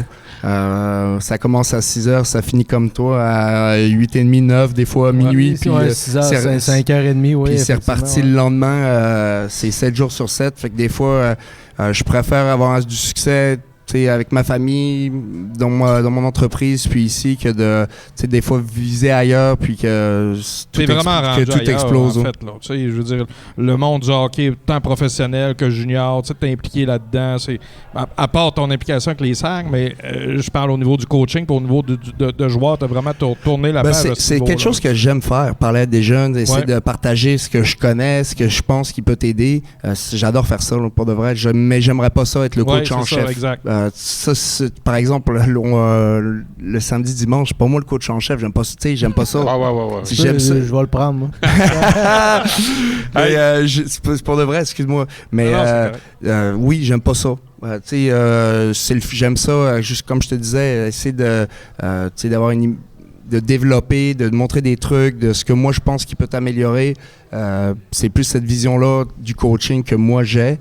Ça commence à 6h, ça finit comme toi à 8h30, 9, des fois à minuit. Puis 6h, 5h30, oui. Puis c'est reparti le lendemain. C'est 7 jours sur 7. Fait que des fois, je préfère avoir du succès avec ma famille, dans mon entreprise, puis ici, que de des fois viser ailleurs, puis que tout explose. En fait, là. Je veux dire, le monde du hockey, tant professionnel que junior, tu es impliqué là-dedans. À part ton implication avec les SAG, mais je parle au niveau du coaching, puis au niveau de joueur, tu as vraiment tourné la page. C'est quelque chose que j'aime faire, parler à des jeunes, essayer de partager ce que je connais, ce que je pense qui peut t'aider. J'adore faire ça, pour de vrai. Mais j'aimerais pas ça être le coach en chef. Exact. Par exemple, le samedi, dimanche, pas moi le coach en chef, j'aime pas ça. J'aime pas ça. Ouais. J'aime ça. Je vais le prendre, moi. C'est pour de vrai, excuse-moi. Mais oui, j'aime pas ça. J'aime ça, juste comme je te disais, essayer d'avoir de développer, de montrer des trucs, de ce que moi je pense qui peut t'améliorer. C'est plus cette vision-là du coaching que moi j'ai.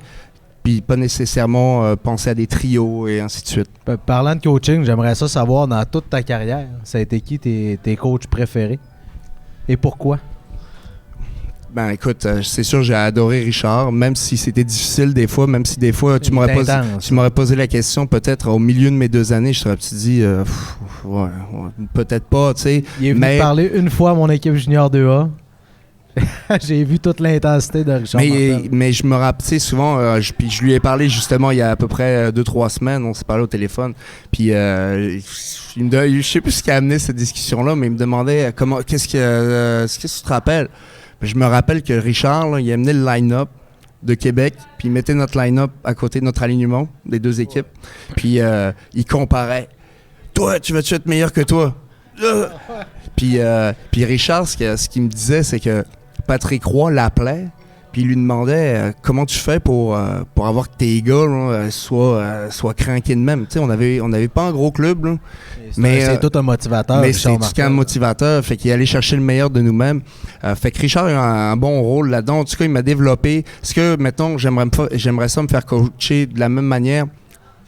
Puis pas nécessairement penser à des trios et ainsi de suite. Parlant de coaching, j'aimerais ça savoir, dans toute ta carrière, ça a été qui tes coachs préférés? Et pourquoi? Écoute, c'est sûr, j'ai adoré Richard, même si c'était difficile des fois, même si des fois tu m'aurais posé la question, peut-être au milieu de mes 2 années, je t'aurais dit, peut-être pas, tu sais. Il est venu parler une fois à mon équipe junior 2A. J'ai vu toute l'intensité de Richard Martel. Mais je me rappelle, souvent, puis je lui ai parlé justement il y a à peu près 2-3 semaines, on s'est parlé au téléphone, puis je sais plus ce qui a amené cette discussion-là, mais il me demandait qu'est-ce que tu te rappelles? Je me rappelle que Richard, là, il amenait le line-up de Québec, puis il mettait notre line-up à côté de notre alignement des 2 équipes, puis il comparait. Toi, tu vas-tu être meilleur que toi? Puis Richard, ce qu'il me disait, c'est que Patrick Roy l'appelait, puis il lui demandait comment tu fais pour avoir que tes gars là, soient craqués de même. Tu sais, on avait pas un gros club, là, mais c'est tout un motivateur. Mais Richard c'est Martel. un motivateur, fait qu'il allait chercher le meilleur de nous-mêmes. Fait que Richard a un bon rôle là-dedans. En tout cas, il m'a développé. Est-ce que, mettons, j'aimerais ça me faire coacher de la même manière?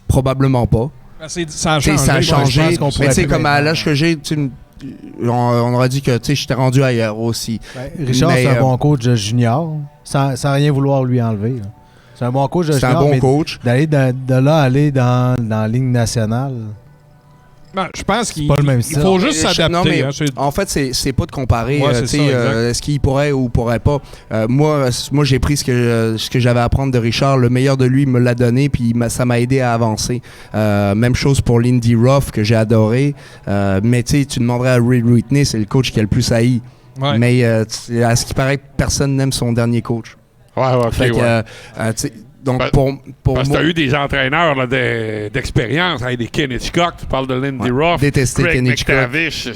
Probablement pas. Ça a T'sais, changé. ça a changé. pense qu'on Mais pourrait tu sais, plus comme à maintenant. l'âge que j'ai, on aurait dit que j'étais rendu ailleurs aussi. Richard, Mais, c'est un bon coach de junior, sans rien vouloir lui enlever. Là. C'est un bon coach de C'est junior. un bon mais coach. D'aller de là aller dans la ligne nationale, Ben, je pense qu'il pas le même il style. faut juste Non, s'adapter. mais hein, en fait, c'est pas de comparer. Ouais, c'est tu sais, ça, exact. est-ce qu'il pourrait ou pourrait pas. Moi, j'ai pris ce que j'avais à apprendre de Richard. Le meilleur de lui, il me l'a donné, puis ça m'a aidé à avancer. Même chose pour Lindy Ruff, que j'ai adoré. Mais tu sais, tu demanderais à Ray Whitney, c'est le coach qui a le plus haï. Ouais. Mais à ce qui paraît, personne n'aime son dernier coach. Ouais, ok, Fait que, ouais. tu sais, donc, Ben, pour Parce que moi, tu as eu des entraîneurs là, d'expérience, des Ken Hitchcock, tu parles de Lindy Ruff, détesté Craig Ken Hitchcock. McTavish.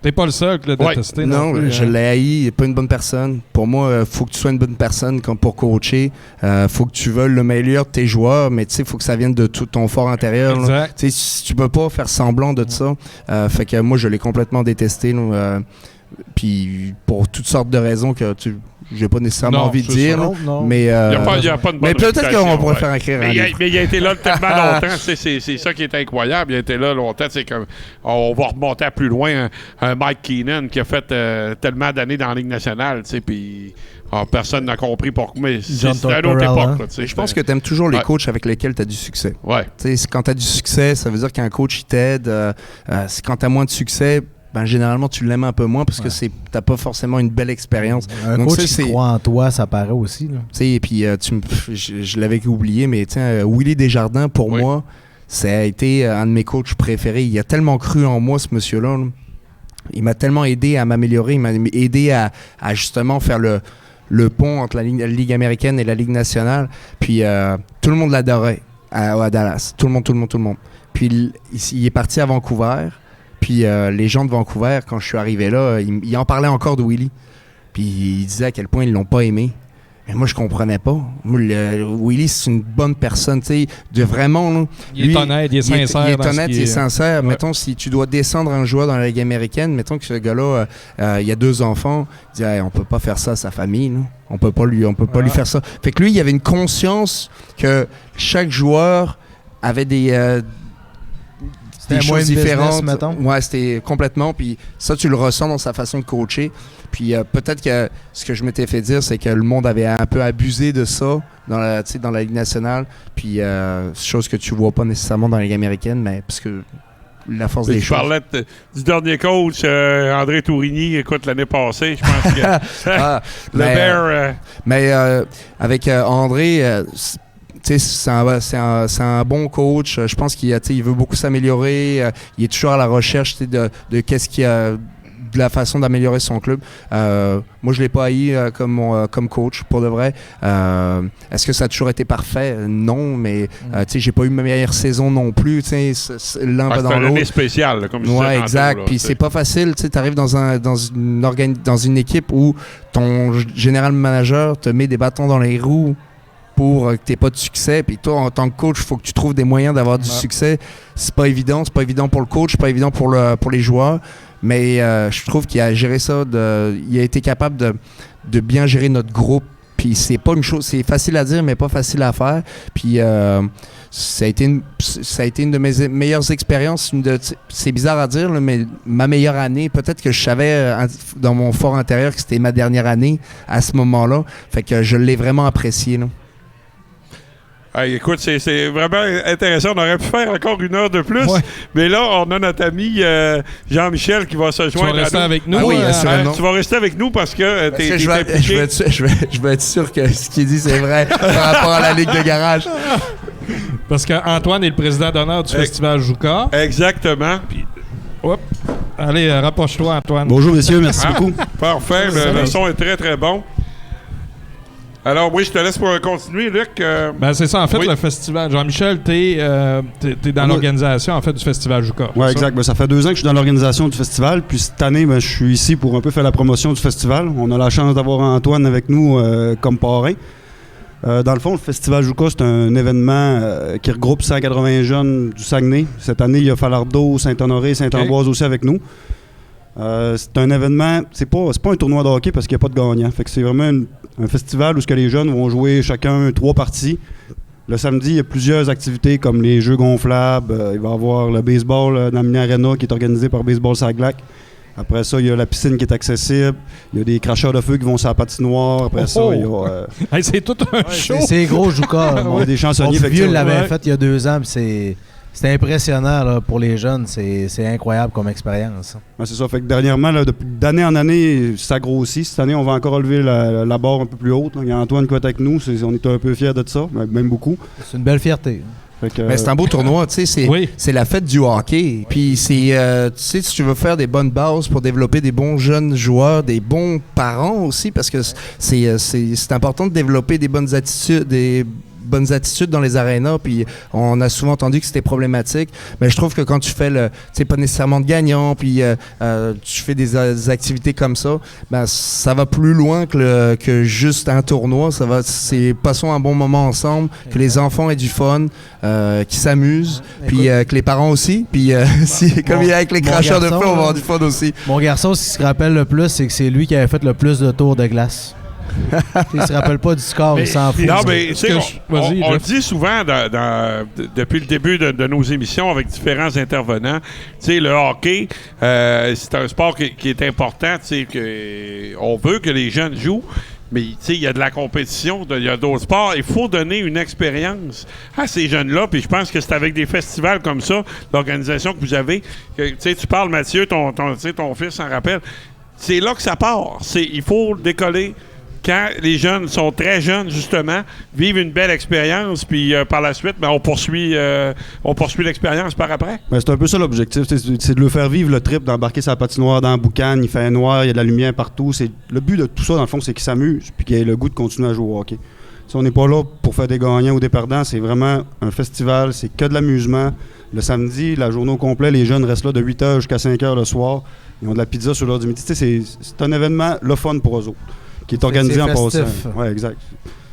T'es pas le seul qui l'a Ouais. détesté. Non, plus, je hein. l'ai haï. Il n'est pas une bonne personne. Pour moi, faut que tu sois une bonne personne pour coacher. Faut que tu veuilles le meilleur de tes joueurs, mais tu sais, faut que ça vienne de tout ton fort intérieur. Là. Exact. Tu sais, si tu peux pas faire semblant de ça. Fait que moi, je l'ai complètement détesté. Là. Puis pour toutes sortes de raisons que j'ai pas nécessairement Non, envie de c'est dire. ça. là. Non. Mais Il n'y a pas une bonne mais peut-être réputation, qu'on pourrait ouais. faire écrire un Mais livre. il a été là tellement longtemps, c'est ça qui est incroyable. Il a été là longtemps. C'est comme, on va remonter à plus loin. Un Mike Keenan qui a fait tellement d'années dans la Ligue nationale, puis personne n'a compris pourquoi. Mais John c'est une autre Tortorella. époque. Là, tu sais. Je pense que tu aimes toujours les Ouais. coachs avec lesquels tu as du succès. Ouais. Tu sais, quand tu as du succès, ça veut dire qu'un coach il t'aide. Quand tu as moins de succès, ben, généralement, tu l'aimes un peu moins parce que tu n'as pas forcément une belle expérience. Un Donc, coach ça, qui c'est- croit en toi, ça paraît aussi. Là. Tu sais, et puis, je l'avais oublié, mais tiens, Willy Desjardins, pour Oui. moi, ça a été un de mes coachs préférés. Il a tellement cru en moi, ce monsieur-là. Là. Il m'a tellement aidé à m'améliorer. Il m'a aidé à justement faire le pont entre la Ligue américaine et la Ligue nationale. Puis, tout le monde l'adorait à Dallas. Tout le monde. Puis, il est parti à Vancouver. Puis, les gens de Vancouver, quand je suis arrivé là, ils en parlaient encore de Willy. Puis, ils disaient à quel point ils l'ont pas aimé. Mais moi, je comprenais pas. Moi, Willy, c'est une bonne personne, tu sais, de vraiment... Là, Il est honnête, il est sincère. Il est dans ce honnête, qu'il il est sincère. Ouais. Mettons, si tu dois descendre un joueur dans la Ligue américaine, mettons que ce gars-là, il a 2 enfants, il dit hey, on peut pas faire ça à sa famille, là. On peut pas lui faire ça. Fait que lui, il avait une conscience que chaque joueur avait des C'était moins choses de business, différentes. mettons. Ouais, c'était complètement. Puis ça, tu le ressens dans sa façon de coacher. Puis peut-être que ce que je m'étais fait dire, c'est que le monde avait un peu abusé de ça dans la Ligue nationale. Puis chose que tu vois pas nécessairement dans la Ligue américaine, mais parce que la force Mais des tu choses. parlais du dernier coach, André Tourigny, écoute, l'année passée, je pense que Ah, le mais, Bear... Mais avec André, tu sais, c'est un bon coach. Je pense qu'il il veut beaucoup s'améliorer. Il est toujours à la recherche de qu'est-ce qu'il y a, de la façon d'améliorer son club. Moi, je l'ai pas haï comme coach, pour de vrai. Est-ce que ça a toujours été parfait? Non, mais tu sais, j'ai pas eu ma meilleure saison non plus. Tu sais, l'un va c'est dans une année l'autre. spéciale, là, comme je disais Ouais, tantôt, exact. là, Puis tu sais. c'est pas facile. Tu arrives dans une équipe où ton général manager te met des bâtons dans les roues pour que tu n'aies pas de succès. Puis toi, en tant que coach, il faut que tu trouves des moyens d'avoir du succès. C'est pas évident. C'est pas évident pour le coach, c'est pas évident pour les joueurs. Mais je trouve qu'il a géré ça. Il a été capable de bien gérer notre groupe. Puis c'est pas une chose, c'est facile à dire, mais pas facile à faire. Puis ça a été une de mes meilleures expériences. C'est bizarre à dire, là, mais ma meilleure année, peut-être que je savais dans mon fort intérieur que c'était ma dernière année à ce moment-là. Fait que je l'ai vraiment apprécié. Là. Hey, écoute, c'est vraiment intéressant. On aurait pu faire encore 1 heure de plus. Ouais. Mais là, on a notre ami Jean-Michel qui va se Tu vas joindre rester à nous. avec nous. Ah oui, hein? assurément. Tu vas rester avec nous parce que Parce t'es que impliqué. je veux être sûr que ce qu'il dit, c'est vrai par rapport à la Ligue de garage. Parce qu'Antoine est le président d'honneur du Festival Jouka. Exactement. Hop. Allez, rapproche-toi, Antoine. Bonjour, messieurs, merci Ah, beaucoup. Parfait. Le son est très, très bon. Alors, oui, je te laisse pour continuer, Luc. Ben, c'est ça, en fait, Oui. le festival. Jean-Michel, t'es dans l'organisation, en fait, du Festival Juka. Oui, c'est exact. Ben, ça fait 2 ans que je suis dans l'organisation du festival. Puis cette année, ben, je suis ici pour un peu faire la promotion du festival. On a la chance d'avoir Antoine avec nous comme parrain. Dans le fond, le Festival Juka, c'est un événement qui regroupe 180 jeunes du Saguenay. Cette année, il y a Falardeau, Saint-Honoré, Saint-Ambroise aussi avec nous. C'est un événement, c'est pas un tournoi de hockey parce qu'il n'y a pas de gagnant. Fait que c'est vraiment un festival où ce que les jeunes vont jouer chacun 3 parties. Le samedi, il y a plusieurs activités comme les jeux gonflables. Il va y avoir le baseball dans la mini arena qui est organisé par Baseball Saglac. Après ça, il y a la piscine qui est accessible. Il y a des cracheurs de feu qui vont sur la patinoire. Après ça, il y a... Hey, c'est tout un show! C'est gros, Juka. il y a des chansonniers. Mon vieux l'avait ouais. fait il y a 2 ans, puis c'est impressionnant là, pour les jeunes. C'est incroyable comme expérience. Ouais, c'est ça. Fait que dernièrement, là, d'année en année, ça grossit. Cette année, on va encore relever la barre un peu plus haute. Il y a Antoine qui va être avec nous. On est un peu fiers de ça, même beaucoup. C'est une belle fierté. Fait que, Mais c'est un beau tournoi, tu sais, c'est la fête du hockey. Puis c'est, tu sais, si tu veux faire des bonnes bases pour développer des bons jeunes joueurs, des bons parents aussi, parce que c'est important de développer des bonnes attitudes dans les arénas, puis on a souvent entendu que c'était problématique, mais je trouve que quand tu fais pas nécessairement de gagnant, puis tu fais des activités comme ça, ben ça va plus loin que juste un tournoi. C'est passons un bon moment ensemble, que les enfants aient du fun, qu'ils s'amusent, puis que les parents aussi, puis comme il y a avec les cracheurs de feu, on va avoir du fun aussi. Mon garçon, ce qu'il se rappelle le plus, c'est que c'est lui qui avait fait le plus de tours de glace. Il se rappelle pas du score, il s'en fout. Non, mais tu sais, Vas-y, on le Jeff. dit souvent depuis le début de nos émissions avec différents intervenants. Tu sais, le hockey, c'est un sport qui est important. Tu sais, on veut que les jeunes jouent. Mais tu sais, il y a de la compétition, il y a d'autres sports. Il faut donner une expérience à ces jeunes-là. Puis je pense que c'est avec des festivals comme ça, l'organisation que vous avez. Tu sais, tu parles, Mathieu, ton fils s'en rappelle. C'est là que ça part. Il faut décoller. Quand les jeunes sont très jeunes, justement, vivent une belle expérience, puis par la suite, ben, on poursuit l'expérience par après. Ben, c'est un peu ça l'objectif, c'est de leur faire vivre le trip, d'embarquer sa patinoire dans la boucane, il fait noir, il y a de la lumière partout. Le but de tout ça, dans le fond, c'est qu'ils s'amusent, puis qu'ils aient le goût de continuer à jouer au hockey. Si on n'est pas là pour faire des gagnants ou des perdants, c'est vraiment un festival, c'est que de l'amusement. Le samedi, la journée au complet, les jeunes restent là de 8h jusqu'à 5h le soir. Ils ont de la pizza sur l'heure du midi. C'est un événement, le fun pour eux autres, qui est organisé en passant. Oui, exact.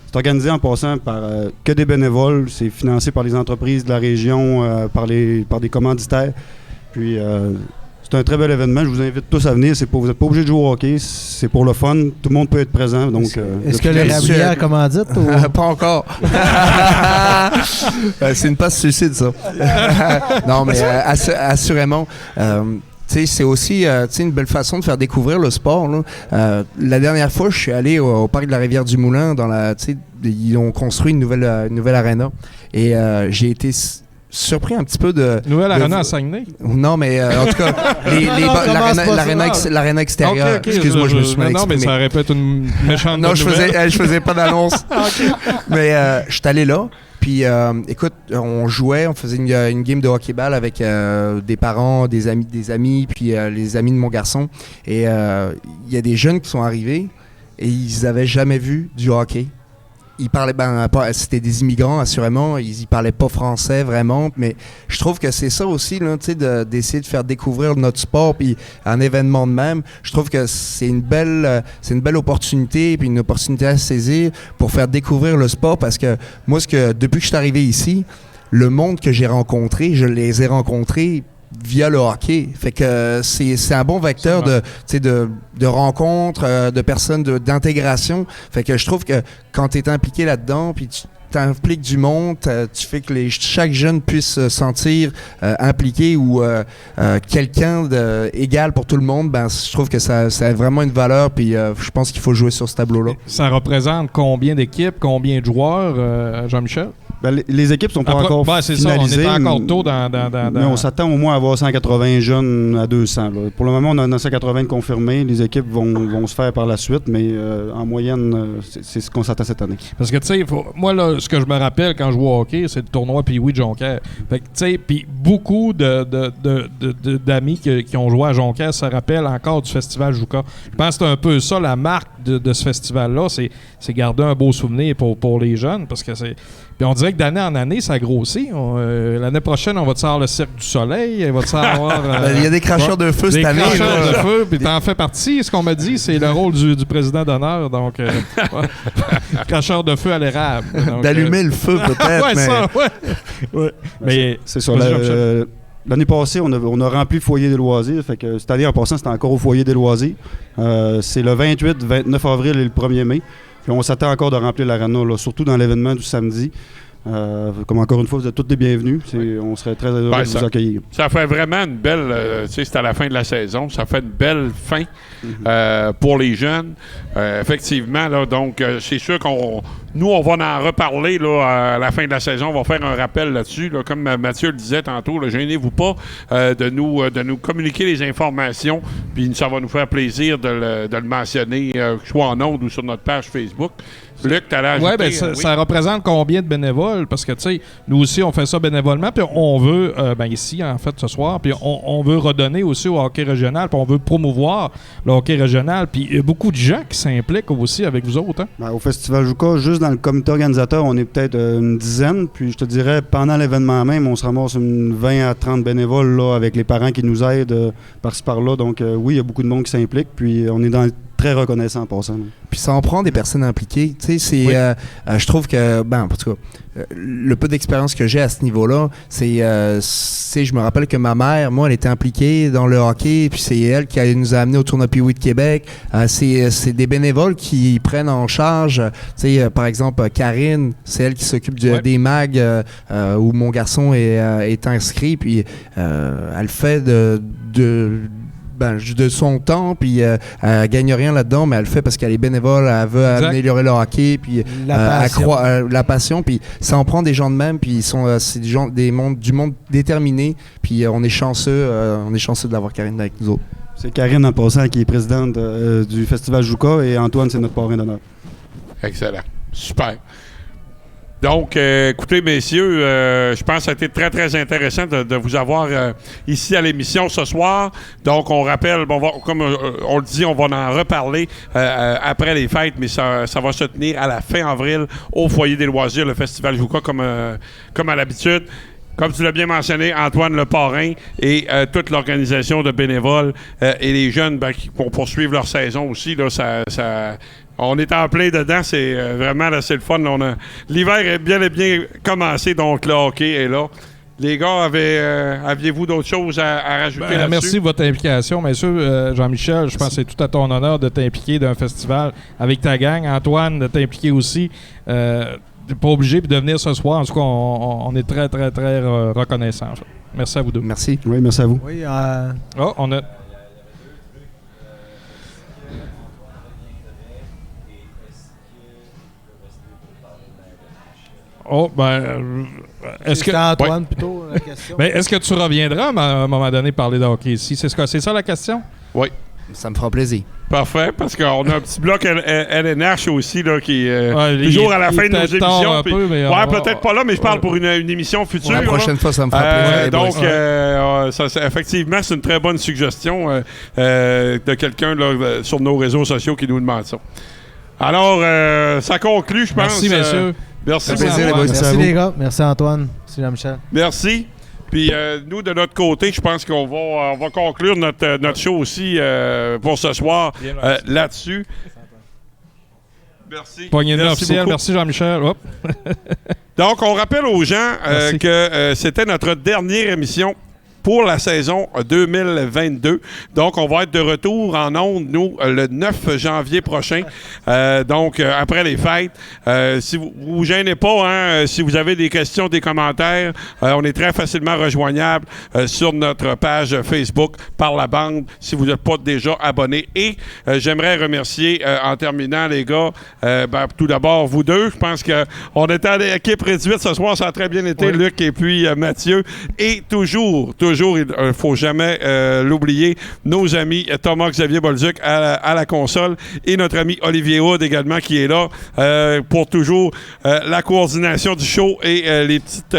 C'est organisé en passant par que des bénévoles. C'est financé par les entreprises de la région, par des commanditaires. Puis, c'est un très bel événement. Je vous invite tous à venir. Vous n'êtes pas obligé de jouer au hockey. C'est pour le fun. Tout le monde peut être présent. Donc, est-ce que le Rablière commandite ou... Pas encore. C'est une passe suicide, ça. Non, mais assurément. Tu sais, c'est aussi une belle façon de faire découvrir le sport. Là. La dernière fois, je suis allé au parc de la Rivière-du-Moulin. Ils ont construit une nouvelle aréna. Et j'ai été surpris un petit peu de... Nouvelle aréna à Saguenay? Non, mais en tout cas, l'aréna extérieure. Ok, excuse-moi, je me suis mal Non, mais exprimé. ça répète une méchante Non, je faisais pas d'annonce. Okay. Mais je suis allé là. Puis, écoute, on jouait, on faisait une game de hockey-ball avec des parents, des amis, puis les amis de mon garçon. Et il y a des jeunes qui sont arrivés et ils n'avaient jamais vu du hockey. Ils parlaient, c'était des immigrants, assurément. Ils parlaient pas français, vraiment. Mais je trouve que c'est ça aussi, là, d'essayer de faire découvrir notre sport. Puis un événement de même, je trouve que c'est une belle opportunité, puis une opportunité à saisir pour faire découvrir le sport. Parce que moi, depuis que je suis arrivé ici, le monde que j'ai rencontré, je les ai rencontrés via le hockey. Fait que c'est un bon vecteur de rencontres, de personnes, d'intégration. Fait que je trouve que quand tu es impliqué là-dedans, puis tu t'impliques du monde, tu fais que chaque jeune puisse se sentir impliqué ou quelqu'un d'égal pour tout le monde, ben je trouve que ça a vraiment une valeur, puis je pense qu'il faut jouer sur ce tableau-là. Ça représente combien d'équipes, combien de joueurs, Jean-Michel? Ben, les équipes sont pas encore c'est finalisées. Ça, on est encore tôt dans... Mais on s'attend au moins à avoir 180 jeunes à 200. Là. Pour le moment, on en a 180 confirmés. Les équipes vont se faire par la suite, mais en moyenne, c'est ce qu'on s'attend cette année. Parce que, tu sais, moi, là, ce que je me rappelle quand je joue au hockey, c'est le tournoi Pee-Wee de Jonquière. Fait que, tu sais, puis beaucoup d'amis qui ont joué à Jonquière se rappellent encore du Festival Juka. Je pense que c'est un peu ça, la marque de ce festival-là, c'est garder un beau souvenir pour les jeunes, parce que c'est... Puis on dirait que d'année en année, ça grossit. L'année prochaine, on va te avoir le Cirque du Soleil, il va te avoir... Il y a des cracheurs de feu cette année. Des cracheurs là. de feu, puis t'en fais partie. Ce qu'on m'a dit, c'est le rôle du président d'honneur, donc... cracheur de feu à l'érable. D'allumer le feu, peut-être, ouais, mais... ça, ouais. Mais c'est ça. Vas-y, Jean-Michel. L'année passée, on a rempli le foyer des loisirs. Fait que cette année, en passant, c'était encore au foyer des loisirs. C'est le 28, 29 avril et le 1er mai. Puis on s'attend encore de remplir l'arena, là, surtout dans l'événement du samedi. Comme encore une fois, vous êtes tous les bienvenus. On serait très heureux de vous accueillir. Ça fait vraiment une belle... tu sais, c'est à la fin de la saison. Ça fait une belle fin pour les jeunes. Effectivement, là, donc, c'est sûr qu'on... Nous, on va en reparler là, à la fin de la saison. On va faire un rappel là-dessus. Là, comme Mathieu le disait tantôt, là, gênez-vous pas de nous communiquer les informations. Puis ça va nous faire plaisir de le mentionner, soit en ondes ou sur notre page Facebook. Luc, tu allais ajouter... Oui, ça représente combien de bénévoles? Parce que, tu sais, nous aussi, on fait ça bénévolement, puis on veut, ici, en fait, ce soir, puis on veut redonner aussi au hockey régional, puis on veut promouvoir le hockey régional, puis il y a beaucoup de gens qui s'impliquent aussi avec vous autres. Hein? Au Festival Jouka, juste dans le comité organisateur, on est peut-être une dizaine, puis je te dirais, pendant l'événement même, on se ramasse une 20 à 30 bénévoles là, avec les parents qui nous aident par-ci par-là. Donc, oui, il y a beaucoup de monde qui s'implique, puis on est très reconnaissant pour ça. Puis ça en prend des personnes impliquées. Tu sais, c'est, je trouve que, en tout cas, le peu d'expérience que j'ai à ce niveau-là, c'est, je me rappelle que ma mère, moi, elle était impliquée dans le hockey, puis c'est elle qui nous a amenés au tournoi Pee-Wee de Québec. C'est des bénévoles qui prennent en charge, tu sais, par exemple, Karine, c'est elle qui s'occupe des mags où mon garçon est inscrit, puis elle fait de son temps, puis elle gagne rien là-dedans, mais elle le fait parce qu'elle est bénévole, elle veut améliorer le hockey, puis la passion, puis ça en prend des gens de même, puis c'est des gens du monde déterminé, puis on est chanceux de l'avoir Karine avec nous autres. C'est Karine en passant qui est présidente du Festival Jouka, et Antoine, c'est notre parrain d'honneur. Excellent. Super. Donc, écoutez, messieurs, je pense que ça a été très, très intéressant de vous avoir ici à l'émission ce soir. Donc, on rappelle, comme on le dit, on va en reparler après les fêtes, mais ça va se tenir à la fin avril au Foyer des loisirs, le Festival Jouka, comme à l'habitude. Comme tu l'as bien mentionné, Antoine le parrain et toute l'organisation de bénévoles et les jeunes qui vont poursuivre leur saison aussi, là, on est en plein dedans, c'est vraiment là, c'est le fun. L'hiver est bien et bien commencé, donc le hockey est là. Les gars, aviez-vous d'autres choses à rajouter là-dessus? Merci de votre implication, messieurs. Jean-Michel, je pense que c'est tout à ton honneur de t'impliquer d'un festival avec ta gang. Antoine, de t'impliquer aussi. T'es pas obligé de venir ce soir. En tout cas, on est très, très, très reconnaissants. Merci à vous deux. Merci. Oui, merci à vous. Oui, on a... est-ce que Antoine plutôt la question? Est-ce que tu reviendras à un moment donné parler de hockey ici? C'est ça la question? Oui. Ça me fera plaisir. Parfait, parce qu'on a un petit bloc LNH aussi là, qui est toujours à la fin de nos émissions. Peut-être pas là, mais je parle pour une émission future. La prochaine fois, ça me fera plaisir. Donc, effectivement, c'est une très bonne suggestion de quelqu'un là, sur nos réseaux sociaux qui nous demande ça. Alors, ça conclut, je pense. Merci, messieurs. Merci, merci les gars. Merci Antoine. Merci Jean-Michel. Merci. Puis nous, de notre côté, je pense qu'on va conclure notre show aussi pour ce soir là-dessus. Merci. Poignée de l'officiel. Merci Jean-Michel. Donc, on rappelle aux gens que c'était notre dernière émission pour la saison 2022. Donc, on va être de retour en ondes, nous, le 9 janvier prochain. Donc, après les fêtes. Si vous gênez pas, si vous avez des questions, des commentaires, on est très facilement rejoignable sur notre page Facebook par la bande, si vous n'êtes pas déjà abonné. Et j'aimerais remercier, en terminant, les gars, tout d'abord, vous deux. Je pense qu'on était à l'équipe réduite ce soir. Ça a très bien été, Luc et puis Mathieu. Et toujours toujours, il ne faut jamais l'oublier, nos amis Thomas-Xavier Bolduc à la console et notre ami Olivier Hood également qui est là pour toujours la coordination du show et les petites...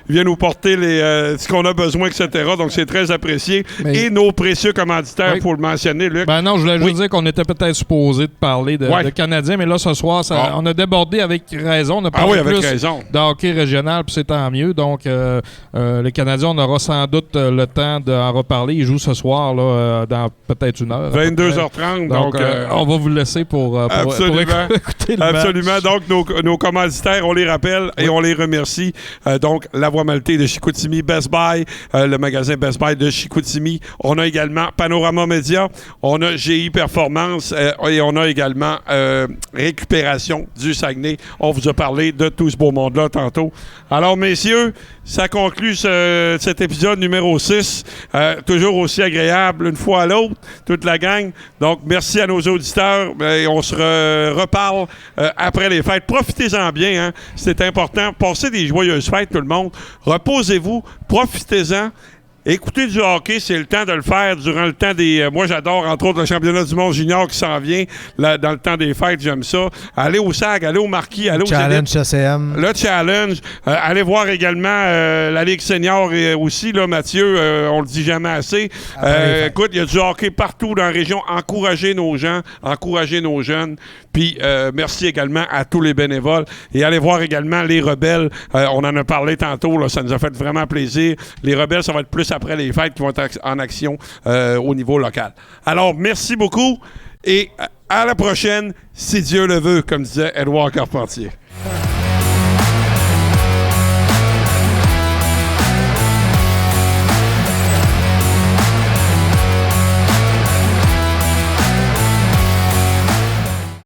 vient nous porter ce qu'on a besoin, etc. Donc, c'est très apprécié. Et nos précieux commanditaires, il faut le mentionner, Luc. Ben non, je voulais juste dire qu'on était peut-être supposé de parler de Canadiens, mais là, ce soir, on a débordé avec raison. On a parlé avec plus raison. de hockey régional, puis c'est tant mieux. Donc, les Canadiens, on aura sans doute le temps d'en reparler. Ils jouent ce soir, là, dans peut-être une heure. 22h30. Donc, on va vous laisser pour écouter le match. Absolument. Donc, nos commanditaires, on les rappelle et on les remercie. Donc, la Voie Maltais de Chicoutimi, Best Buy, le magasin Best Buy de Chicoutimi. On a également Panorama Média, on a GI Performance et on a également Récupération du Saguenay. On vous a parlé de tout ce beau monde-là tantôt. Alors, messieurs, ça conclut cet épisode numéro 6. Toujours aussi agréable une fois à l'autre, toute la gang. Donc, merci à nos auditeurs. Et on se reparle après les fêtes. Profitez-en bien. Hein? C'est important. Passez des joyeuses fêtes, tout le monde. Reposez-vous. Profitez-en. Écoutez du hockey, c'est le temps de le faire durant le temps des... moi, j'adore, entre autres, le championnat du monde junior qui s'en vient là, dans le temps des fêtes. J'aime ça. Allez au SAG, allez au Marquis, allez au Challenge CCM. Le Challenge. Allez voir également la Ligue senior aussi, là, Mathieu. On le dit jamais assez. Écoute, il y a du hockey partout dans la région. Encouragez nos gens, encouragez nos jeunes. Puis, merci également à tous les bénévoles. Et allez voir également les Rebelles. On en a parlé tantôt. Là, ça nous a fait vraiment plaisir. Les Rebelles, ça va être plus après les fêtes qui vont être en action au niveau local. Alors, merci beaucoup et à la prochaine, si Dieu le veut, comme disait Édouard Carpentier.